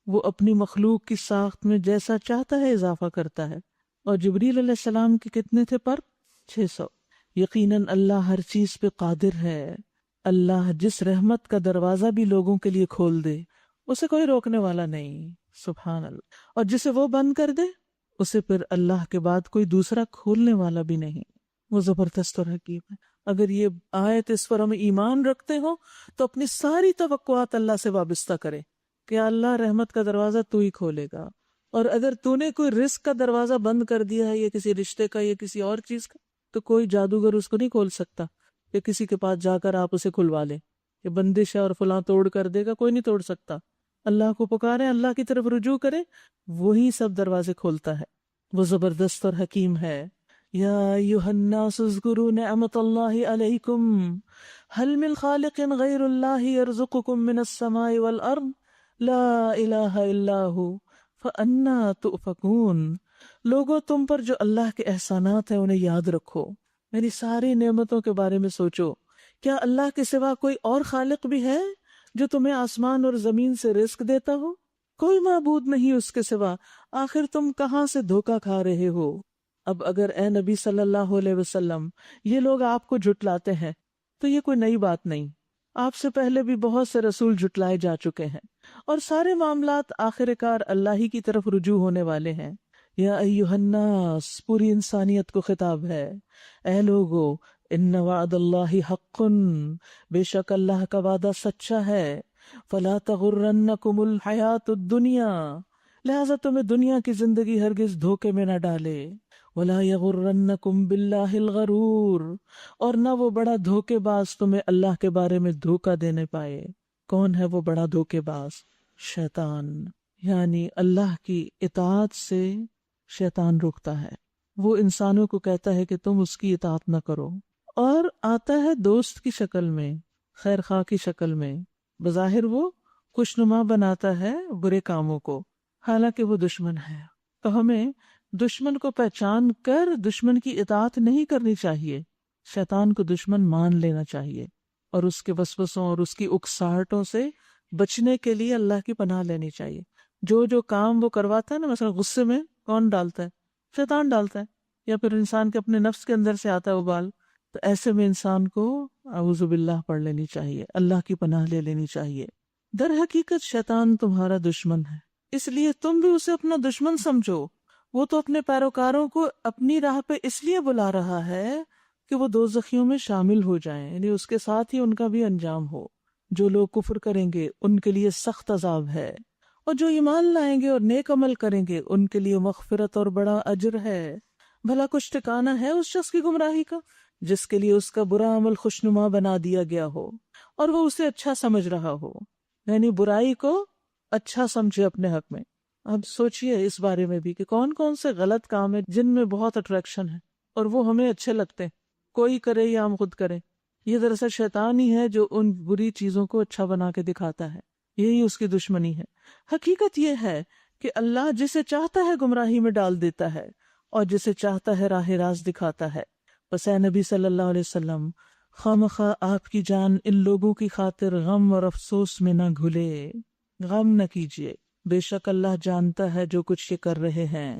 وہ اپنی مخلوق کی ساخت میں جیسا چاہتا ہے اضافہ کرتا ہے. اور جبریل علیہ السلام کے کتنے تھے پر؟ 600. یقیناً اللہ ہر چیز پہ قادر ہے. اللہ جس رحمت کا دروازہ بھی لوگوں کے لیے کھول دے اسے کوئی روکنے والا نہیں، سبحان اللہ۔ اور جسے وہ بند کر دے اسے پھر اللہ کے بعد کوئی دوسرا کھولنے والا بھی نہیں۔ وہ زبردست اور حکیم ہے۔ اگر یہ آیت اس پر ہم ایمان رکھتے ہو تو اپنی ساری توقعات اللہ سے وابستہ کرے کہ اللہ رحمت کا دروازہ تو ہی کھولے گا، اور اگر تو نے کوئی رزق کا دروازہ بند کر دیا ہے یا کسی رشتے کا یا کسی اور چیز کا، تو کوئی جادوگر اس کو نہیں کھول سکتا، یا کسی کے پاس جا کر آپ اسے کھلوا لیں کہ بندش ہے اور فلاں توڑ کر دے گا، کوئی نہیں توڑ سکتا۔ اللہ کو پکارے، اللہ کی طرف رجوع کرے، وہی سب دروازے کھولتا ہے، وہ زبردست اور حکیم ہے۔ یا ایھا الناس اذکروا نعمت اللہ علیکم هل من خالق غیر اللہ یرزقکم من السماء والارض لا الہ الا ہو فانا تؤفکون۔ لوگوں، تم پر جو اللہ کے احسانات ہیں انہیں یاد رکھو، میری ساری نعمتوں کے بارے میں سوچو۔ کیا اللہ کے سوا کوئی اور خالق بھی ہے جو تمہیں آسمان اور زمین سے رزق دیتا ہو؟ کوئی معبود نہیں اس کے سوا، آخر تم کہاں سے دھوکہ کھا رہے ہو؟ اب اگر اے نبی صلی اللہ علیہ وسلم یہ لوگ آپ کو جھٹلاتے ہیں تو یہ کوئی نئی بات نہیں، آپ سے پہلے بھی بہت سے رسول جھٹلائے جا چکے ہیں، اور سارے معاملات آخر کار اللہ ہی کی طرف رجوع ہونے والے ہیں۔ یا ایھا الناس، پوری انسانیت کو خطاب ہے، اے لوگو، ان وعد اللہ حق، بے شک اللہ کا وعدہ سچا ہے، فلا تغرنکم الحیات الدنیا، لہذا تمہیں دنیا کی زندگی ہرگز دھوکے میں نہ ڈالے، ولا یغرنکم باللہ الغرور، اور نہ وہ بڑا دھوکے باز تمہیں اللہ کے بارے میں دھوکہ دینے پائے۔ کون ہے وہ بڑا دھوکے باز؟ شیطان، یعنی اللہ کی اطاعت سے شیطان روکتا ہے، وہ انسانوں کو کہتا ہے کہ تم اس کی اطاعت نہ کرو، اور آتا ہے دوست کی شکل میں، خیر خواہ کی شکل میں، بظاہر وہ خوشنما بناتا ہے برے کاموں کو، حالانکہ وہ دشمن ہے۔ تو ہمیں دشمن کو پہچان کر دشمن کی اطاعت نہیں کرنی چاہیے، شیطان کو دشمن مان لینا چاہیے، اور اس کے وسوسوں اور اس کی اکساہٹوں سے بچنے کے لیے اللہ کی پناہ لینی چاہیے۔ جو کام وہ کرواتا ہے نا، مثلا غصے میں کون ڈالتا ہے؟ شیطان ڈالتا ہے، یا پھر انسان کے اپنے نفس کے اندر سے آتا ہے وہ بال، تو ایسے میں انسان کو اعوذ باللہ پڑھ لینی چاہیے، اللہ کی پناہ لے لینی چاہیے۔ در حقیقت شیطان تمہارا دشمن ہے، اس لیے تم بھی اسے اپنا دشمن سمجھو۔ وہ تو اپنے پیروکاروں کو اپنی راہ پہ اس لیے بلا رہا ہے کہ وہ دوزخیوں میں شامل ہو جائیں، یعنی اس کے ساتھ ہی ان کا بھی انجام ہو۔ جو لوگ کفر کریں گے ان کے لیے سخت عذاب ہے، اور جو ایمان لائیں گے اور نیک عمل کریں گے ان کے لیے مغفرت اور بڑا اجر ہے۔ بھلا کچھ ٹھکانہ ہے اس شخص کی گمراہی کا جس کے لیے اس کا برا عمل خوشنما بنا دیا گیا ہو اور وہ اسے اچھا سمجھ رہا ہو، یعنی برائی کو اچھا سمجھے اپنے حق میں۔ اب سوچئے اس بارے میں بھی کہ کون کون سے غلط کام ہیں جن میں بہت اٹریکشن ہے اور وہ ہمیں اچھے لگتے ہیں، کوئی کرے یا ہم خود کریں۔ یہ دراصل شیطان ہی ہے جو ان بری چیزوں کو اچھا بنا کے دکھاتا ہے، یہی اس کی دشمنی ہے۔ حقیقت یہ ہے کہ اللہ جسے چاہتا ہے گمراہی میں ڈال دیتا ہے اور جسے چاہتا ہے راہ راست دکھاتا ہے۔ بس اے نبی صلی اللہ علیہ وسلم، خواہ آپ کی جان ان لوگوں کی خاطر غم اور افسوس میں نہ گھلے، غم نہ کیجیے، بے شک اللہ جانتا ہے جو کچھ یہ کر رہے ہیں۔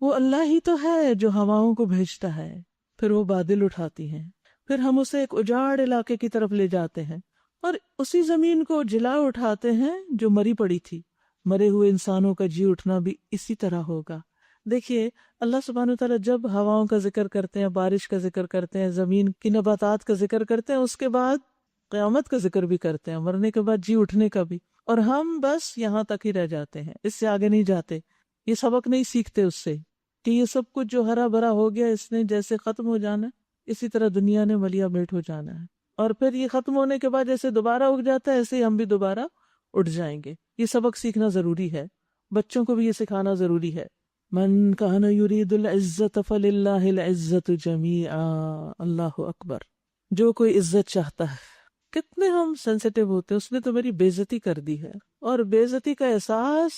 وہ اللہ ہی تو ہے جو ہواؤں کو بھیجتا ہے، پھر وہ بادل اٹھاتی ہیں، پھر ہم اسے ایک اجاڑ علاقے کی طرف لے جاتے ہیں اور اسی زمین کو جلا اٹھاتے ہیں جو مری پڑی تھی۔ مرے ہوئے انسانوں کا جی اٹھنا بھی اسی طرح ہوگا۔ دیکھیے اللہ سبحانہ وتعالیٰ جب ہواؤں کا ذکر کرتے ہیں، بارش کا ذکر کرتے ہیں، زمین کی نباتات کا ذکر کرتے ہیں، اس کے بعد قیامت کا ذکر بھی کرتے ہیں، مرنے کے بعد جی اٹھنے کا بھی، اور ہم بس یہاں تک ہی رہ جاتے ہیں، اس سے آگے نہیں جاتے، یہ سبق نہیں سیکھتے اس سے کہ یہ سب کچھ جو ہرا بھرا ہو گیا اس نے جیسے ختم ہو جانا ہے، اسی طرح دنیا نے ملیا میٹ ہو جانا ہے، اور پھر یہ ختم ہونے کے بعد جیسے دوبارہ اگ جاتا ہے ایسے ہی ہم بھی دوبارہ اٹھ جائیں گے۔ یہ سبق سیکھنا ضروری ہے، بچوں کو بھی یہ سکھانا ضروری ہے۔ من کان یرید العزت فللہ العزت جمیعا، اللہ اکبر۔ جو کوئی عزت چاہتا ہے، کتنے ہم سینسیٹیو ہوتے ہیں، اس نے تو میری بے عزتی کر دی ہے، اور بے عزتی کا احساس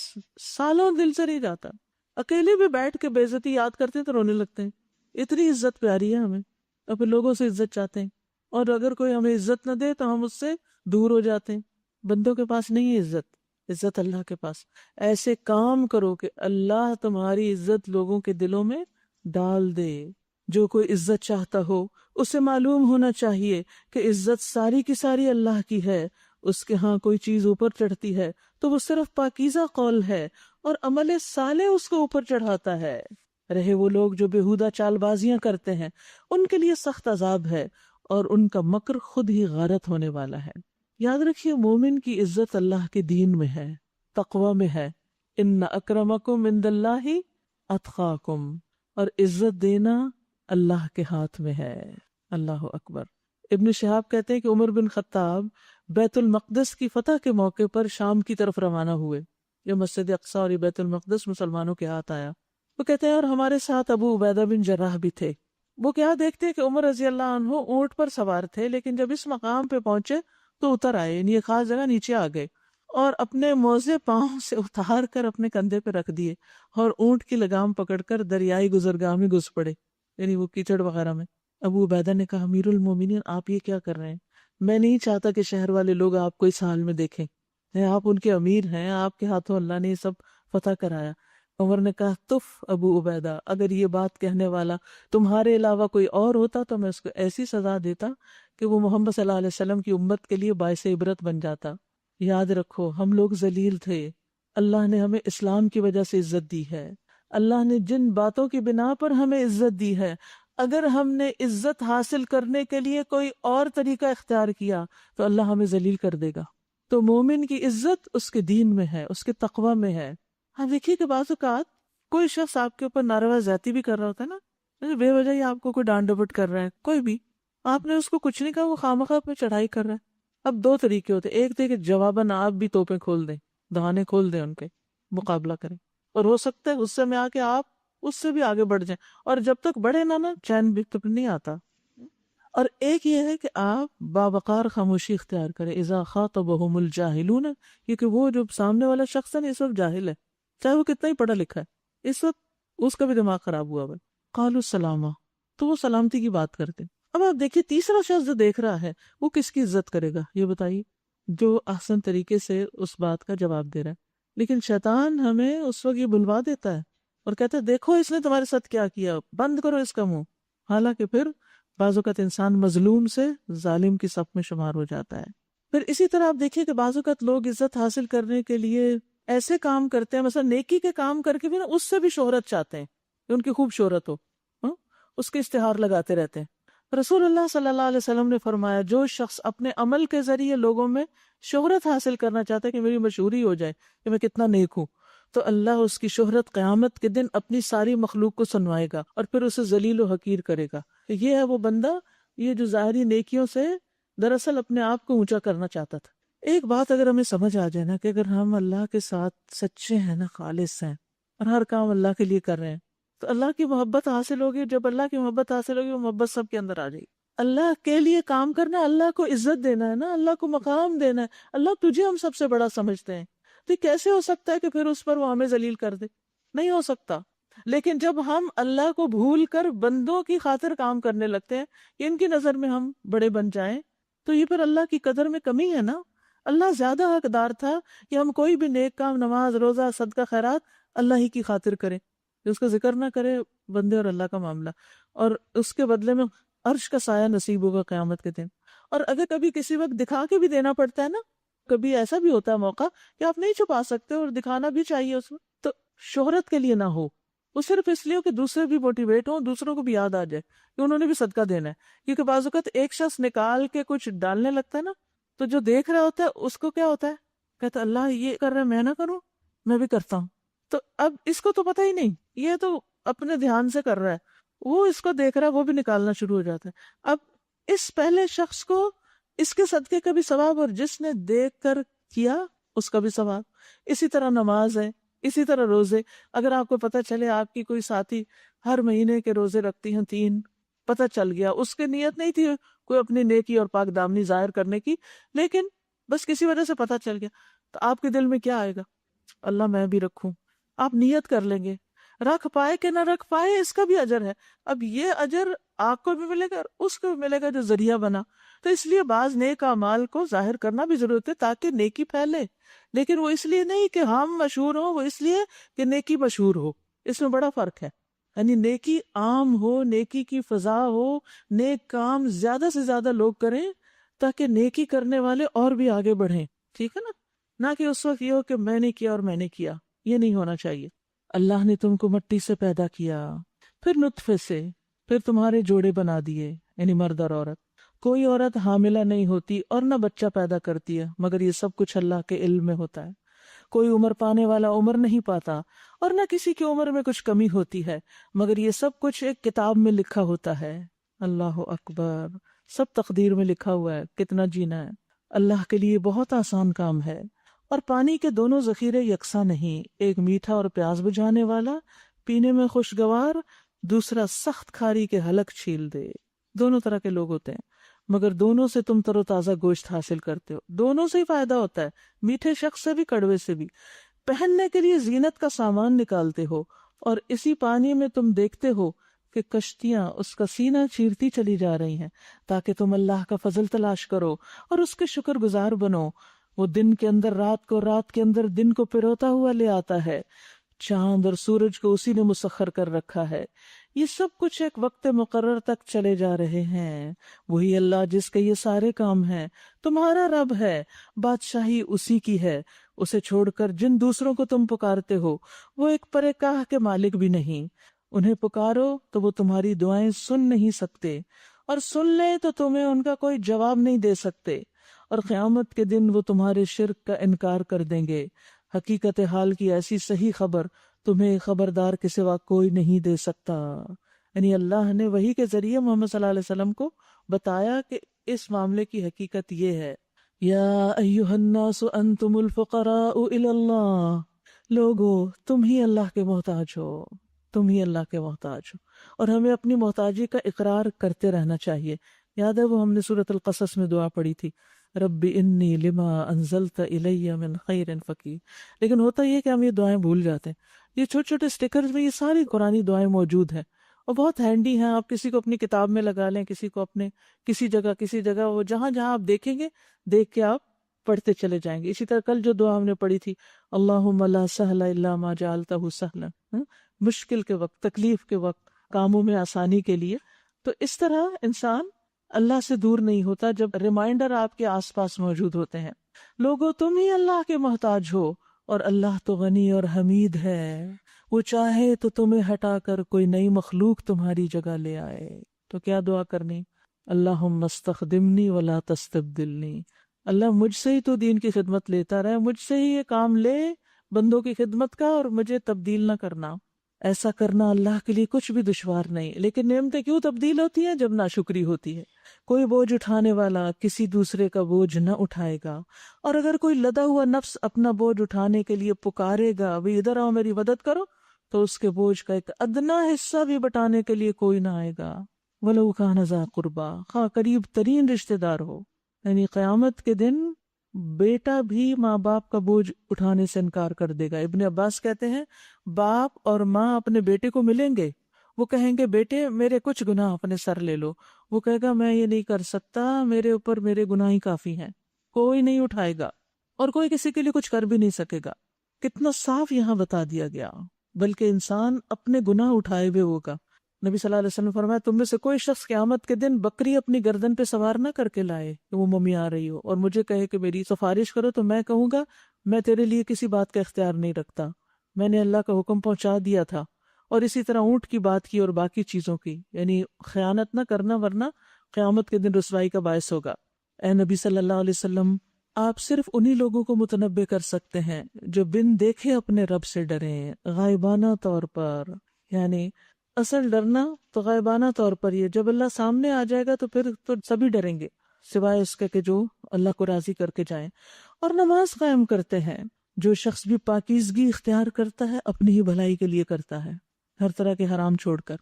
سالوں دل سے نہیں جاتا، اکیلے بھی بیٹھ کے بے عزتی یاد کرتے ہیں تو رونے لگتے ہیں، اتنی عزت پیاری ہے ہمیں، اور پھر لوگوں سے عزت چاہتے ہیں، اور اگر کوئی ہمیں عزت نہ دے تو ہم اس سے دور ہو جاتے ہیں۔ بندوں کے پاس نہیں ہے عزت، عزت اللہ کے پاس۔ ایسے کام کرو کہ اللہ تمہاری عزت لوگوں کے دلوں میں ڈال دے۔ جو کوئی عزت چاہتا ہو اسے معلوم ہونا چاہیے کہ عزت ساری کی ساری اللہ کی ہے، اس کے ہاں کوئی چیز اوپر چڑھتی ہے تو وہ صرف پاکیزہ قول ہے اور عمل صالح اس کو اوپر چڑھاتا ہے۔ رہے وہ لوگ جو بےہودہ چال بازیاں کرتے ہیں، ان کے لیے سخت عذاب ہے اور ان کا مکر خود ہی غارت ہونے والا ہے۔ یاد رکھیے مومن کی عزت اللہ کے دین میں ہے، تقوی میں ہے۔ ان اکرمکم عند اللہ اتقاکم، اور عزت دینا اللہ کے ہاتھ میں ہے۔ اللہ اکبر۔ ابن شہاب کہتے ہیں کہ عمر بن خطاب بیت المقدس کی فتح کے موقع پر شام کی طرف روانہ ہوئے۔ یہ مسجد اقصی اور یہ بیت المقدس مسلمانوں کے ہاتھ آیا۔ وہ کہتے ہیں اور ہمارے ساتھ ابو عبیدہ بن جراح بھی تھے۔ وہ کیا دیکھتے ہیں کہ عمر رضی اللہ عنہ اونٹ پر سوار تھے، لیکن جب اس مقام پہ پہنچے تو اتر آئے، یعنی ایک خاص جگہ نیچے آ گئے اور اپنے موزے پاؤں سے اتار کر اپنے کندھے پہ رکھ دیے اور اونٹ کی لگام پکڑ کر دریائی گزرگاہ میں گھس پڑے، یعنی وہ کیچڑ وغیرہ میں۔ ابو عبیدہ نے کہا امیر المومنین آپ یہ کیا کر رہے ہیں؟ میں نہیں چاہتا کہ شہر والے لوگ آپ کو اس حال میں دیکھیں، آپ ان کے امیر ہیں، آپ کے ہاتھوں اللہ نے یہ سب فتح کرایا۔ عمر نے کہا تف ابو عبیدہ، اگر یہ بات کہنے والا تمہارے علاوہ کوئی اور ہوتا تو میں اس کو ایسی سزا دیتا کہ وہ محمد صلی اللہ علیہ وسلم کی امت کے لیے باعث عبرت بن جاتا۔ یاد رکھو ہم لوگ ذلیل تھے، اللہ نے ہمیں اسلام کی وجہ سے عزت دی ہے، اللہ نے جن باتوں کی بنا پر ہمیں عزت دی ہے، اگر ہم نے عزت حاصل کرنے کے لیے کوئی اور طریقہ اختیار کیا تو اللہ ہمیں ذلیل کر دے گا۔ تو مومن کی عزت اس کے دین میں ہے، اس کے تقوی میں ہے۔ ہاں دیکھیے کہ بعض اوقات کوئی شخص آپ کے اوپر ناروا زیادتی بھی کر رہا ہوتا ہے نا، بے وجہ ہی آپ کو کوئی ڈانٹ ڈپٹ کر رہا ہے، کوئی بھی آپ نے اس کو کچھ نہیں کہا، وہ خواہ پہ چڑھائی کر رہا ہے۔ اب دو طریقے ہوتے ہیں، ایک تھے کہ جواباً آپ بھی توپیں کھول دیں، دہانے کھول دیں، ان کے مقابلہ کریں، اور ہو سکتا ہے غصے میں آ کے آپ اس سے بھی آگے بڑھ جائیں، اور جب تک بڑھے نا چین بھی تو نہیں آتا۔ اور ایک یہ ہے کہ آپ باوقار خاموشی اختیار کریں، اذا خاطبہم الجاہلون، کیونکہ وہ جو سامنے والا شخص ہے اس وقت جاہل ہے، چاہے وہ کتنا ہی پڑھا لکھا ہے، اس وقت اس کا بھی دماغ خراب ہوا ہے، قالوا السلامہ، تو وہ سلامتی کی بات کرتے۔ اب آپ دیکھیے تیسرا شخص جو دیکھ رہا ہے وہ کس کی عزت کرے گا، یہ بتائیے، جو احسن طریقے سے اس بات کا جواب دے رہا ہے۔ لیکن شیطان ہمیں اس وقت یہ بلوا دیتا ہے اور کہتا ہے دیکھو اس نے تمہارے ساتھ کیا کیا، بند کرو اس کا منہ، حالانکہ پھر بعض اوقات انسان مظلوم سے ظالم کی صف میں شمار ہو جاتا ہے۔ پھر اسی طرح آپ دیکھیے کہ بعض اوقات لوگ عزت حاصل کرنے کے لیے ایسے کام کرتے ہیں، مثلا نیکی کے کام کر کے بھی نا اس سے بھی شہرت چاہتے ہیں کہ ان کی خوب شہرت ہو، اس کے اشتہار لگاتے رہتے ہیں۔ رسول اللہ صلی اللہ علیہ وسلم نے فرمایا جو شخص اپنے عمل کے ذریعے لوگوں میں شہرت حاصل کرنا چاہتا ہے کہ میری مشہوری ہو جائے کہ میں کتنا نیک ہوں، تو اللہ اس کی شہرت قیامت کے دن اپنی ساری مخلوق کو سنوائے گا اور پھر اسے ذلیل و حقیر کرے گا۔ یہ ہے وہ بندہ یہ جو ظاہری نیکیوں سے دراصل اپنے آپ کو اونچا کرنا چاہتا تھا۔ ایک بات اگر ہمیں سمجھ آ جائے نا کہ اگر ہم اللہ کے ساتھ سچے ہیں نا، خالص ہیں اور ہر کام اللہ کے لیے کر رہے ہیں تو اللہ کی محبت حاصل ہوگی۔ جب اللہ کی محبت حاصل ہوگی وہ محبت سب کے اندر آ جائے گی۔ اللہ کے لیے کام کرنا، اللہ کو عزت دینا ہے نا، اللہ کو مقام دینا ہے، اللہ تجھے ہم سب سے بڑا سمجھتے ہیں، تو کیسے ہو سکتا ہے کہ پھر اس پر وہ ہمیں ذلیل کر دے؟ نہیں ہو سکتا۔ لیکن جب ہم اللہ کو بھول کر بندوں کی خاطر کام کرنے لگتے ہیں کہ ان کی نظر میں ہم بڑے بن جائیں، تو یہ پھر اللہ کی قدر میں کمی ہے نا۔ اللہ زیادہ حقدار تھا کہ ہم کوئی بھی نیک کام، نماز، روزہ، صدقہ، خیرات اللہ ہی کی خاطر کریں، کہ اس کا ذکر نہ کرے بندے اور اللہ کا معاملہ، اور اس کے بدلے میں عرش کا سایہ نصیب ہوگا قیامت کے دن۔ اور اگر کبھی کسی وقت دکھا کے بھی دینا پڑتا ہے نا، کبھی ایسا بھی ہوتا ہے موقع کہ آپ نہیں چھپا سکتے اور دکھانا بھی چاہیے اس میں، تو شہرت کے لیے نہ ہو، وہ صرف اس لیے ہو کہ دوسرے بھی موٹیویٹ ہوں، دوسروں کو بھی یاد آ جائے کہ انہوں نے بھی صدقہ دینا ہے۔ کیونکہ بعض اوقات ایک شخص نکال کے کچھ ڈالنے لگتا ہے نا، تو جو دیکھ رہا ہوتا ہے اس کو کیا ہوتا ہے، کہتا اللہ یہ کر رہا ہے میں نہ کروں، میں بھی کرتا ہوں۔ تو اب اس کو تو پتہ ہی نہیں، یہ تو اپنے دھیان سے کر رہا ہے، وہ اس کو دیکھ رہا ہے، وہ بھی نکالنا شروع ہو جاتا ہے۔ اب اس پہلے شخص کو اس کے صدقے کا بھی ثواب، اور جس نے دیکھ کر کیا اس کا بھی ثواب۔ اسی طرح نماز ہے، اسی طرح روزے۔ اگر آپ کو پتہ چلے آپ کی کوئی ساتھی ہر مہینے کے روزے رکھتی ہیں 3، پتہ چل گیا اس کی نیت نہیں تھی کوئی اپنی نیکی اور پاک دامنی ظاہر کرنے کی، لیکن بس کسی وجہ سے پتہ چل گیا، تو آپ کے دل میں کیا آئے گا؟ اللہ میں بھی رکھوں۔ آپ نیت کر لیں گے، رکھ پائے کہ نہ رکھ پائے اس کا بھی اجر ہے۔ اب یہ اجر آپ کو بھی ملے گا اور اس کو بھی ملے گا جو ذریعہ بنا۔ تو اس لیے بعض نیک اعمال کو ظاہر کرنا بھی ضرورت ہے تاکہ نیکی پھیلے، لیکن وہ اس لیے نہیں کہ ہم مشہور ہوں، وہ اس لیے کہ نیکی مشہور ہو۔ اس میں بڑا فرق ہے، یعنی نیکی عام ہو، نیکی کی فضا ہو، نیک کام زیادہ سے زیادہ لوگ کریں تاکہ نیکی کرنے والے اور بھی آگے بڑھیں. ٹھیک ہے نا؟ نہ کہ اس وقت یہ ہو کہ میں نے کیا اور میں نے کیا. یہ نہیں ہونا چاہیے. اللہ نے تم کو مٹی سے پیدا کیا، پھر نطفے سے، پھر تمہارے جوڑے بنا دیے، یعنی مرد اور عورت. کوئی عورت حاملہ نہیں ہوتی اور نہ بچہ پیدا کرتی ہے، مگر یہ سب کچھ اللہ کے علم میں ہوتا ہے. کوئی عمر پانے والا عمر نہیں پاتا اور نہ کسی کی عمر میں کچھ کمی ہوتی ہے، مگر یہ سب کچھ ایک کتاب میں لکھا ہوتا ہے. اللہ اکبر. سب تقدیر میں لکھا ہوا ہے کتنا جینا ہے. اللہ کے لیے بہت آسان کام ہے. اور پانی کے دونوں ذخیرے یکساں نہیں، ایک میٹھا اور پیاس بجھانے والا، پینے میں خوشگوار، دوسرا سخت کھاری کے حلق چھیل دے. دونوں طرح کے لوگ ہوتے ہیں، مگر دونوں سے تم تر و تازہ گوشت حاصل کرتے ہو. دونوں سے ہی فائدہ ہوتا ہے، میٹھے شخص سے بھی کڑوے سے بھی. پہننے کے لیے زینت کا سامان نکالتے ہو، اور اسی پانی میں تم دیکھتے ہو کہ کشتیاں اس کا سینہ چیرتی چلی جا رہی ہیں، تاکہ تم اللہ کا فضل تلاش کرو اور اس کے شکر گزار بنو. وہ دن کے اندر رات کو، رات کے اندر دن کو پروتا ہوا لے آتا ہے. چاند اور سورج کو اسی نے مسخر کر رکھا ہے. یہ سب کچھ ایک وقت مقرر تک چلے جا رہے ہیں. وہی اللہ جس کے یہ سارے کام ہیں تمہارا رب ہے. بادشاہی اسی کی ہے. اسے چھوڑ کر جن دوسروں کو تم پکارتے ہو وہ ایک پرے کاہ کے مالک بھی نہیں. انہیں پکارو تو وہ تمہاری دعائیں سن نہیں سکتے، اور سن لیں تو تمہیں ان کا کوئی جواب نہیں دے سکتے. اور قیامت کے دن وہ تمہارے شرک کا انکار کر دیں گے. حقیقت حال کی ایسی صحیح خبر تمہیں خبردار کے سوا کوئی نہیں دے سکتا. یعنی اللہ نے وحی کے ذریعے محمد صلی اللہ علیہ وسلم کو بتایا کہ اس معاملے کی حقیقت یہ ہے. یا ایھا الناس انتم الفقراء الی اللہ. لوگو تم ہی اللہ کے محتاج ہو، تم ہی اللہ کے محتاج ہو، اور ہمیں اپنی محتاجی کا اقرار کرتے رہنا چاہیے. یاد ہے وہ ہم نے سورۃ القصص میں دعا پڑھی تھی، رب انی لما انزلت الی من خیر فقیر. لیکن ہوتا یہ کہ ہم یہ دعائیں بھول جاتے ہیں. یہ چھوٹے چھوٹے سٹیکرز میں یہ ساری قرآنی دعائیں موجود ہیں اور بہت ہینڈی ہیں. آپ کسی کو اپنی کتاب میں لگا لیں، کسی کو اپنے کسی جگہ وہ جہاں جہاں آپ دیکھیں گے دیکھ کے آپ پڑھتے چلے جائیں گے. اسی طرح کل جو دعا ہم نے پڑھی تھی، اللہم لا سہل الا ما جعلتہ سہلا، مشکل کے وقت، تکلیف کے وقت، کاموں میں آسانی کے لیے. تو اس طرح انسان اللہ سے دور نہیں ہوتا جب ریمائنڈر آپ کے آس پاس موجود ہوتے ہیں. لوگو تم ہی اللہ کے محتاج ہو، اور اللہ تو غنی اور حمید ہے. وہ چاہے تو تمہیں ہٹا کر کوئی نئی مخلوق تمہاری جگہ لے آئے. تو کیا دعا کرنی؟ اللہم استخدمنی ولا تستبدلنی. اللہ مجھ سے ہی تو دین کی خدمت لیتا رہے، مجھ سے ہی یہ کام لے بندوں کی خدمت کا، اور مجھے تبدیل نہ کرنا. ایسا کرنا اللہ کے لیے کچھ بھی دشوار نہیں. لیکن نعمتیں کیوں تبدیل ہوتی ہیں؟ جب ناشکری ہوتی ہے. کوئی بوجھ اٹھانے والا کسی دوسرے کا بوجھ نہ اٹھائے گا، اور اگر کوئی لدا ہوا نفس اپنا بوجھ اٹھانے کے لیے پکارے گا، بھی ادھر آؤ میری مدد کرو، تو اس کے بوجھ کا ایک ادنا حصہ بھی بٹانے کے لیے کوئی نہ آئے گا. وَلَوْ كَانَ ذَا قُرْبَىٰ، خواہ قریب ترین رشتہ دار ہو. یعنی قیامت کے دن بیٹا بھی ماں باپ کا بوجھ اٹھانے سے انکار کر دے گا. ابن عباس کہتے ہیں باپ اور ماں اپنے بیٹے کو ملیں گے، وہ کہیں گے بیٹے میرے کچھ گناہ اپنے سر لے لو. وہ کہے گا میں یہ نہیں کر سکتا، میرے اوپر میرے گناہ ہی کافی ہیں. کوئی نہیں اٹھائے گا اور کوئی کسی کے لیے کچھ کر بھی نہیں سکے گا. کتنا صاف یہاں بتا دیا گیا. بلکہ انسان اپنے گناہ اٹھائے ہوئے ہوگا. نبی صلی اللہ علیہ وسلم نے فرمایا تم میں سے کوئی شخص قیامت کے دن بکری اپنی گردن پہ سوار نہ کر کے لائے کہ وہ ممی آ رہی ہو، اور مجھے کہے کہ میری سفارش کرو، تو میں کہوں گا میں تیرے لیے کسی بات کا اختیار نہیں رکھتا، میں نے اللہ کا حکم پہنچا دیا تھا. اور اسی طرح اونٹ کی بات کی اور باقی چیزوں کی. یعنی خیانت نہ کرنا، ورنہ قیامت کے دن رسوائی کا باعث ہوگا. اے نبی صلی اللہ علیہ وسلم، آپ صرف انہی لوگوں کو متنبع کر سکتے ہیں جو بن دیکھے اپنے رب سے ڈریں، غائبانہ طور پر. یعنی اصل ڈرنا تو غائبانہ طور پر ہی ہے. جب اللہ سامنے آ جائے گا تو پھر تو سبھی ڈریں گے، سوائے اس کے کہ جو اللہ کو راضی کر کے جائیں. اور نماز قائم کرتے ہیں. جو شخص بھی پاکیزگی اختیار کرتا ہے اپنی ہی بھلائی کے لیے کرتا ہے، ہر طرح کے حرام چھوڑ کر.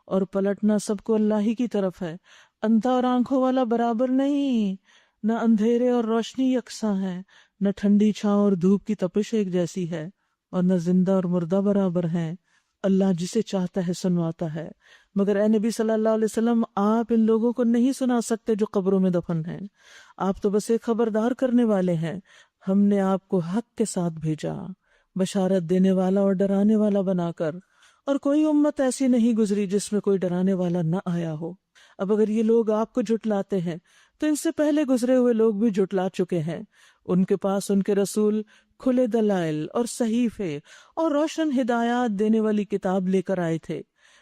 اور پلٹنا سب کو اللہ ہی کی طرف ہے. اندھا اور آنکھوں والا برابر نہیں، نہ اندھیرے اور روشنی یکساں ہے، نہ ٹھنڈی چھاؤں اور دھوپ کی تپش ایک جیسی ہے، اور نہ زندہ اور مردہ برابر ہیں. اللہ جسے چاہتا ہے سنواتا ہے. مگر اے نبی صلی اللہ علیہ وسلم، آپ ان لوگوں کو نہیں سنا سکتے جو قبروں میں دفن ہیں. آپ تو بس ایک خبردار کرنے والے ہیں. ہم نے آپ کو حق کے ساتھ بھیجا، بشارت دینے والا اور ڈرانے والا بنا کر. اور کوئی امت ایسی نہیں گزری جس میں کوئی ڈرانے والا نہ آیا ہو. اب اگر یہ لوگ آپ کو جھٹلاتے ہیں تو ان سے پہلے گزرے ہوئے لوگ بھی جھٹلا چکے ہیں۔ ان کے پاس ان کے رسول کھلے دلائل اور صحیفے اور روشن ہدایات دینے والی کتاب لے کر آئے تھے،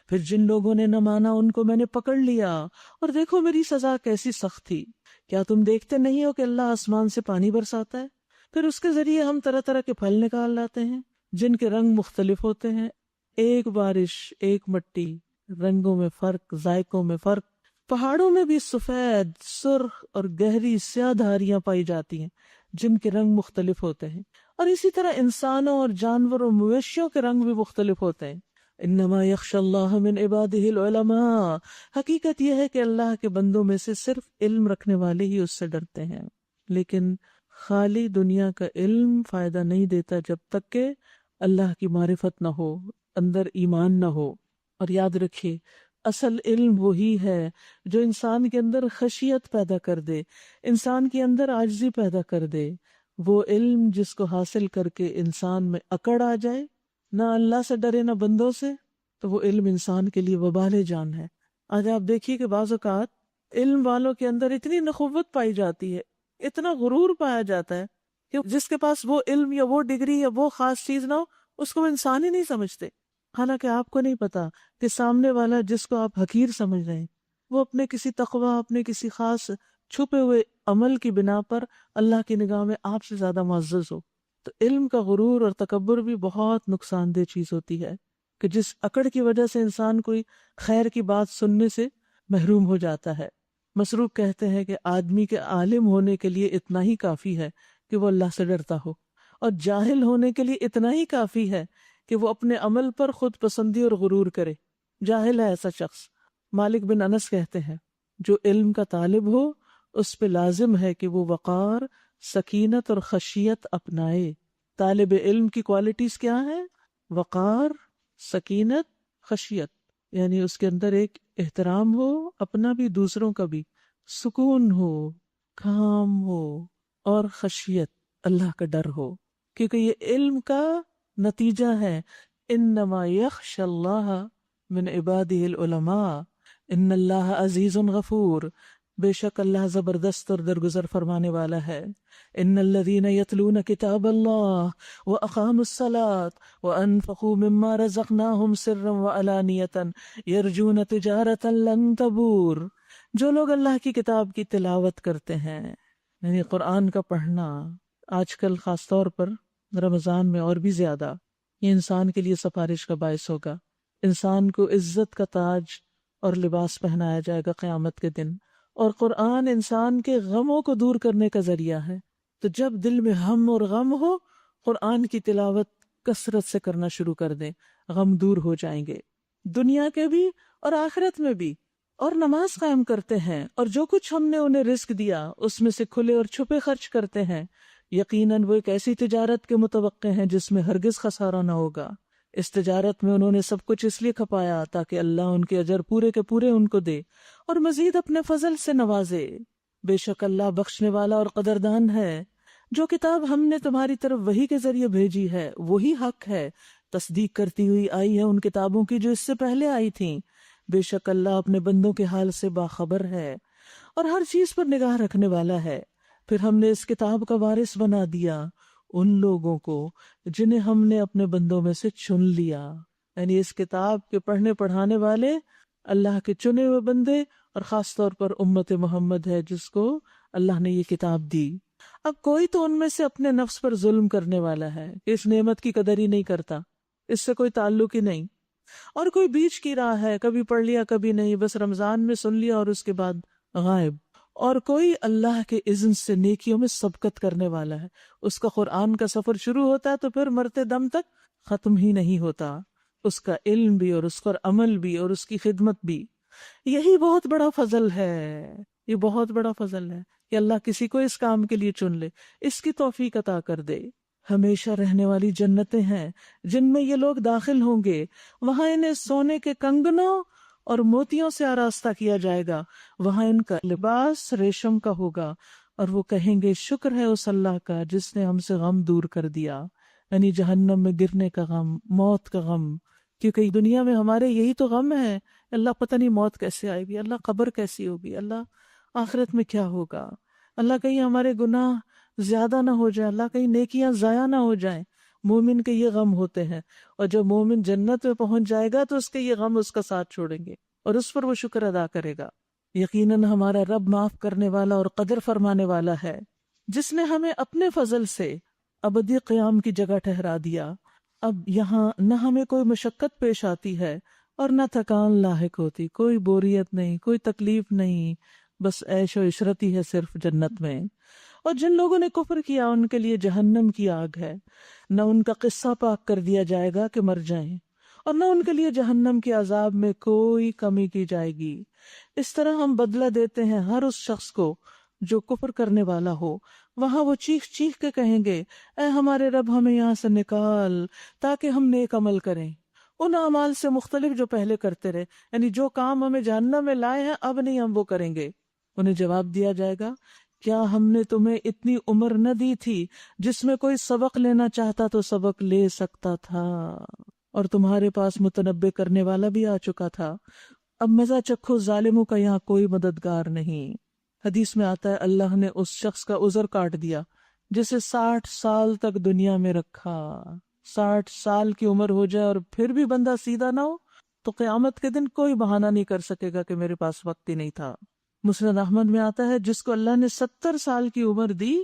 پھر جن لوگوں نے نہ مانا ان کو میں نے پکڑ لیا، اور دیکھو میری سزا کیسی سخت تھی۔ کیا تم دیکھتے نہیں ہو کہ اللہ آسمان سے پانی برساتا ہے، پھر اس کے ذریعے ہم طرح طرح کے پھل نکال لاتے ہیں جن کے رنگ مختلف ہوتے ہیں، ایک بارش ایک مٹی، رنگوں میں فرق، ذائقوں میں فرق۔ پہاڑوں میں بھی سفید، سرخ اور گہری سیاہ دھاریاں پائی جاتی ہیں جن کے رنگ مختلف ہوتے ہیں، اور اسی طرح انسانوں اور جانوروں اور مویشیوں کے رنگ بھی مختلف ہوتے ہیں۔ انما یخشی اللہ من عبادہ العلماء، حقیقت یہ ہے کہ اللہ کے بندوں میں سے صرف علم رکھنے والے ہی اس سے ڈرتے ہیں۔ لیکن خالی دنیا کا علم فائدہ نہیں دیتا جب تک کہ اللہ کی معرفت نہ ہو، اندر ایمان نہ ہو۔ اور یاد رکھیے، اصل علم وہی ہے جو انسان کے اندر خشیت پیدا کر دے، انسان کے اندر عاجزی پیدا کر دے۔ وہ علم جس کو حاصل کر کے انسان میں اکڑ آ جائے، نہ اللہ سے ڈرے نہ بندوں سے، تو وہ علم انسان کے لیے وبال جان ہے۔ آج آپ دیکھیے کہ بعض اوقات علم والوں کے اندر اتنی نخوت پائی جاتی ہے، اتنا غرور پایا جاتا ہے کہ جس کے پاس وہ علم یا وہ ڈگری یا وہ خاص چیز نہ ہو، اس کو وہ انسان ہی نہیں سمجھتے۔ حالانکہ آپ کو نہیں پتا کہ سامنے والا جس کو آپ حقیر سمجھ رہے ہیں، وہ اپنے کسی تقوی، اپنے کسی خاص چھپے ہوئے عمل کی بنا پر اللہ کی نگاہ میں آپ سے زیادہ معزز ہو۔ تو علم کا غرور اور تکبر بھی بہت نقصان دہ چیز ہوتی ہے کہ جس اکڑ کی وجہ سے انسان کوئی خیر کی بات سننے سے محروم ہو جاتا ہے۔ مسروق کہتے ہیں کہ آدمی کے عالم ہونے کے لیے اتنا ہی کافی ہے کہ وہ اللہ سے ڈرتا ہو، اور جاہل ہونے کے لیے اتنا ہی کافی ہے کہ وہ اپنے عمل پر خود پسندی اور غرور کرے۔ جاہل ہے ایسا شخص۔ مالک بن انس کہتے ہیں جو علم کا طالب ہو اس پہ لازم ہے کہ وہ وقار، سکینت اور خشیت اپنائے۔ طالب علم کی کوالٹیز کیا ہیں؟ وقار، سکینت، خشیت، یعنی اس کے اندر ایک احترام ہو، اپنا بھی دوسروں کا بھی، سکون ہو، کام ہو، اور خشیت، اللہ کا ڈر ہو، کیونکہ یہ علم کا نتیجہ ہے۔ انما یخشی اللہ من عبادہ العلماء ان اللہ عزیز غفور، بے شک اللہ زبردست اور درگزر فرمانے والا ہے۔ ان الذین یتلون کتاب اللہ واقاموا الصلاة وانفقوا مما رزقناہم سرا وعلانیۃ یرجون تجارۃ لن تبور، جو لوگ اللہ کی کتاب کی تلاوت کرتے ہیں، یعنی قرآن کا پڑھنا آج کل خاص طور پر رمضان میں اور بھی زیادہ، یہ انسان کے لیے سفارش کا باعث ہوگا۔ انسان کو عزت کا تاج اور لباس پہنایا جائے گا قیامت کے دن، اور قرآن انسان کے غموں کو دور کرنے کا ذریعہ ہے۔ تو جب دل میں ہم اور غم ہو، قرآن کی تلاوت کثرت سے کرنا شروع کر دیں، غم دور ہو جائیں گے، دنیا کے بھی اور آخرت میں بھی۔ اور نماز قائم کرتے ہیں، اور جو کچھ ہم نے انہیں رزق دیا اس میں سے کھلے اور چھپے خرچ کرتے ہیں، یقیناً وہ ایک ایسی تجارت کے متوقع ہیں جس میں ہرگز خسارہ نہ ہوگا۔ اس تجارت میں انہوں نے سب کچھ اس لیے کھپایا تاکہ اللہ ان کے اجر پورے کے پورے ان کو دے اور مزید اپنے فضل سے نوازے۔ بے شک اللہ بخشنے والا اور قدردان ہے۔ جو کتاب ہم نے تمہاری طرف وحی کے ذریعے بھیجی ہے وہی حق ہے، تصدیق کرتی ہوئی آئی ہے ان کتابوں کی جو اس سے پہلے آئی تھیں۔ بے شک اللہ اپنے بندوں کے حال سے باخبر ہے اور ہر چیز پر نگاہ رکھنے والا ہے۔ پھر ہم نے اس کتاب کا وارث بنا دیا ان لوگوں کو جنہیں ہم نے اپنے بندوں میں سے چن لیا، یعنی اس کتاب کے پڑھنے پڑھانے والے اللہ کے چنے ہوئے بندے، اور خاص طور پر امت محمد ہے جس کو اللہ نے یہ کتاب دی۔ اب کوئی تو ان میں سے اپنے نفس پر ظلم کرنے والا ہے کہ اس نعمت کی قدر ہی نہیں کرتا، اس سے کوئی تعلق ہی نہیں، اور کوئی بیچ کی راہ ہے، کبھی پڑھ لیا کبھی نہیں، بس رمضان میں سن لیا اور اس کے بعد غائب، اور کوئی اللہ کے اذن سے نیکیوں میں سبقت کرنے والا ہے، اس کا قرآن کا سفر شروع ہوتا ہے تو پھر مرتے دم تک ختم ہی نہیں ہوتا، اس کا علم بھی اور اس پر عمل بھی اور اس کی خدمت بھی۔ یہی بہت بڑا فضل ہے، یہ بہت بڑا فضل ہے کہ اللہ کسی کو اس کام کے لیے چن لے، اس کی توفیق عطا کر دے۔ ہمیشہ رہنے والی جنتیں ہیں جن میں یہ لوگ داخل ہوں گے، وہاں انہیں سونے کے کنگنوں اور موتیوں سے آراستہ کیا جائے گا، وہاں ان کا لباس ریشم کا ہوگا، اور وہ کہیں گے شکر ہے اس اللہ کا جس نے ہم سے غم دور کر دیا، یعنی جہنم میں گرنے کا غم، موت کا غم، کیونکہ دنیا میں ہمارے یہی تو غم ہے، اللہ پتہ نہیں موت کیسے آئے گی، اللہ قبر کیسی ہوگی، اللہ آخرت میں کیا ہوگا، اللہ کہیں ہمارے گناہ زیادہ نہ ہو جائے، اللہ کہیں نیکیاں ضائع نہ ہو جائیں۔ مومن کے یہ غم ہوتے ہیں، اور جب مومن جنت میں پہنچ جائے گا تو اس کے یہ غم اس کا ساتھ چھوڑیں گے اور اس پر وہ شکر ادا کرے گا۔ یقیناً ہمارا رب معاف کرنے والا اور قدر فرمانے والا ہے، جس نے ہمیں اپنے فضل سے ابدی قیام کی جگہ ٹھہرا دیا۔ اب یہاں نہ ہمیں کوئی مشقت پیش آتی ہے اور نہ تھکان لاحق ہوتی، کوئی بوریت نہیں، کوئی تکلیف نہیں، بس عیش و عشرت ہی ہے صرف جنت میں۔ اور جن لوگوں نے کفر کیا ان کے لیے جہنم کی آگ ہے، نہ ان کا قصہ پاک کر دیا جائے گا کہ مر جائیں، اور نہ ان کے لیے جہنم کے عذاب میں کوئی کمی کی جائے گی۔ اس طرح ہم بدلہ دیتے ہیں ہر اس شخص کو جو کفر کرنے والا ہو۔ وہاں وہ چیخ چیخ کے کہیں گے، اے ہمارے رب ہمیں یہاں سے نکال تاکہ ہم نیک عمل کریں، ان اعمال سے مختلف جو پہلے کرتے رہے، یعنی جو کام ہمیں جہنم میں لائے ہیں اب نہیں ہم وہ کریں گے۔ انہیں جواب دیا جائے گا، کیا ہم نے تمہیں اتنی عمر نہ دی تھی جس میں کوئی سبق لینا چاہتا تو سبق لے سکتا تھا، اور تمہارے پاس متنبع کرنے والا بھی آ چکا تھا۔ اب مزہ چکھو، ظالموں کا یہاں کوئی مددگار نہیں۔ حدیث میں آتا ہے اللہ نے اس شخص کا عذر کاٹ دیا جسے 60 سال تک دنیا میں رکھا۔ 60 سال کی عمر ہو جائے اور پھر بھی بندہ سیدھا نہ ہو تو قیامت کے دن کوئی بہانہ نہیں کر سکے گا کہ میرے پاس وقت ہی نہیں تھا۔ مسند احمد میں آتا ہے جس کو اللہ نے 70 سال کی عمر دی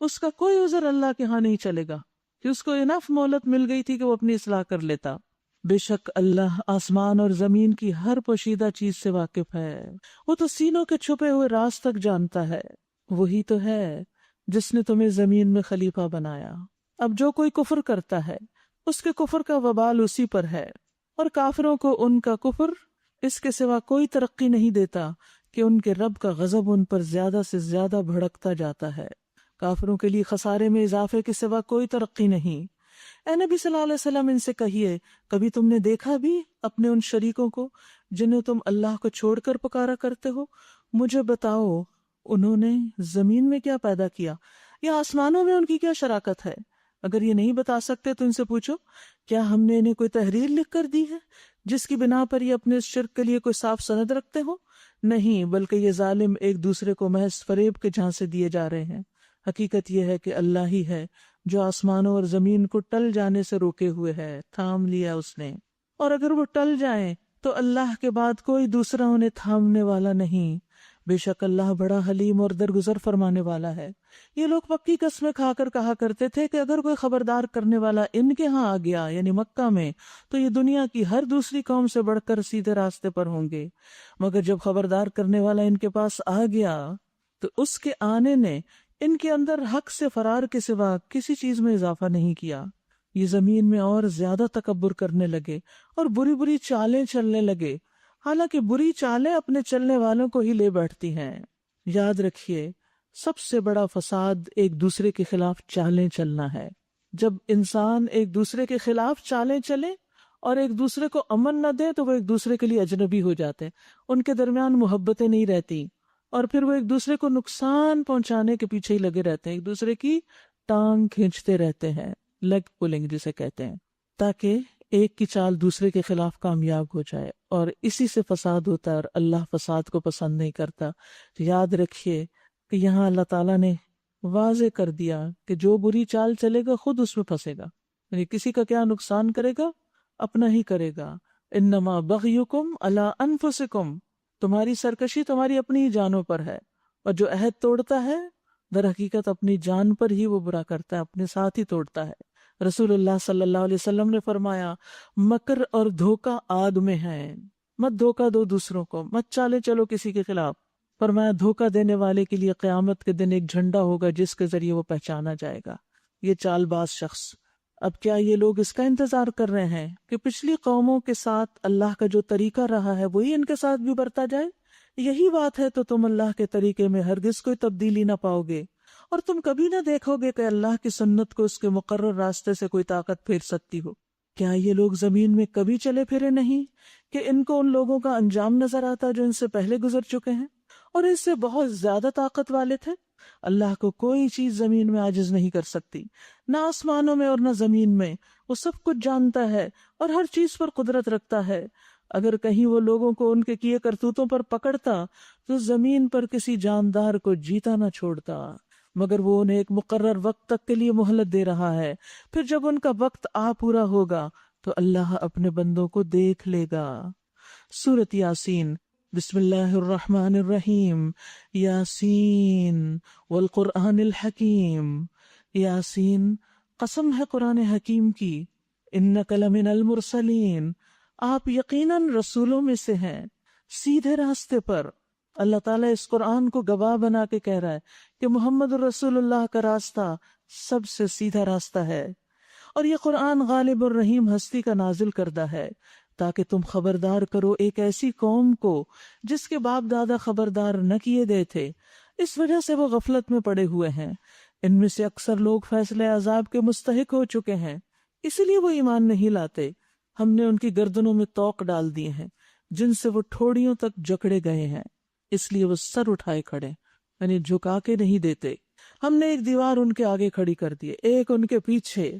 اس کا کوئی عذر اللہ کے ہاں نہیں چلے گا، کہ اس کو انف مہلت مل گئی تھی کہ وہ اپنی اصلاح کر لیتا۔ بے شک اللہ آسمان اور زمین کی ہر پوشیدہ چیز سے واقف ہے، وہ تو سینوں کے چھپے ہوئے راز تک جانتا ہے۔ وہی تو ہے جس نے تمہیں زمین میں خلیفہ بنایا۔ اب جو کوئی کفر کرتا ہے اس کے کفر کا وبال اسی پر ہے، اور کافروں کو ان کا کفر اس کے سوا کوئی ترقی نہیں دیتا کہ ان کے رب کا غضب ان پر زیادہ سے زیادہ بھڑکتا جاتا ہے۔ کافروں کے لیے خسارے میں اضافے کے سوا کوئی ترقی نہیں۔ اے نبی صلی اللہ علیہ وسلم ان سے کہیے، کبھی تم نے دیکھا بھی اپنے ان شریکوں کو جنہیں تم اللہ کو چھوڑ کر پکارا کرتے ہو؟ مجھے بتاؤ انہوں نے زمین میں کیا پیدا کیا یا آسمانوں میں ان کی کیا شراکت ہے؟ اگر یہ نہیں بتا سکتے تو ان سے پوچھو، کیا ہم نے انہیں کوئی تحریر لکھ کر دی ہے جس کی بنا پر یہ اپنے اس شرک کے لیے کوئی صاف سند رکھتے ہو؟ نہیں، بلکہ یہ ظالم ایک دوسرے کو محض فریب کے جھانسے دیے جا رہے ہیں۔ حقیقت یہ ہے کہ اللہ ہی ہے جو آسمانوں اور زمین کو ٹل جانے سے روکے ہوئے ہے، تھام لیا اس نے، اور اگر وہ ٹل جائیں تو اللہ کے بعد کوئی دوسرا انہیں تھامنے والا نہیں۔ بے شک اللہ بڑا حلیم اور درگزر فرمانے والا ہے۔ یہ لوگ پکی قسمیں کھا کر کہا کرتے تھے کہ اگر کوئی خبردار کرنے والا ان کے ہاں آ گیا یعنی مکہ میں تو یہ دنیا کی ہر دوسری قوم سے بڑھ کر سیدھے راستے پر ہوں گے، مگر جب خبردار کرنے والا ان کے پاس آ گیا تو اس کے آنے نے ان کے اندر حق سے فرار کے سوا کسی چیز میں اضافہ نہیں کیا۔ یہ زمین میں اور زیادہ تکبر کرنے لگے اور بری بری چالیں چلنے لگے، حالانکہ بری چالیں اپنے چلنے والوں کو ہی لے بیٹھتی ہیں۔ یاد رکھیے، سب سے بڑا فساد ایک دوسرے کے خلاف چالیں چلنا ہے۔ جب انسان ایک دوسرے کے خلاف چالیں چلے اور ایک دوسرے کو امن نہ دے تو وہ ایک دوسرے کے لیے اجنبی ہو جاتے ہیں، ان کے درمیان محبتیں نہیں رہتی، اور پھر وہ ایک دوسرے کو نقصان پہنچانے کے پیچھے ہی لگے رہتے ہیں، ایک دوسرے کی ٹانگ کھینچتے رہتے ہیں، لیگ پولنگ جسے کہتے ہیں، تاکہ ایک کی چال دوسرے کے خلاف کامیاب ہو جائے، اور اسی سے فساد ہوتا ہے، اور اللہ فساد کو پسند نہیں کرتا۔ یاد رکھیے کہ یہاں اللہ تعالیٰ نے واضح کر دیا کہ جو بری چال چلے گا خود اس میں پھنسے گا، یعنی کسی کا کیا نقصان کرے گا؟ اپنا ہی کرے گا۔ انما بغیکم علی انفسکم، تمہاری سرکشی تمہاری اپنی ہی جانوں پر ہے، اور جو عہد توڑتا ہے در حقیقت اپنی جان پر ہی وہ برا کرتا ہے، اپنے ساتھ ہی توڑتا ہے۔ رسول اللہ صلی اللہ علیہ وسلم نے فرمایا، مکر اور دھوکہ آگ میں ہے، مت دھوکہ دو دوسروں کو، مت چالے چلو کسی کے خلاف۔ فرمایا دھوکہ دینے والے کے لیے قیامت کے دن ایک جھنڈا ہوگا جس کے ذریعے وہ پہچانا جائے گا، یہ چال باز شخص۔ اب کیا یہ لوگ اس کا انتظار کر رہے ہیں کہ پچھلی قوموں کے ساتھ اللہ کا جو طریقہ رہا ہے وہی ان کے ساتھ بھی برتا جائے؟ یہی بات ہے تو تم اللہ کے طریقے میں ہرگز کوئی تبدیلی نہ پاؤ گے، اور تم کبھی نہ دیکھو گے کہ اللہ کی سنت کو اس کے مقرر راستے سے کوئی طاقت پھیر سکتی ہو۔ کیا یہ لوگ زمین میں کبھی چلے پھرے نہیں کہ ان کو ان لوگوں کا انجام نظر آتا جو ان سے پہلے گزر چکے ہیں اور ان سے بہت زیادہ طاقت والے تھے؟ اللہ کو کوئی چیز زمین میں عاجز نہیں کر سکتی، نہ آسمانوں میں اور نہ زمین میں، وہ سب کچھ جانتا ہے اور ہر چیز پر قدرت رکھتا ہے۔ اگر کہیں وہ لوگوں کو ان کے کیے کرتوتوں پر پکڑتا تو زمین پر کسی جاندار کو جیتا نہ چھوڑتا، مگر وہ انہیں ایک مقرر وقت تک کے لیے مہلت دے رہا ہے، پھر جب ان کا وقت آ پورا ہوگا تو اللہ اپنے بندوں کو دیکھ لے گا۔ سورۃ یاسین۔ بسم اللہ الرحمن الرحیم۔ یاسین والقرآن الحکیم۔ یاسین، قسم ہے قرآن حکیم کی، انک لمن المرسلین، آپ یقیناً رسولوں میں سے ہیں، سیدھے راستے پر۔ اللہ تعالیٰ اس قرآن کو گواہ بنا کے کہہ رہا ہے کہ محمد رسول اللہ کا راستہ سب سے سیدھا راستہ ہے، اور یہ قرآن غالب الرحیم ہستی کا نازل کردہ ہے تاکہ تم خبردار کرو ایک ایسی قوم کو جس کے باپ دادا خبردار نہ کیے گئے تھے، اس وجہ سے وہ غفلت میں پڑے ہوئے ہیں۔ ان میں سے اکثر لوگ فیصلے عذاب کے مستحق ہو چکے ہیں، اسی لیے وہ ایمان نہیں لاتے۔ ہم نے ان کی گردنوں میں طوق ڈال دیے ہیں جن سے وہ ٹھوڑیوں تک جکڑے گئے ہیں، اس لیے وہ سر اٹھائے کھڑے، یعنی جھکا کے نہیں دیتے۔ ہم نے ایک دیوار ان کے آگے کھڑی کر دی، ایک ان کے پیچھے،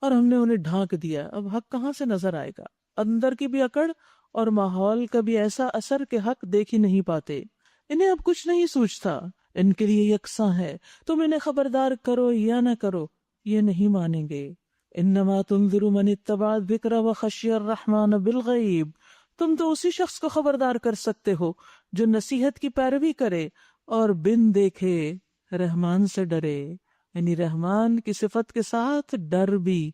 اور ہم نے انہیں ڈھانک دیا۔ اب حق کہاں سے نظر آئے گا؟ اندر کی بھی اکڑ اور ماحول کا بھی ایسا اثر کہ حق دیکھ ہی نہیں پاتے۔ انہیں اب کچھ نہیں سوچتا، ان کے لیے یکساں ہے، تم انہیں خبردار کرو یا نہ کرو یہ نہیں مانیں گے۔ انما تنذر من اتبع الذکر وخشی الرحمن بالغیب، تم تو اسی شخص کو خبردار کر سکتے ہو جو نصیحت کی پیروی کرے اور بن دیکھے رحمان سے ڈرے، یعنی رحمان کی صفت کے ساتھ ڈر بھی،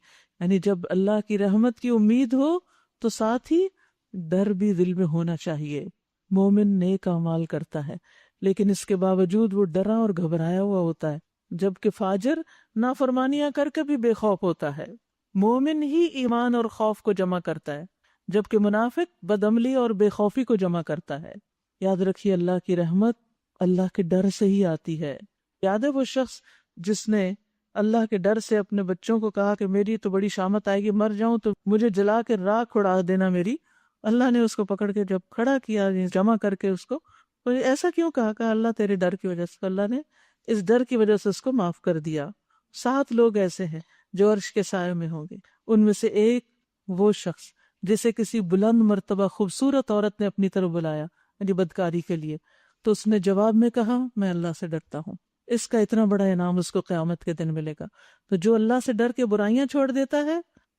یعنی جب اللہ کی رحمت کی امید ہو تو ساتھ ہی ڈر بھی دل میں ہونا چاہیے۔ مومن نیک اعمال کرتا ہے لیکن اس کے باوجود وہ ڈرا اور گھبرایا ہوا ہوتا ہے، جبکہ فاجر نافرمانیاں کر کے بھی بے خوف ہوتا ہے۔ مومن ہی ایمان اور خوف کو جمع کرتا ہے، جبکہ منافق بدعملی اور بے خوفی کو جمع کرتا ہے۔ یاد رکھیے اللہ کی رحمت اللہ کے ڈر سے ہی آتی ہے۔ یاد ہے وہ شخص جس نے اللہ کے ڈر سے اپنے بچوں کو کہا کہ میری تو بڑی شامت آئے گی، مر جاؤں تو مجھے جلا کے راکھ اڑا دینا میری۔ اللہ نے اس کو پکڑ کے جب کھڑا کیا، جمع کر کے اس کو، تو ایسا کیوں کہا اللہ تیرے ڈر کی وجہ سے، اللہ نے اس ڈر کی وجہ سے اس کو معاف کر دیا۔ 7 لوگ ایسے ہیں جو عرش کے سائے میں ہوں گے، ان میں سے ایک وہ شخص جسے کسی بلند مرتبہ خوبصورت عورت نے اپنی طرف بلایا، یعنی بدکاری کے لیے، تو اس نے جواب میں کہا میں اللہ سے ڈرتا ہوں۔ اس کا اتنا بڑا انعام اس کو قیامت کے دن ملے گا۔ تو جو اللہ سے ڈر کے برائیاں چھوڑ دیتا ہے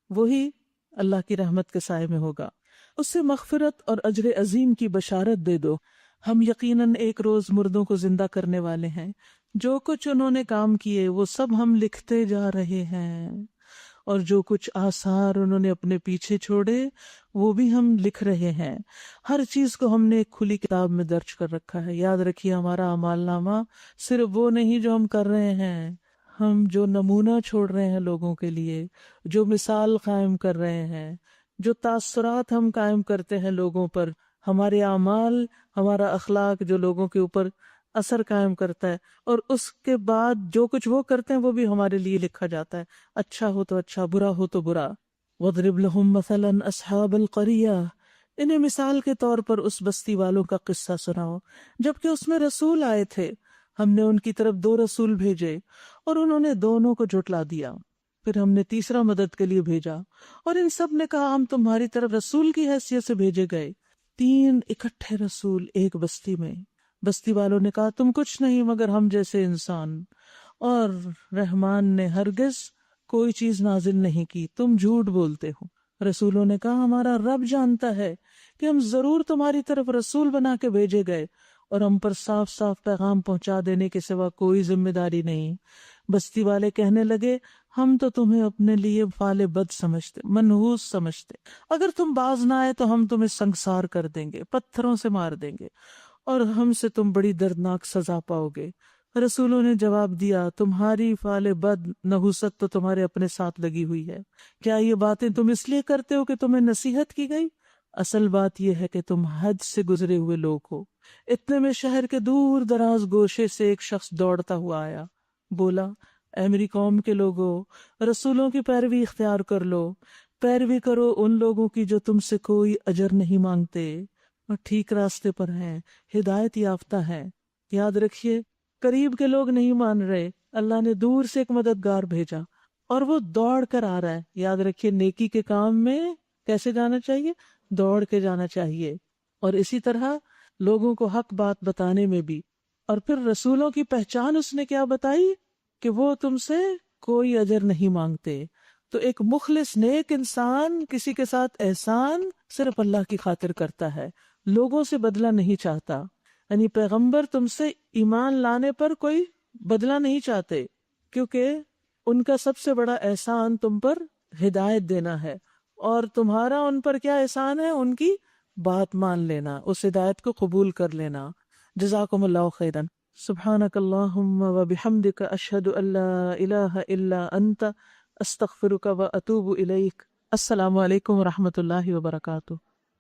وہی اللہ کی رحمت کے سائے میں ہوگا۔ اس سے مغفرت اور اجر عظیم کی بشارت دے دو۔ ہم یقیناً ایک روز مردوں کو زندہ کرنے والے ہیں، جو کچھ انہوں نے کام کیے وہ سب ہم لکھتے جا رہے ہیں، اور جو کچھ آثار انہوں نے اپنے پیچھے چھوڑے وہ بھی ہم لکھ رہے ہیں۔ ہر چیز کو ہم نے ایک کھلی کتاب میں درج کر رکھا ہے۔ یاد رکھیے ہمارا اعمال نامہ صرف وہ نہیں جو ہم کر رہے ہیں، ہم جو نمونہ چھوڑ رہے ہیں لوگوں کے لیے، جو مثال قائم کر رہے ہیں، جو تاثرات ہم قائم کرتے ہیں لوگوں پر، ہمارے اعمال، ہمارا اخلاق جو لوگوں کے اوپر اثر قائم کرتا ہے، اور اس کے بعد جو کچھ وہ کرتے ہیں وہ بھی ہمارے لیے لکھا جاتا ہے، اچھا ہو تو اچھا، برا ہو تو برا۔ وَاضْرِبْ لَهُمْ مَثَلًا أَصْحَابَ الْقَرْيَةِ، انہیں مثال کے طور پر اس بستی والوں کا قصہ سناؤ جبکہ اس میں رسول آئے تھے، ہم نے ان کی طرف 2 رسول بھیجے اور انہوں نے دونوں کو جھٹلا دیا، پھر ہم نے تیسرا مدد کے لیے بھیجا اور ان سب نے کہا ہم تمہاری طرف رسول کی حیثیت سے بھیجے گئے۔ 3 اکٹھے رسول ایک بستی میں۔ بستی والوں نے کہا تم کچھ نہیں مگر ہم جیسے انسان، اور رحمان نے ہرگز کوئی چیز نازل نہیں کی، تم جھوٹ بولتے ہو۔ رسولوں نے کہا ہمارا رب جانتا ہے کہ ہم ضرور تمہاری طرف رسول بنا کے بھیجے گئے اور ہم پر صاف صاف پیغام پہنچا دینے کے سوا کوئی ذمہ داری نہیں۔ بستی والے کہنے لگے ہم تو تمہیں اپنے لیے فعال بد سمجھتے، منحوس سمجھتے، اگر تم باز نہ آئے تو ہم تمہیں سنگسار کر دیں گے، پتھروں سے مار دیں گے اور ہم سے تم بڑی دردناک سزا پاؤ گے۔ رسولوں نے جواب دیا تمہاری فعال بد نحوست تو تمہارے اپنے ساتھ لگی ہوئی ہے، کیا یہ باتیں تم اس لیے کرتے ہو کہ تمہیں نصیحت کی گئی؟ اصل بات یہ ہے کہ تم حد سے گزرے ہوئے لوگ ہو۔ اتنے میں شہر کے دور دراز گوشے سے ایک شخص دوڑتا ہوا آیا، بولا اے میری قوم کے لوگوں، رسولوں کی پیروی اختیار کر لو، پیروی کرو ان لوگوں کی جو تم سے کوئی اجر نہیں مانگتے اور ٹھیک راستے پر ہیں، ہدایت یافتہ ہیں۔ یاد رکھیے قریب کے لوگ نہیں مان رہے، اللہ نے دور سے ایک مددگار بھیجا اور وہ دوڑ کر آ رہا ہے۔ یاد رکھیے نیکی کے کام میں کیسے جانا چاہیے؟ دوڑ کے جانا چاہیے، اور اسی طرح لوگوں کو حق بات بتانے میں بھی۔ اور پھر رسولوں کی پہچان اس نے کیا بتائی کہ وہ تم سے کوئی اجر نہیں مانگتے۔ تو ایک مخلص نیک انسان کسی کے ساتھ احسان صرف اللہ کی خاطر کرتا ہے، لوگوں سے بدلہ نہیں چاہتا۔ یعنی پیغمبر تم سے ایمان لانے پر کوئی بدلہ نہیں چاہتے، کیونکہ ان کا سب سے بڑا احسان تم پر ہدایت دینا ہے، اور تمہارا ان پر کیا احسان ہے؟ ان کی بات مان لینا، اس ہدایت کو قبول کر لینا۔ جزاکم اللہ خیرا۔ سبحانک اللہم و بحمدک، اشہد ان لا الہ الا انت، استغفرک و اتوب الیک۔ السلام علیکم و رحمۃ اللہ وبرکاتہ۔